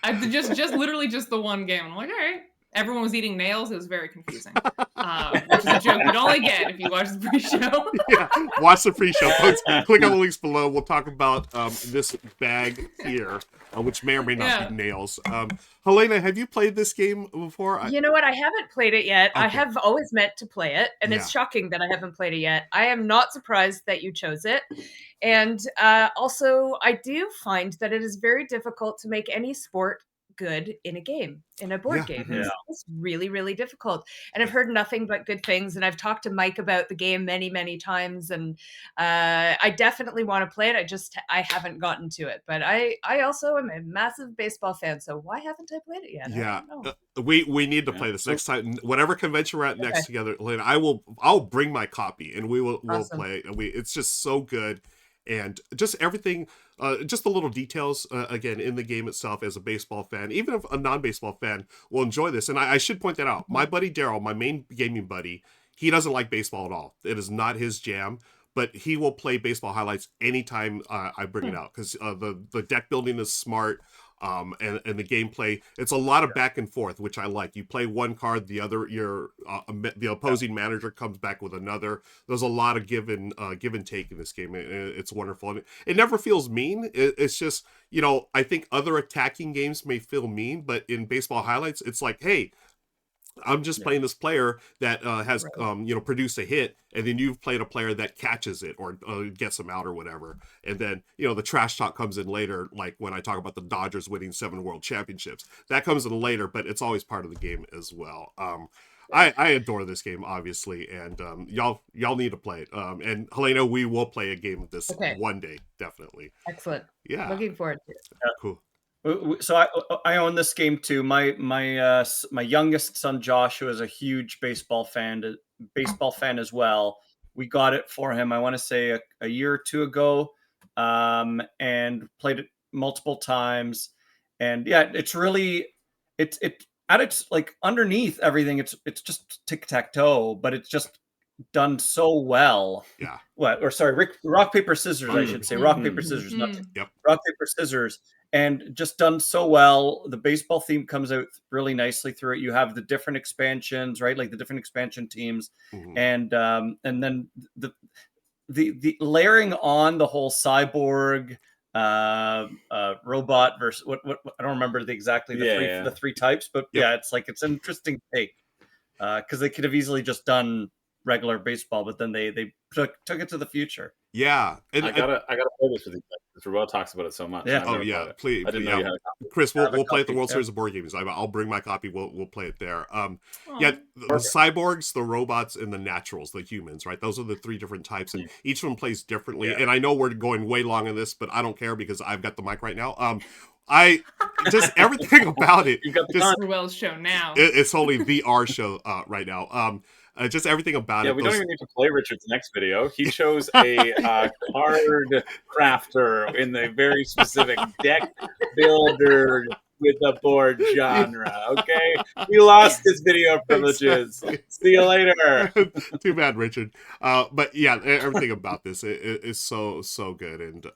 I just literally just the one game. I'm like, all right. Everyone was eating nails. It was very confusing. Which is a joke you'd only get if you watch the pre-show. Yeah, watch the pre-show. Folks, click on the links below. We'll talk about this bag here, which may or may not be nails. Helena, have you played this game before? You know what? I haven't played it yet. Okay. I have always meant to play it, and it's shocking that I haven't played it yet. I am not surprised that you chose it. And also, I do find that it is very difficult to make any sport good in a game, in a board game. It's really, really difficult. And I've heard nothing but good things. And I've talked to Mike about the game many, many times. And I definitely want to play it. I haven't gotten to it. But I also am a massive baseball fan. So why haven't I played it yet? Yeah, we need to play this next time. Whatever convention we're at next together, Helena, I'll bring my copy and we'll play it. It's just so good. And just everything, just the little details, again, in the game itself as a baseball fan, even if a non-baseball fan will enjoy this. And I should point that out. My buddy Daryl, my main gaming buddy, he doesn't like baseball at all. It is not his jam, but he will play Baseball Highlights anytime I bring it out because the deck building is smart. And the gameplay, it's a lot of back and forth, which I like. You play one card, the other, the opposing manager comes back with another. There's a lot of give and take in this game. It's wonderful. And it never feels mean. It's just, I think other attacking games may feel mean, but in Baseball Highlights, it's like, hey, I'm just playing this player that has, produced a hit, and then you've played a player that catches it or gets him out or whatever. And then, the trash talk comes in later, like when I talk about the Dodgers winning 7 world championships. That comes in later, but it's always part of the game as well. I adore this game, obviously, and y'all need to play it. And Helena, we will play a game of this one day, definitely. Excellent. Yeah. Looking forward to it. Cool. So I own this game too. My youngest son Joshua is a huge baseball fan as well. We got it for him, I want to say a year or two ago, and played it multiple times. And yeah, it's really it's at its like underneath everything. It's just tic-tac-toe, but it's just done so well. Yeah. Rock paper scissors. I should say rock paper scissors, not rock paper scissors. And just done so well. The baseball theme comes out really nicely through it. You have the different expansions, right? Like the different expansion teams, and then the layering on the whole cyborg robot versus what I don't remember exactly the three types, but it's like it's an interesting take. because they could have easily just done regular baseball, but then they took it to the future. Yeah, and I gotta play this with you guys. Ruel talks about it so much. Yeah. and I've oh never yeah, played it. please, I didn't know you had a copy. Chris, I have a we'll play at the copy, World yeah. Series of Board Games. I'll bring my copy. We'll play it there. Aw. Yeah, the cyborgs, the robots, and the naturals, the humans, right? Those are the three different types, and each one plays differently. Yeah. And I know we're going way long on this, but I don't care because I've got the mic right now. I just everything about it. You've got the just, Ruel's show now. it's only VR show right now. Just everything about Yeah, it. we don't even need to play Richard's next video. He chose a card crafter in the very specific deck builder with a board genre. Okay, he lost his video privileges. See you later. Too bad, Richard. But yeah, everything about this is so good. And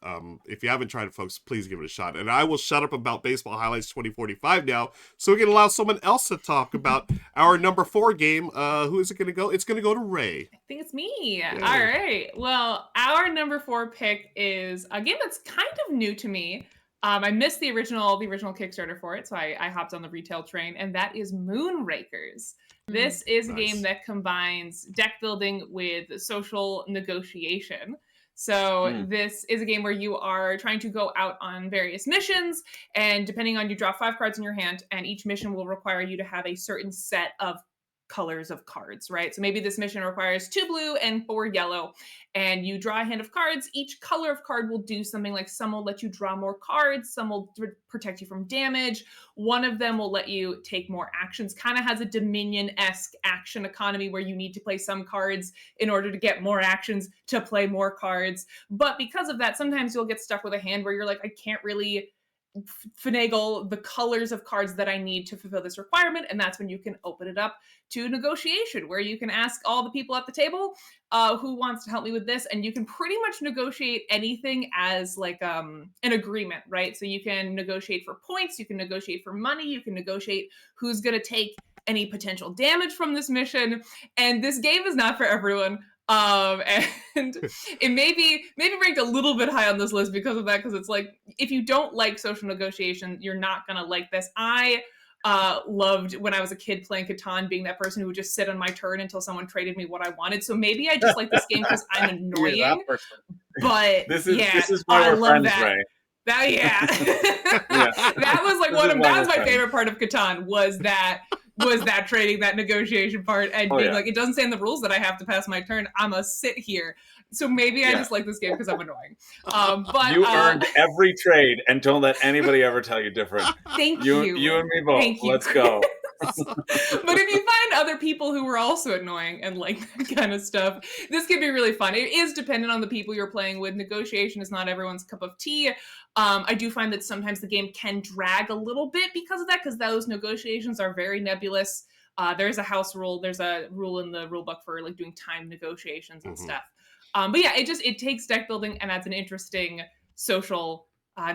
if you haven't tried it, folks, please give it a shot. And I will shut up about Baseball Highlights 2045 now, so we can allow someone else to talk about our number 4 game. Who is it going to go? It's going to go to Ray. I think it's me. All right. Well, our number 4 pick is a game that's kind of new to me. I missed the original Kickstarter for it, so I hopped on the retail train, and that is Moonrakers. This is a game that combines deck building with social negotiation. So this is a game where you are trying to go out on various missions, and depending on, you draw 5 cards in your hand, and each mission will require you to have a certain set of colors of cards, right? So maybe this mission requires 2 blue and 4 yellow, and you draw a hand of cards. Each color of card will do something, like some will let you draw more cards, some will protect you from damage, one of them will let you take more actions. Kind of has a Dominion-esque action economy where you need to play some cards in order to get more actions to play more cards. But because of that, sometimes you'll get stuck with a hand where you're like, I can't really finagle the colors of cards that I need to fulfill this requirement, and that's when you can open it up to negotiation, where you can ask all the people at the table who wants to help me with this, and you can pretty much negotiate anything as like an agreement, right? So you can negotiate for points, you can negotiate for money, you can negotiate who's going to take any potential damage from this mission, and this game is not for everyone. And it may be ranked a little bit high on this list because of that, because it's like, if you don't like social negotiation, you're not gonna like this. I loved, when I was a kid playing Catan, being that person who would just sit on my turn until someone traded me what I wanted. So maybe I just like this game because I'm annoying. But This is I why we're love friends, that. Ray. That was like that was my favorite part of Catan, was that trading, that negotiation part, and being like, it doesn't say in the rules that I have to pass my turn. I'm a sit here. So maybe I just like this game because I'm annoying. But you earned every trade, and don't let anybody ever tell you different. Thank you. You and me both. Thank you. Let's go. But if you find other people who are also annoying and like that kind of stuff, this can be really fun. It is dependent on the people you're playing with. Negotiation is not everyone's cup of tea. I do find that sometimes the game can drag a little bit because of that, because those negotiations are very nebulous. There's a house rule. There's a rule in the rule book for like doing time negotiations and stuff. But yeah, it takes deck building and adds an interesting social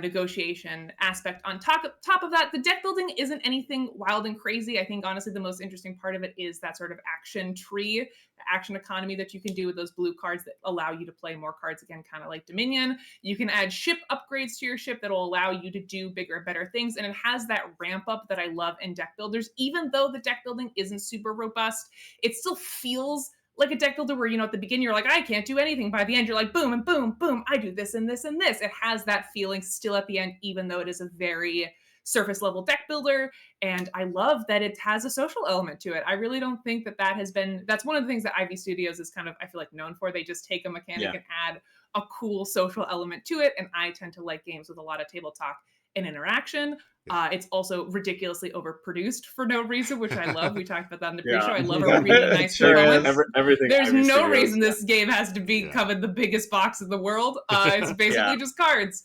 negotiation aspect on top of that. The deck building isn't anything wild and crazy. I think honestly the most interesting part of it is that sort of action tree, the action economy that you can do with those blue cards that allow you to play more cards, again, kind of like Dominion. You can add ship upgrades to your ship that will allow you to do bigger and better things, and it has that ramp up that I love in deck builders. Even though the deck building isn't super robust, it still feels like a deck builder where, you know, at the beginning you're like, I can't do anything. By the end, you're like, boom and boom, boom, I do this and this and this. It has that feeling still at the end, even though it is a very surface level deck builder. And I love that it has a social element to it. I really don't think that's one of the things that Ivy Studios is kind of, I feel like, known for. They just take a mechanic and add a cool social element to it. And I tend to like games with a lot of table talk and interaction. It's also ridiculously overproduced for no reason, which I love. We talked about that in the pre-show. I love a really nice performance. Everything. There's no reason this game has to become the biggest box in the world. It's basically just cards.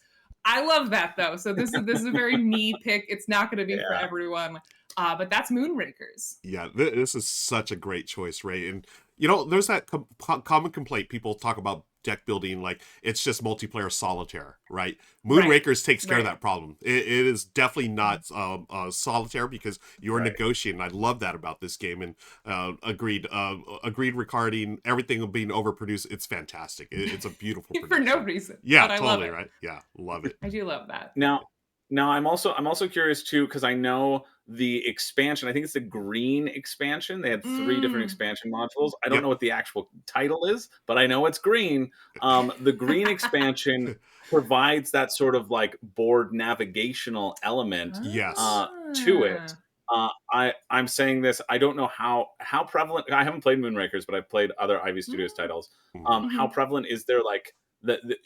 I love that though. So this is a very me pick. It's not going to be for everyone. But that's Moonrakers. Yeah, this is such a great choice, Ray. And you know, there's that common complaint. People talk about deck building like it's just multiplayer solitaire, right? Moonrakers takes care of that problem. It is definitely not solitaire because you're negotiating. I love that about this game. And agreed recording, everything being overproduced. It's fantastic. It's a beautiful for no reason. Yeah, totally right. Yeah, love it. I do love that. Now, Now I'm also curious too, because I know the expansion. I think it's the green expansion. They had 3 different expansion modules. I don't Yep. know what the actual title is, but I know it's green. The green expansion provides that sort of like board navigational element Yes. to it. I'm saying this. I don't know how prevalent. I haven't played Moonrakers, but I've played other Ivy Studios titles. How prevalent is there? Like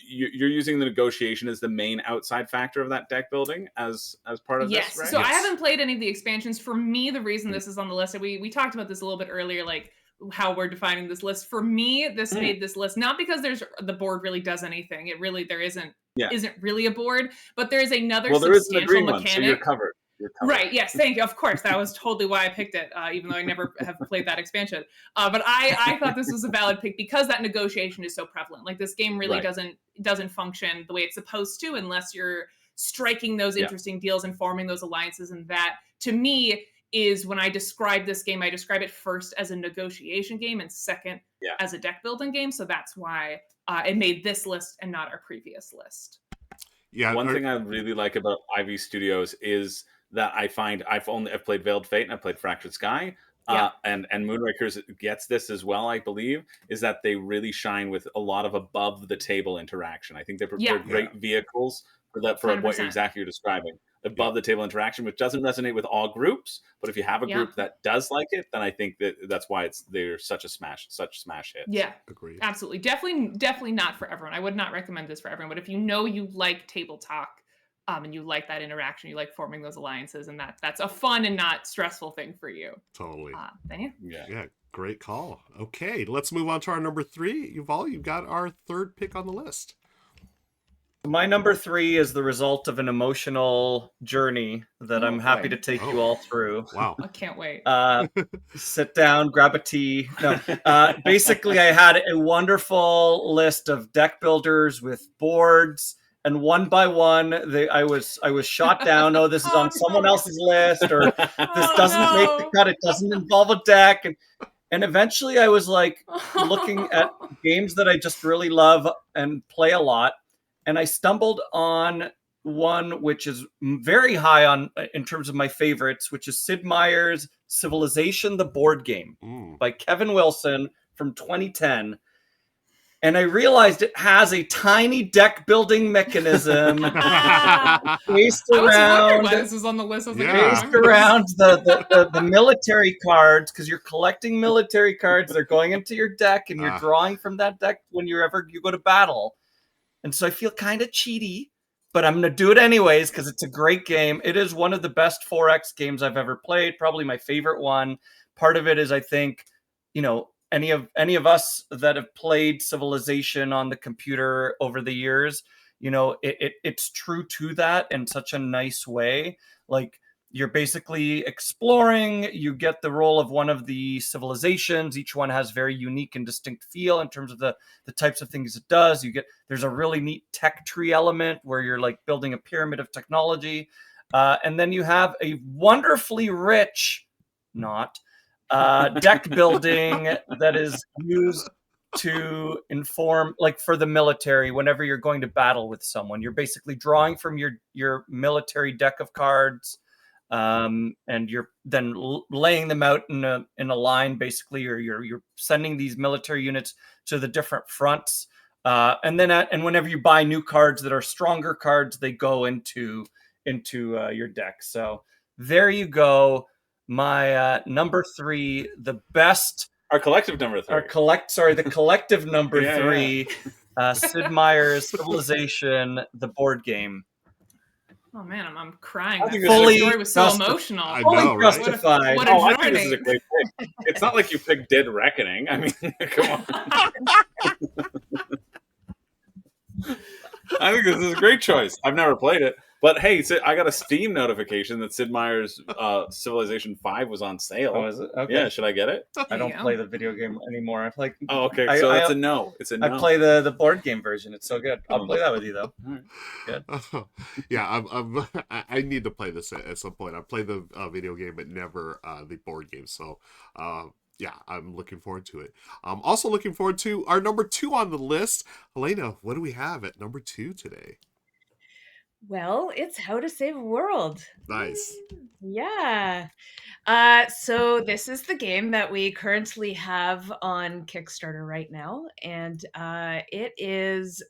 you're using the negotiation as the main outside factor of that deck building as part of Yes. this, right? So I Yes. haven't played any of the expansions. For me, the reason this is on the list, and we talked about this a little bit earlier, like how we're defining this list. For me, this made this list not because the board really does anything. There isn't really a board, but there is another Well, there is the substantial green mechanic. one, so you're covered. Right. Yes. Thank you. Of course, that was totally why I picked it, even though I never have played that expansion. But I thought this was a valid pick because that negotiation is so prevalent. Like this game really doesn't function the way it's supposed to unless you're striking those interesting deals and forming those alliances. And that, to me, is when I describe this game, I describe it first as a negotiation game and second as a deck building game. So that's why it made this list and not our previous list. Yeah. One thing I really like about Ivy Studios is that I find I've played Veiled Fate and I've played Fractured Sky. And Moonrakers gets this as well, I believe, is that they really shine with a lot of above the table interaction. I think they're great vehicles for that, for what you're describing. Above the table interaction, which doesn't resonate with all groups, but if you have a group that does like it, then I think that's why they're such smash hits. Yeah, agreed. Absolutely, definitely not for everyone. I would not recommend this for everyone. But if you know you like table talk, and you like that interaction, you like forming those alliances, and that's a fun and not stressful thing for you. Totally. Then yeah, great call. Okay, let's move on to our number 3. Yuval, you've got our 3rd pick on the list. My number 3 is the result of an emotional journey that I'm happy to take you all through. Wow. I can't wait. Sit down, grab a tea. No, basically, I had a wonderful list of deck builders with boards, and one by one, I was shot down. Oh, this is on someone else's list, or this doesn't make the cut. It doesn't involve a deck, and eventually, I was like looking at games that I just really love and play a lot. And I stumbled on one which is very high on in terms of my favorites, which is Sid Meier's Civilization, the board game by Kevin Wilson from 2010. And I realized it has a tiny deck building mechanism based around why this is on the list. Based around the military cards, because you're collecting military cards. They're going into your deck, and you're drawing from that deck when you go to battle. And so I feel kind of cheaty, but I'm going to do it anyways because it's a great game. It is one of the best 4X games I've ever played, probably my favorite one. Part of it is, I think, any of us that have played Civilization on the computer over the years, it's true to that in such a nice way. Like, you're basically exploring, you get the role of one of the civilizations. Each one has very unique and distinct feel in terms of the types of things it does. There's a really neat tech tree element where you're like building a pyramid of technology. And then you have a wonderfully rich, deck building that is used to inform, like for the military, whenever you're going to battle with someone, you're basically drawing from your military deck of cards. And you're then laying them out in a line, basically, or you're sending these military units to the different fronts. And whenever you buy new cards that are stronger cards, they go into your deck. So there you go. My number 3, the best. Our collective number 3. The collective number 3. Sid Meier's Civilization, the board game. Oh man, I'm crying. That story was so emotional. I know, right? Justified. What a I think journey. this is a great pick. It's not like you picked Dead Reckoning. I mean, come on. I think this is a great choice. I've never played it. But hey, I got a Steam notification that Sid Meier's Civilization 5 was on sale. Oh, is it? Okay. Yeah, should I get it? I don't play the video game anymore. I play. Oh, okay. So it's a no. It's a no. I play the board game version. It's so good. I'll play that with you though. All right. Good. Yeah, I need to play this at some point. I've played the video game, but never the board game. So, yeah, I'm looking forward to it. I'm also looking forward to our number 2 on the list. Helena, what do we have at number 2 today? Well, it's How to Save a World. Nice. Yeah. So this is the game that we currently have on Kickstarter right now, and it is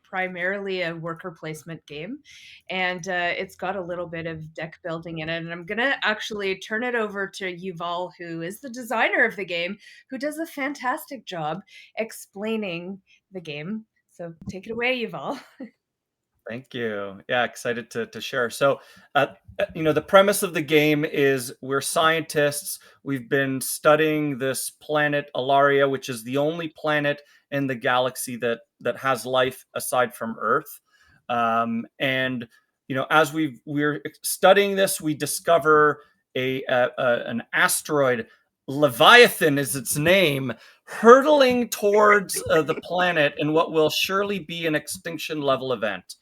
primarily a worker placement game, and it's got a little bit of deck building in it. And I'm gonna actually turn it over to Yuval, who is the designer of the game, who does a fantastic job explaining the game. So take it away, Yuval. Thank you. Yeah, excited to share. So, the premise of the game is we're scientists. We've been studying this planet Alaria, which is the only planet in the galaxy that has life aside from Earth. And as we're studying this, we discover an asteroid. Leviathan is its name, hurtling towards the planet in what will surely be an extinction level event.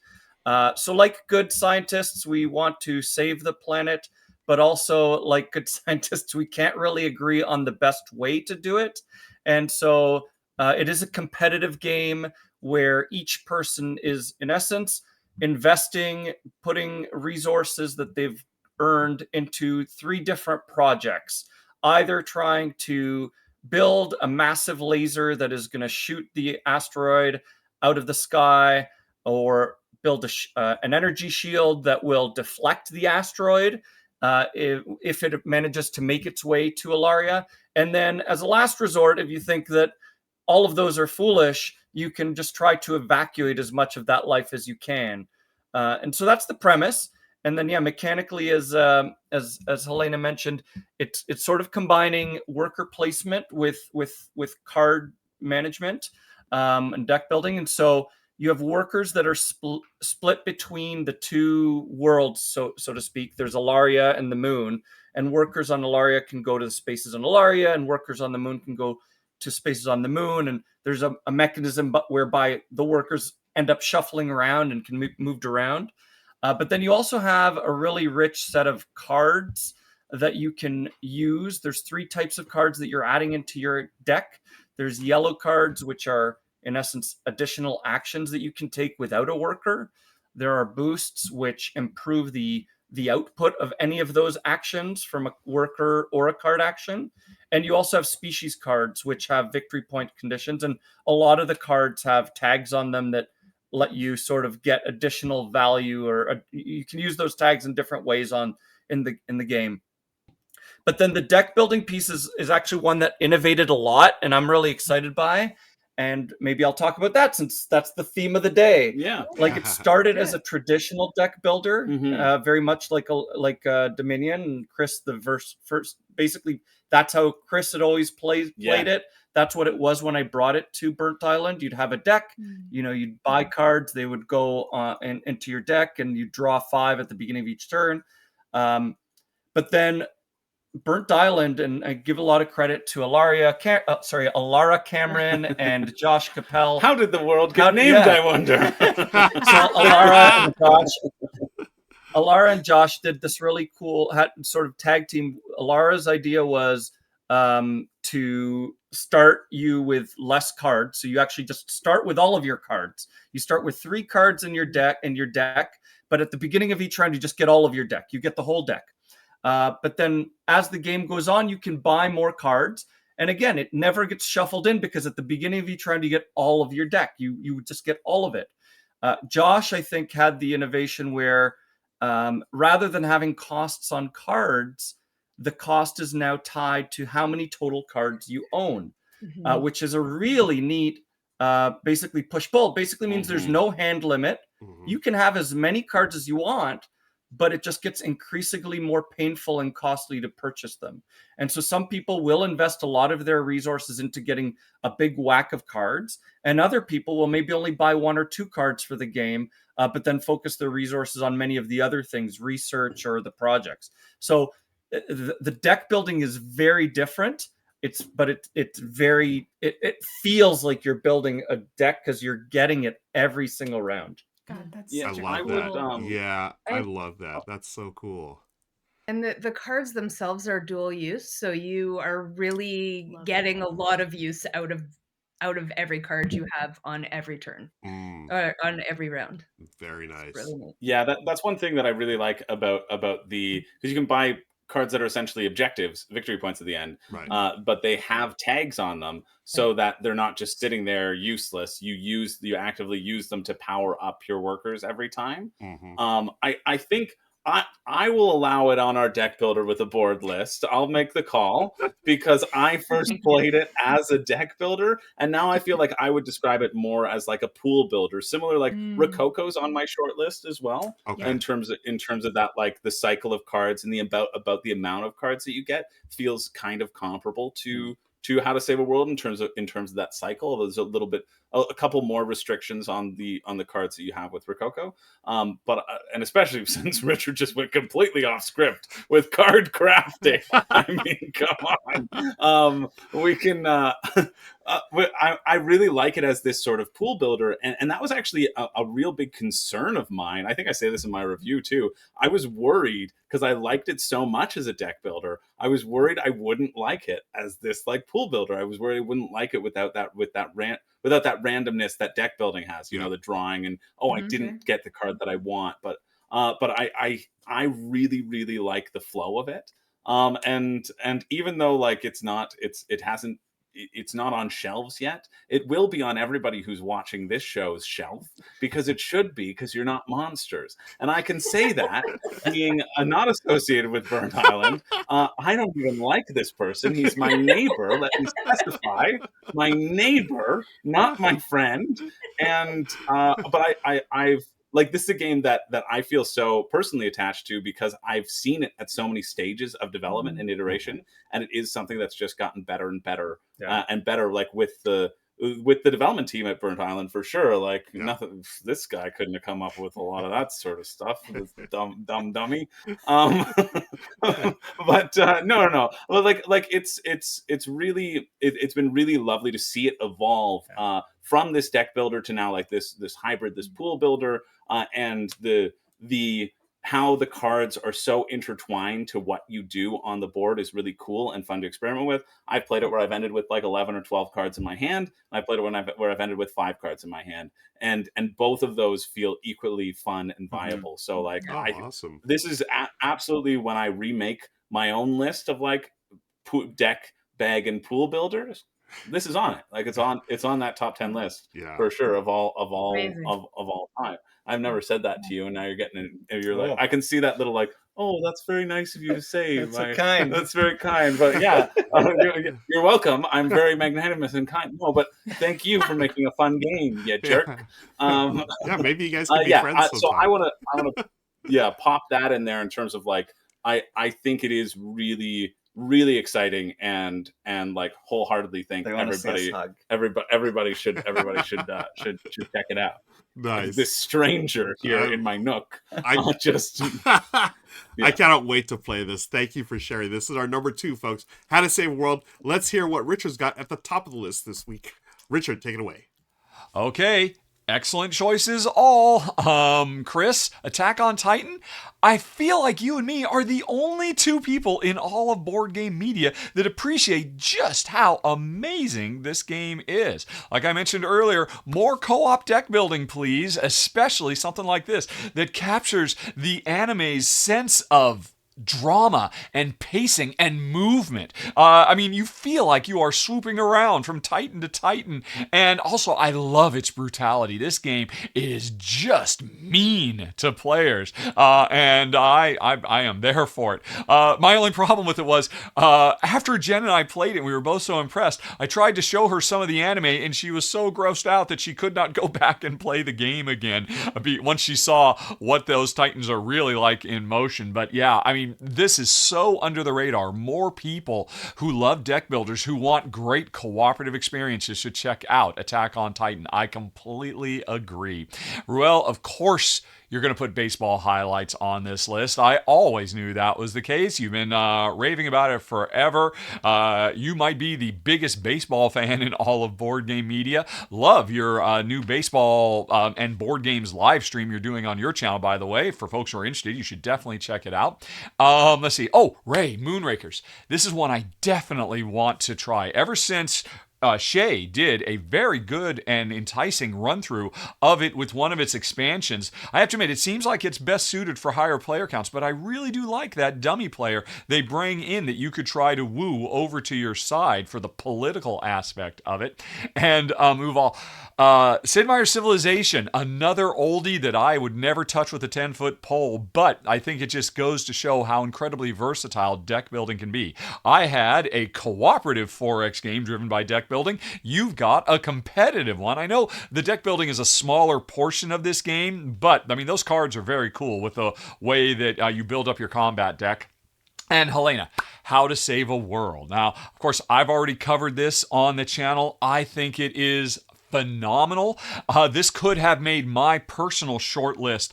So like good scientists, we want to save the planet, but also like good scientists, we can't really agree on the best way to do it. And so it is a competitive game where each person is, in essence, investing, putting resources that they've earned into 3 different projects, either trying to build a massive laser that is going to shoot the asteroid out of the sky, or build an energy shield that will deflect the asteroid if it manages to make its way to Alaria. And then as a last resort, if you think that all of those are foolish, you can just try to evacuate as much of that life as you can. And so that's the premise. And then, mechanically, as Helena mentioned, it's sort of combining worker placement with card management and deck building. And so you have workers that are split between the 2 worlds, so to speak. There's Alaria and the moon, and workers on Alaria can go to the spaces on Alaria, and workers on the moon can go to spaces on the moon. And there's a mechanism whereby the workers end up shuffling around and can be moved around. But then you also have a really rich set of cards that you can use. There's 3 types of cards that you're adding into your deck. There's yellow cards, which are, in essence, additional actions that you can take without a worker. There are boosts, which improve the output of any of those actions from a worker or a card action. And you also have species cards, which have victory point conditions. And a lot of the cards have tags on them that let you sort of get additional value, or you can use those tags in different ways in the game. But then the deck building piece is actually one that innovated a lot, and I'm really excited by. And maybe I'll talk about that since that's the theme of the day. Yeah. Like, it started as a traditional deck builder, very much like Dominion, and Chris the first. Basically, that's how Chris had always played it. That's what it was when I brought it to Burnt Island. You'd have a deck, you'd buy cards, they would go into your deck, and you draw 5 at the beginning of each turn. But then Burnt Island, and I give a lot of credit to Alara Cameron and Josh Capel. How did the world get named, I wonder? So Alara and Josh did this really cool sort of tag team. Alara's idea was to start you with less cards. So you actually just start with all of your cards. You start with 3 cards in your deck, but at the beginning of each round, you just get all of your deck. You get the whole deck. But then as the game goes on, you can buy more cards. And again, it never gets shuffled in, because at the beginning of each round, you get all of your deck. You just get all of it. Josh, I think, had the innovation where rather than having costs on cards, the cost is now tied to how many total cards you own, which is a really neat, basically push-pull. Basically means there's no hand limit. You can have as many cards as you want, but it just gets increasingly more painful and costly to purchase them. And so some people will invest a lot of their resources into getting a big whack of cards, and other people will maybe only buy 1 or 2 cards for the game, but then focus their resources on many of the other things, research or the projects. So the deck building is very different. It feels like you're building a deck because you're getting it every single round. God, that's Yeah, I such a love cool- that. Yeah, I love that. That's so cool. And the cards themselves are dual use, so you are really Love getting a lot of use out out of every card you have on every turn or on every round. Very nice. It's really neat. Yeah, that's one thing that I really like about the, because you can buy cards that are essentially objectives, victory points at the end, Right. but they have tags on them so that they're not just sitting there useless. You actively use them to power up your workers every time. I think I will allow it on our deck builder with a board list. I'll make the call because I first played it as a deck builder, and now I feel like I would describe it more as like a pool builder, similar like Rococo's on my short list as well. Okay. In terms of that, like the cycle of cards and the about the amount of cards that you get feels kind of comparable to How to Save a World in terms of that cycle. There's a little bit, a couple more restrictions on the cards that you have with Rococo, but and especially since Richard just went completely off script with card crafting. I mean, come on. We can. I really like it as this sort of pool builder, and that was actually a real big concern of mine. I think I say this in my review too. I was worried because I liked it so much as a deck builder. I was worried I wouldn't like it as this like pool builder. I was worried I wouldn't like it without that randomness that deck building has. You know, the drawing and I didn't get the card that I want, but I really really like the flow of it. And even though like it's not on shelves yet, it will be on everybody who's watching this show's shelf, because it should be, because you're not monsters. And I can say that being not associated with Burnt Island. I don't even like this person. He's my neighbor. Let me specify, my neighbor, not my friend. And but I've like, this is a game that I feel so personally attached to because I've seen it at so many stages of development and iteration, and it is something that's just gotten better and better and better. Like with the development team at Burnt Island, for sure. Like nothing, this guy couldn't have come up with a lot of that sort of stuff. This dumb dummy. But no. Well, like it's really it's been really lovely to see it evolve from this deck builder to now like this hybrid, this pool builder, and the how the cards are so intertwined to what you do on the board is really cool and fun to experiment with. I've played it where I've ended with like 11 or 12 cards in my hand. And I played it where I've ended with 5 cards in my hand. And both of those feel equally fun and viable. So like, awesome. This is absolutely when I remake my own list of like deck, bag, and pool builders. This is on it. Like it's on that top 10 list for sure of all time. I've never said that to you, and now you're getting it. You're like, I can see that little like, oh, that's very nice of you to say. That's so kind. That's very kind. But yeah, you're welcome. I'm very magnanimous and kind. No, but thank you for making a fun game, you jerk. Maybe you guys can be friends sometime. So I want to pop that in there in terms of like, I think it is really really exciting and like wholeheartedly think everybody should check it out. Nice. This stranger here in my nook. I cannot wait to play this. Thank you for sharing. This is our number 2, folks. How to Save a World. Let's hear what Richard's got at the top of the list this week. Richard, take it away. Okay. Excellent choices all. Chris, Attack on Titan. I feel like you and me are the only 2 people in all of board game media that appreciate just how amazing this game is. Like I mentioned earlier, more co-op deck building, please, especially something like this that captures the anime's sense of drama and pacing and movement. I mean, you feel like you are swooping around from Titan to Titan, and also I love its brutality. This game is just mean to players, and I am there for it. My only problem with it was after Jen and I played it, and we were both so impressed, I tried to show her some of the anime, and she was so grossed out that she could not go back and play the game again once she saw what those Titans are really like in motion. But yeah, I mean, this is so under the radar. More people who love deck builders, who want great cooperative experiences, should check out Attack on Titan. I completely agree. Ruel, of course, you're going to put baseball highlights on this list. I always knew that was the case. You've been raving about it forever. You might be the biggest baseball fan in all of board game media. Love your new baseball and board games live stream you're doing on your channel, by the way. For folks who are interested, you should definitely check it out. Let's see. Oh, Ray, Moonrakers. This is one I definitely want to try. Ever since Shay did a very good and enticing run-through of it with one of its expansions. I have to admit, it seems like it's best suited for higher player counts, but I really do like that dummy player they bring in that you could try to woo over to your side for the political aspect of it. And Yuval, Sid Meier's Civilization, another oldie that I would never touch with a 10-foot pole, but I think it just goes to show how incredibly versatile deck building can be. I had a cooperative 4X game driven by deck building. You've got a competitive one. I know the deck building is a smaller portion of this game, but I mean, those cards are very cool with the way that you build up your combat deck. And Helena, How to Save a World. Now, of course, I've already covered this on the channel. I think it is phenomenal. This could have made my personal short list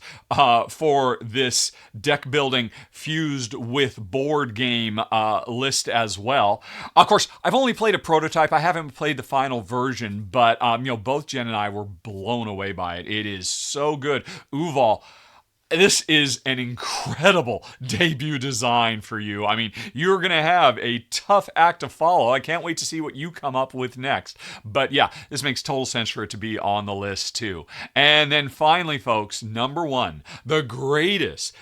for this deck building fused with board game list as well. Of course, I've only played a prototype. I haven't played the final version, but both Jen and I were blown away by it. It is so good. Yuval, this is an incredible debut design for you. I mean, you're going to have a tough act to follow. I can't wait to see what you come up with next. But yeah, this makes total sense for it to be on the list too. And then finally, folks, number one, the greatest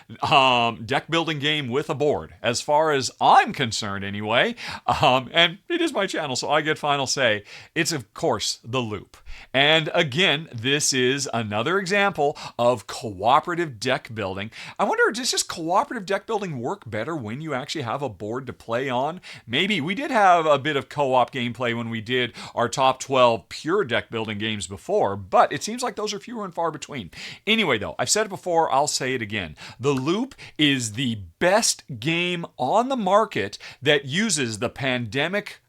deck building game with a board, as far as I'm concerned anyway. And it is my channel, so I get final say. It's, of course, The Loop. And again, this is another example of cooperative deck building. I wonder, does just cooperative deck building work better when you actually have a board to play on? Maybe. We did have a bit of co-op gameplay when we did our top 12 pure deck building games before, but it seems like those are fewer and far between. Anyway, though, I've said it before, I'll say it again. The Loop is the best game on the market that uses the pandemic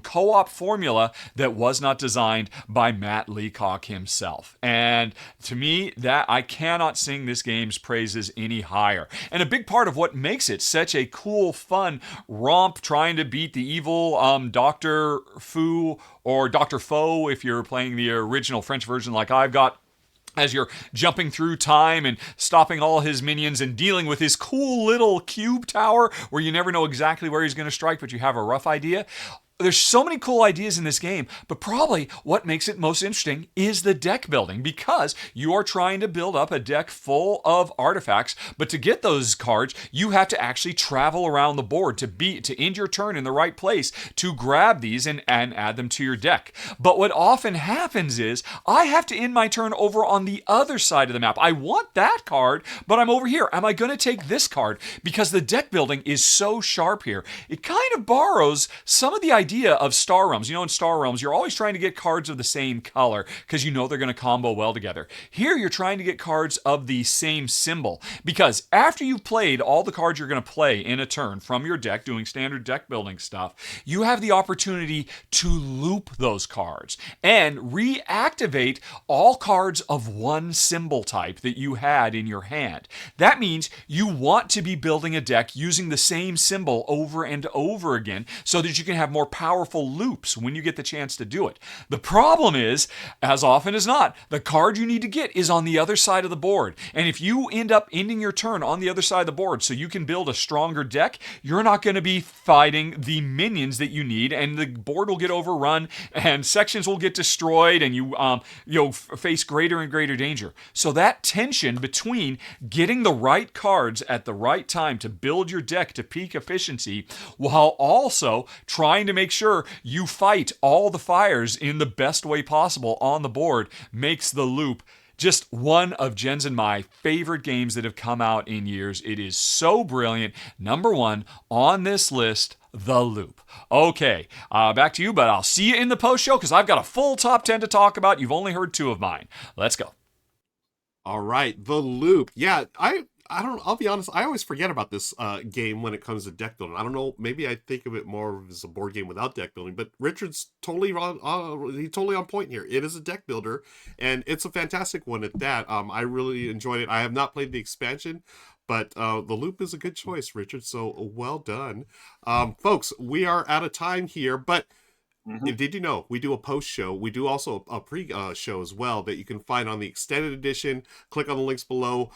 co-op formula that was not designed by Matt Leacock himself. And to me, that I cannot sing this game's praises any higher. And a big part of what makes it such a cool, fun romp trying to beat the evil Dr. Fu or Dr. Foe if you're playing the original French version like I've got, as you're jumping through time and stopping all his minions and dealing with his cool little cube tower where you never know exactly where he's going to strike, but you have a rough idea. There's so many cool ideas in this game, but probably what makes it most interesting is the deck building, because you are trying to build up a deck full of artifacts, but to get those cards, you have to actually travel around the board to end your turn in the right place to grab these and add them to your deck. But what often happens is I have to end my turn over on the other side of the map. I want that card, but I'm over here. Am I going to take this card? Because the deck building is so sharp here. It kind of borrows some of the idea of Star Realms. In Star Realms, you're always trying to get cards of the same color because you know they're going to combo well together. Here, you're trying to get cards of the same symbol, because after you've played all the cards you're going to play in a turn from your deck, doing standard deck building stuff, you have the opportunity to loop those cards and reactivate all cards of one symbol type that you had in your hand. That means you want to be building a deck using the same symbol over and over again so that you can have more powerful loops when you get the chance to do it. The problem is, as often as not, the card you need to get is on the other side of the board. And if you end up ending your turn on the other side of the board so you can build a stronger deck, you're not going to be fighting the minions that you need, and the board will get overrun and sections will get destroyed, and you'll face greater and greater danger. So that tension between getting the right cards at the right time to build your deck to peak efficiency while also trying to make sure you fight all the fires in the best way possible on the board makes The Loop just one of Jen's and my favorite games that have come out in years. It is so brilliant. Number one on this list, The Loop. Okay, back to you, but I'll see you in the post show because I've got a full top 10 to talk about. You've only heard 2 of mine. Let's go. All right, The Loop. Yeah, I'll be honest, I always forget about this game when it comes to deck building. I don't know, maybe I think of it more as a board game without deck building, but Richard's totally he's totally on point here. It is a deck builder, and it's a fantastic one at that. I really enjoyed it. I have not played the expansion, but The Loop is a good choice, Richard, so well done. Folks, we are out of time here, but Mhm. Did you know we do a post show? We do also a pre show as well that you can find on the extended edition. Click on the links below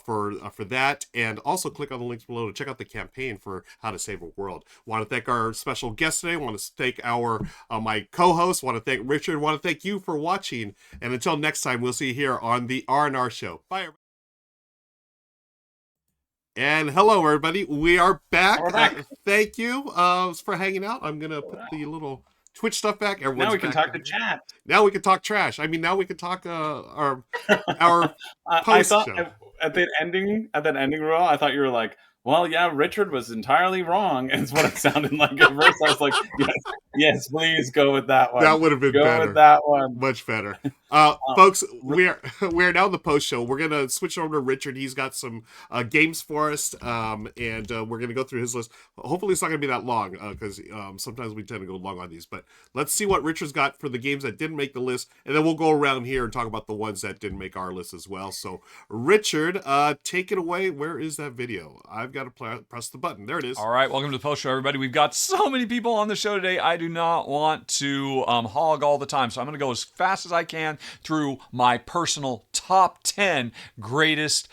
for that, and also click on the links below to check out the campaign for How to Save a World. Want to thank our special guest today. Want to thank our my co-host. Want to thank Richard. Want to thank you for watching. And until next time, we'll see you here on the R&R Show. Bye, everybody. And hello, everybody. We are back. We're back. Thank you for hanging out. I'm gonna put the little Twitch stuff back. Everyone's Now we can back talk to in. chat. Now we can talk trash. I mean, now we can talk our I post thought show. at that ending, Ruel, I thought you were like, well, yeah, Richard was entirely wrong. Is what it sounded like at first. I was like, yes, please go with that one. That would have been go better. with that one. Much better. Folks, we're now in the post show. We're gonna switch over to Richard. He's got some games for us, and we're gonna go through his list. Hopefully, it's not gonna be that long because sometimes we tend to go long on these. But let's see what Richard's got for the games that didn't make the list, and then we'll go around here and talk about the ones that didn't make our list as well. So, Richard, take it away. Where is that video? I've got to press the button. There it is. All right, welcome to the post show, everybody. We've got so many people on the show today. I do not want to hog all the time, so I'm going to go as fast as I can through my personal top 10 greatest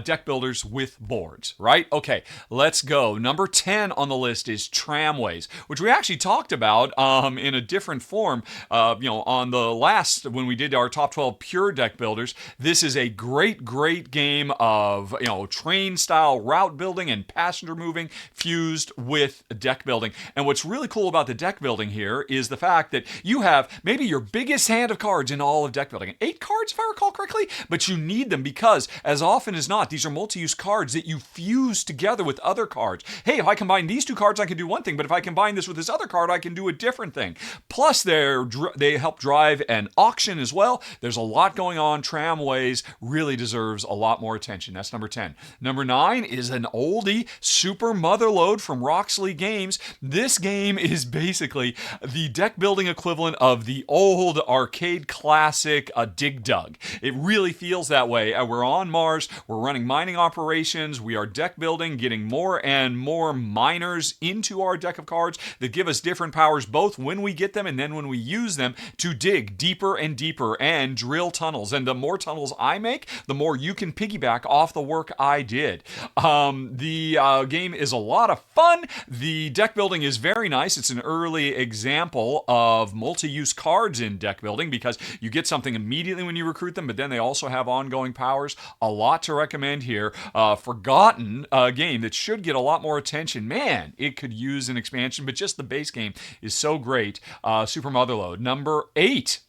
deck builders with boards, right? Okay, let's go. Number 10 on the list is Tramways, which we actually talked about in a different form, on the last, when we did our top 12 pure deck builders. This is a great game of, train style route building and passenger moving fused with deck building. And what's really cool about the deck building here is the fact that you have maybe your biggest hand of cards in all of deck building. 8 cards, if I recall correctly, but you need them because as often as not, these are multi-use cards that you fuse together with other cards. Hey, if I combine these 2 cards, I can do one thing, but if I combine this with this other card, I can do a different thing. Plus, they help drive an auction as well. There's a lot going on. Tramways really deserves a lot more attention. That's number 10. Number 9 is an oldie, Super Motherload from Roxley Games. This game is basically the deck building equivalent of the old arcade classic Dig Dug. It really feels that way. We're on Mars. We're running mining operations. We are deck building, getting more and more miners into our deck of cards that give us different powers, both when we get them and then when we use them to dig deeper and deeper and drill tunnels. And the more tunnels I make, the more you can piggyback off the work I did. The game is a lot of fun. The deck building is very nice. It's an early example of multi-use cards in deck building because you get something immediately when you recruit them, but then they also have ongoing powers. A lot to recommend here. Forgotten game that should get a lot more attention. Man, it could use an expansion, but just the base game is so great. Super Motherload. Number 8,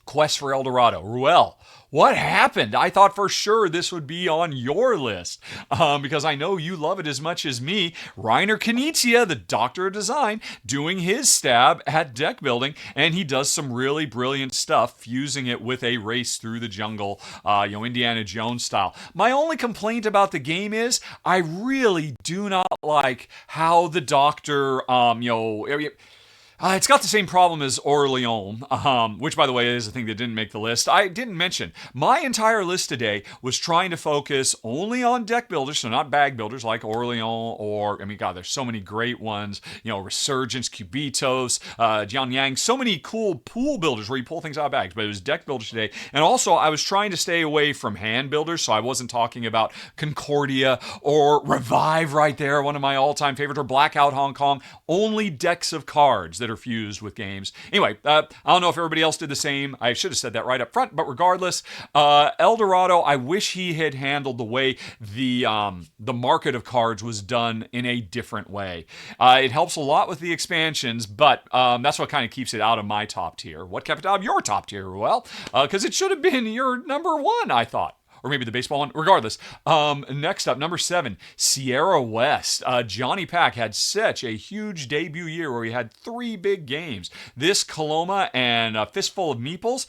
Quest for El Dorado. Ruel, what happened? I thought for sure this would be on your list because I know you love it as much as me. Reiner Knizia, the Doctor of Design, doing his stab at deck building, and he does some really brilliant stuff, fusing it with a race through the jungle, Indiana Jones style. My only complaint about the game is I really do not like how the Doctor, it's got the same problem as Orleans, which, by the way, is a thing that didn't make the list. I didn't mention, my entire list today was trying to focus only on deck builders, so not bag builders like Orleans or, there's so many great ones, Resurgence, Cubitos, Jian Yang, so many cool pool builders where you pull things out of bags, but it was deck builders today. And also, I was trying to stay away from hand builders, so I wasn't talking about Concordia or Revive right there, one of my all-time favorites, or Blackout Hong Kong, only decks of cards that are fused with games. Anyway, I don't know if everybody else did the same. I should have said that right up front, but regardless, El Dorado, I wish he had handled the way the market of cards was done in a different way. It helps a lot with the expansions, but that's what kind of keeps it out of my top tier. What kept it out of your top tier, Well, because it should have been your number 1, I thought. Or maybe the baseball one. Regardless. Next up, number 7, Sierra West. Johnny Pack had such a huge debut year where he had 3 big games. This, Coloma, and a Fistful of Meeples.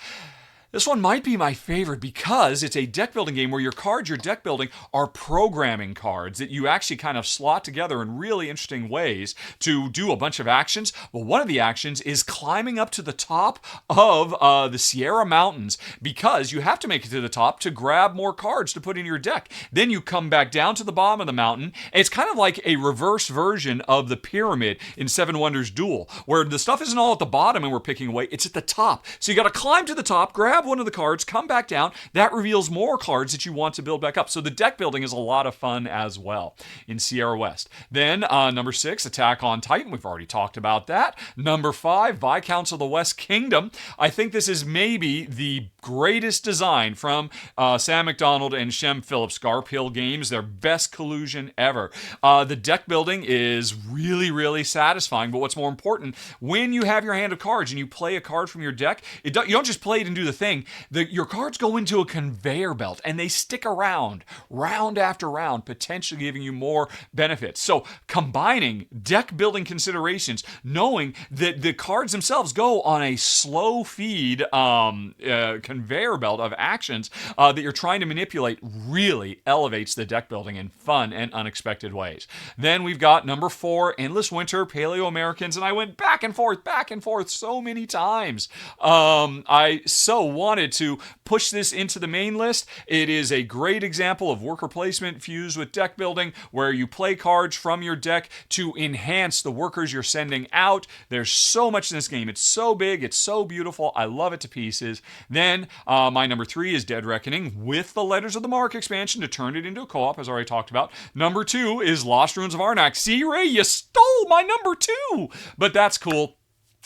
This one might be my favorite because it's a deck building game where your cards you're deck building are programming cards that you actually kind of slot together in really interesting ways to do a bunch of actions. Well, one of the actions is climbing up to the top of the Sierra Mountains because you have to make it to the top to grab more cards to put in your deck. Then you come back down to the bottom of the mountain. It's kind of like a reverse version of the pyramid in Seven Wonders Duel, where the stuff isn't all at the bottom and we're picking away, it's at the top. So you got to climb to the top, grab one of the cards, come back down. That reveals more cards that you want to build back up. So the deck building is a lot of fun as well in Sierra West. Then number 6, Attack on Titan. We've already talked about that. Number 5, Viscounts of the West Kingdom. I think this is maybe the greatest design from Sam McDonald and Shem Phillips, Garp Hill Games. Their best collusion ever. The deck building is really, really satisfying. But what's more important, when you have your hand of cards and you play a card from your deck, you don't just play it and do the thing. Your cards go into a conveyor belt and they stick around, round after round, potentially giving you more benefits. So combining deck building considerations, knowing that the cards themselves go on a slow feed conveyor belt of actions that you're trying to manipulate, really elevates the deck building in fun and unexpected ways. Then we've got number 4, Endless Winter, Paleo Americans, and I went back and forth so many times. I so wanted to push this into the main list. It is a great example of worker placement fused with deck building, where you play cards from your deck to enhance the workers you're sending out. There's so much in this game. It's so big. It's so beautiful. I love it to pieces. Then my number 3 is Dead Reckoning with the Letters of the Mark expansion to turn it into a co-op, as I already talked about. Number 2 is Lost Ruins of Arnak. See, Ray, you stole my number 2, but that's cool.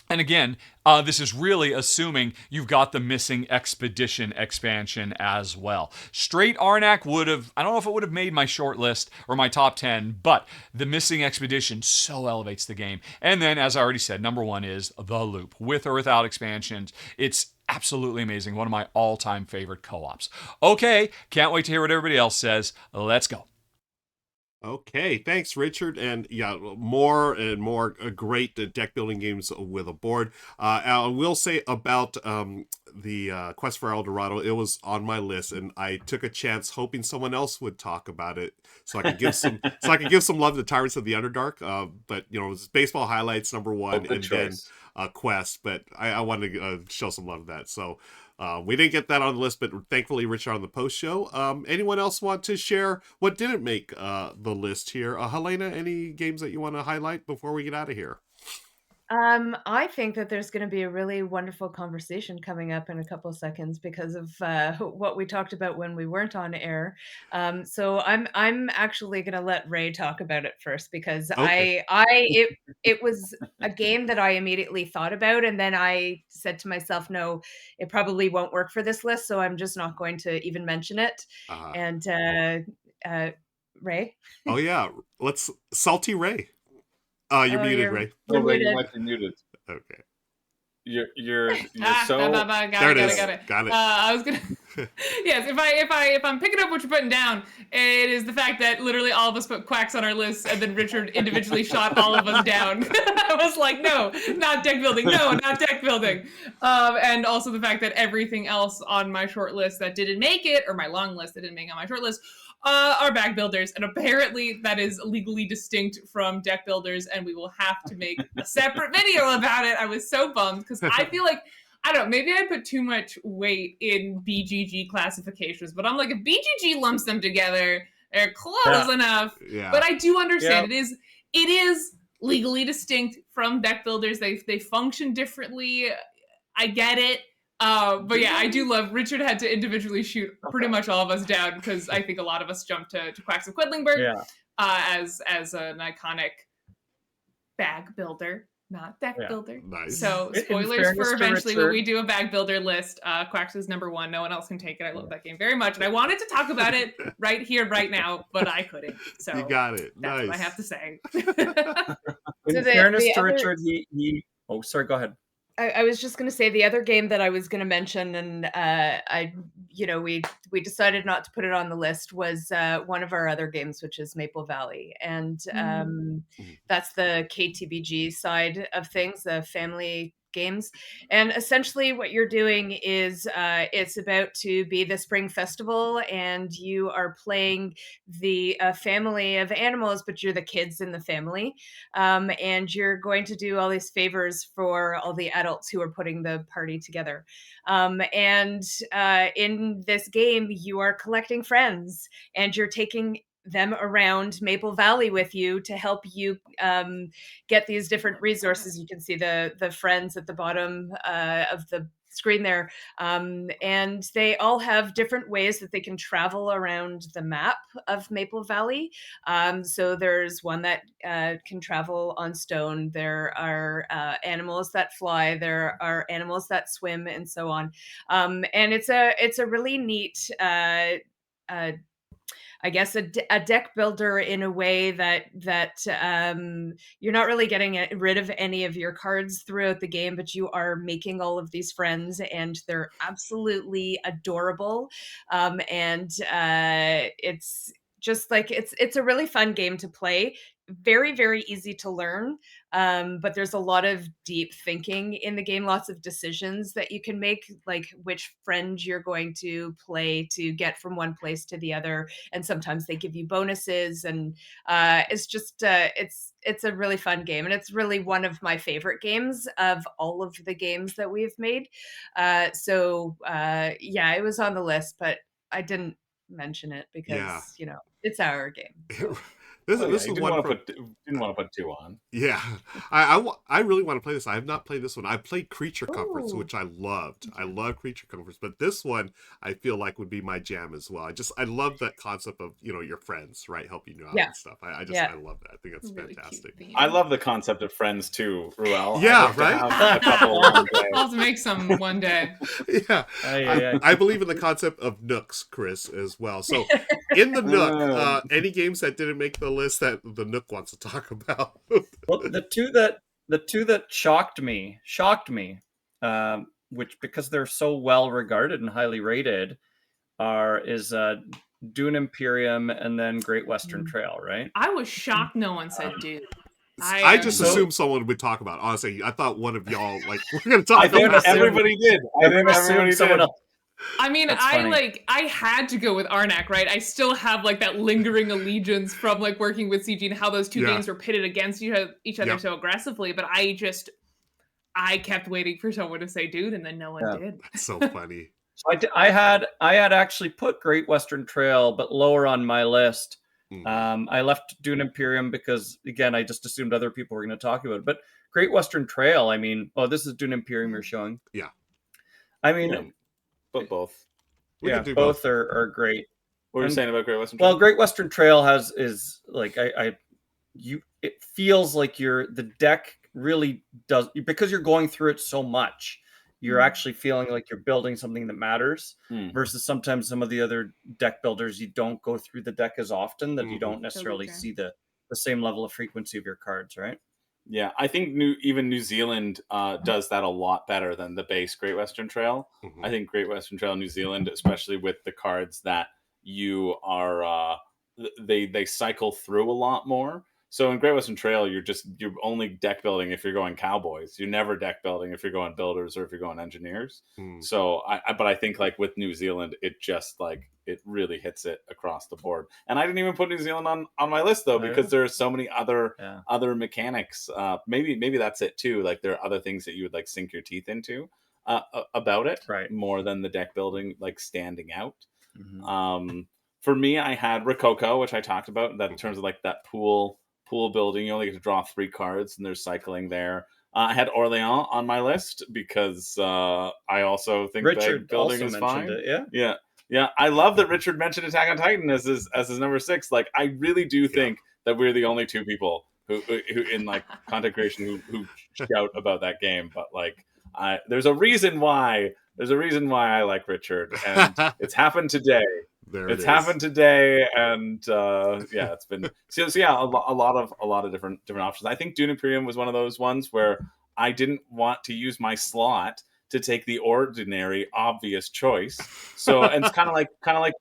And again, this is really assuming you've got the Missing Expedition expansion as well. Straight Arnak would have, I don't know if it would have made my short list or my top 10, but the Missing Expedition so elevates the game. And then, as I already said, number 1 is The Loop, with or without expansions. It's absolutely amazing. One of my all-time favorite co-ops. Okay, can't wait to hear what everybody else says. Let's go. Okay, thanks, Richard. And yeah, more and more great deck building games with a board. I will say about the Quest for El Dorado, it was on my list, and I took a chance hoping someone else would talk about it, so I could give some love to Tyrants of the Underdark. But you know, it was baseball highlights number 1, and choice. Then Quest. But I wanted to show some love to that. So. We didn't get that on the list, but thankfully Richard on the post show. Anyone else want to share what didn't make the list here? Helena, any games that you want to highlight before we get out of here? I think that there's going to be a really wonderful conversation coming up in a couple of seconds because of what we talked about when we weren't on air. So I'm actually going to let Ray talk about it first because Okay. it was a game that I immediately thought about, and then I said to myself, no, it probably won't work for this list, so I'm just not going to even mention it. And Ray? Oh yeah, let's Salty Ray. You're muted, Ray. Oh, Ray, muted. you might be muted. Okay. You're so. Got it. Got it. I was gonna. Yes, if I'm picking up what you're putting down, it is the fact that literally all of us put quacks on our list, and then Richard individually shot all of us down. I was like, no, not deck building. No, not deck building. And also the fact that everything else on my short list that didn't make it, or my long list that didn't make it on my short list, are back builders, and apparently that is legally distinct from deck builders, and we will have to make a separate video about it. I was so bummed because I feel like, I don't know, maybe I put too much weight in BGG classifications, but I'm like, if BGG lumps them together, they're close enough. Yeah. But I do understand it is legally distinct from deck builders. They function differently. I get it. But yeah, I do love, Richard had to individually shoot pretty much all of us down because I think a lot of us jumped to Quacks of Quedlingberg as an iconic bag builder, not deck builder. Nice. So spoilers for eventually when we do a bag builder list. Quacks is number 1. No one else can take it. I love that game very much, and I wanted to talk about it right here, right now, but I couldn't. So you got it. That's Nice. what I have to say. In fairness to Richard, he. Oh, sorry. Go ahead. I was just going to say the other game that I was going to mention, and we decided not to put it on the list, was one of our other games, which is Maple Valley, and that's the KTBG side of things, the family games. And essentially what you're doing is it's about to be the spring festival, and you are playing the family of animals, but you're the kids in the family. And you're going to do all these favors for all the adults who are putting the party together. And in this game, you are collecting friends, and you're taking them around Maple Valley with you to help you get these different resources. You can see the friends at the bottom of the screen there, and they all have different ways that they can travel around the map of Maple Valley. So there's one that can travel on stone. There are animals that fly. There are animals that swim, and so on. And it's a really neat I guess a deck builder in a way that you're not really getting rid of any of your cards throughout the game, but you are making all of these friends, and they're absolutely adorable. And it's just like it's a really fun game to play. Very, very easy to learn. But there's a lot of deep thinking in the game, lots of decisions that you can make, like which friend you're going to play to get from one place to the other. And sometimes they give you bonuses, and it's just it's a really fun game, and it's really one of my favorite games of all of the games that we've made. So yeah, it was on the list, but I didn't mention it because it's our game. So. This You is didn't one want to put 2 on. Yeah, I really want to play this. I have not played this one. I played Creature Comforts, Ooh. which I loved. I love Creature Comforts, but this one I feel like would be my jam as well. I love that concept of your friends, right, helping you out and stuff. I love that. I think it's Really fantastic. cute theme. I love the concept of friends too, Ruel. Yeah, I'd love to right? have a couple one day. I'll have to make some one day. Yeah, I believe in the concept of nooks, Chris, as well. So in the nook, any games that didn't make the list that the nook wants to talk about? Well, the two that shocked me, which because they're so well regarded and highly rated, is Dune Imperium and then Great Western Trail, right? I was shocked no one said dude. I just assumed someone would talk about it. Honestly, I thought one of y'all we're going to talk about it. Everybody did. Everybody someone else. I mean, That's funny. I had to go with Arnak, right? I still have like that lingering allegiance from like working with CG and how those two games were pitted against each other so aggressively. But I kept waiting for someone to say dude, and then no one did. That's so funny. So I had actually put Great Western Trail, but lower on my list. I left Dune Imperium because, again, I just assumed other people were going to talk about it. But Great Western Trail, I mean, this is Dune Imperium you're showing. Yeah. I mean, but both. Both are great. What were you saying about Great Western Trail? Well, Great Western Trail is like it feels like the deck really does, because you're going through it so much. You're actually feeling like you're building something that matters, versus sometimes some of the other deck builders, you don't go through the deck as often, that you don't necessarily see the same level of frequency of your cards, right? Yeah, I think New Zealand does that a lot better than the base Great Western Trail. I think Great Western Trail New Zealand, especially with the cards that you are, they cycle through a lot more. So in Great Western Trail, you're only deck building if you're going cowboys. You're never deck building if you're going builders or if you're going engineers. So but I think like with New Zealand, it just like it really hits it across the board. And I didn't even put New Zealand on my list though, because there are so many other mechanics. Maybe that's it too. Like there are other things that you would like sink your teeth into about it, right? More than the deck building like standing out. For me, I had Rococo, which I talked about, that in terms of like that pool building, you only get to draw 3 cards and there's cycling there. I had Orléans on my list because I also think Richard building also is fine. It, yeah. I love that Richard mentioned Attack on Titan as his number 6. Like, I really do think that we're the only 2 people who in like content creation who shout about that game. But like, there's a reason why I like Richard, and it's happened today. It's happened today, and it's been so a lot of different options. I think Dune Imperium was one of those ones where I didn't want to use my slot to take the ordinary obvious choice. So and it's kind of like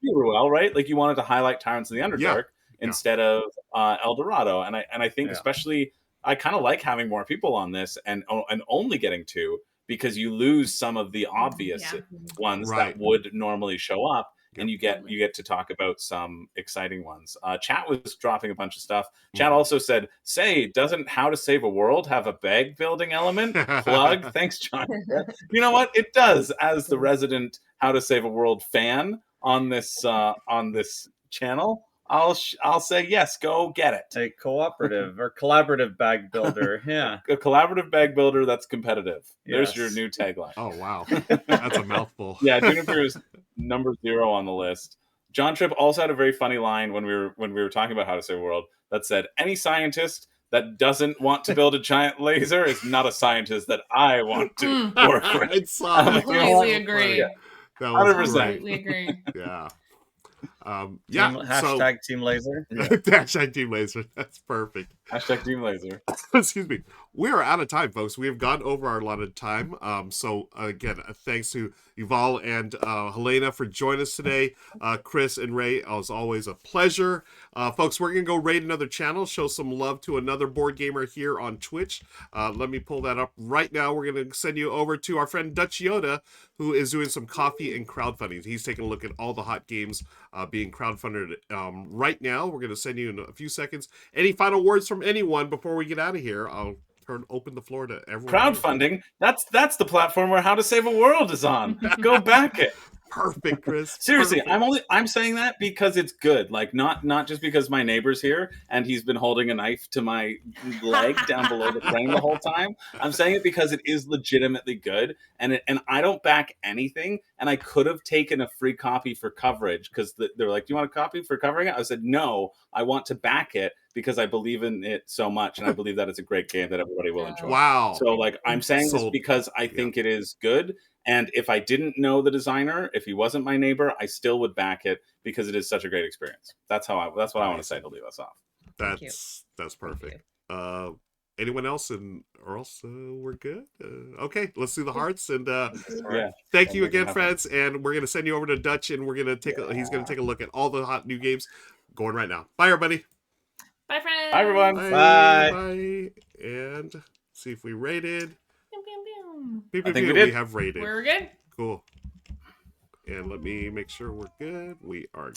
you, Ruel, right? Like you wanted to highlight Tyrants of the Underdark instead of El Dorado, and I think especially I kind of like having more people on this and only getting 2 because you lose some of the obvious Yeah. ones Right. that would normally show up. And Yep. you get to talk about some exciting ones. Chat was dropping a bunch of stuff. Chat Mhm. also said, "Say, doesn't How to Save a World have a bag building element?" Plug. Thanks, John. You know what? It does. As the resident How to Save a World fan on this channel, I'll say yes. Go get it. A cooperative or collaborative bag builder. Yeah. A collaborative bag builder that's competitive. There's Yes. your new tagline. Oh wow, that's a mouthful. Yeah, Juniper is number 0 on the list. John Tripp also had a very funny line when we were talking about How to Save a World that said, "Any scientist that doesn't want to build a giant laser is not a scientist that I want to work with." I saw that. Completely agree. Yeah. That was 100%. great. Completely agree. Yeah. Hashtag Team Laser. Hashtag Team Laser. That's perfect. Hashtag Team Laser. Excuse me. We are out of time, folks. We have gone over our allotted time. So again, thanks to Yuval and Helena for joining us today. Chris and Ray, as always, a pleasure. Folks, we're going to go raid another channel, show some love to another board gamer here on Twitch. Let me pull that up right now. We're going to send you over to our friend Dutch Yoda, who is doing some coffee and crowdfunding. He's taking a look at all the hot games being crowdfunded right now. We're going to send you in a few seconds. Any final words from anyone before we get out of here? I'll open the floor to everyone. Crowdfunding. That's the platform where How to Save a World is on. Go back it. Perfect, Chris. Seriously, Perfect. I'm saying that because it's good. Like not just because my neighbor's here and he's been holding a knife to my leg down below the frame the whole time. I'm saying it because it is legitimately good, and I don't back anything. And I could have taken a free copy for coverage because they're like, "Do you want a copy for covering it?" I said, "No, I want to back it because I believe in it so much, and I believe that it's a great game that everybody will enjoy." Wow. So like, I'm saying this Sold. because I think it is good. And if I didn't know the designer, if he wasn't my neighbor, I still would back it because it is such a great experience. That's what I want to say to leave us off. That's perfect. Anyone else, or else we're good. Okay, let's do the hearts and thank you again, friends. And we're gonna send you over to Dutch, and we're gonna he's gonna take a look at all the hot new games going right now. Bye, everybody. Bye, friends. Bye, everyone. Bye. And see if we rated. I think we did. We have rated. We're good. Cool. And let me make sure we're good. We are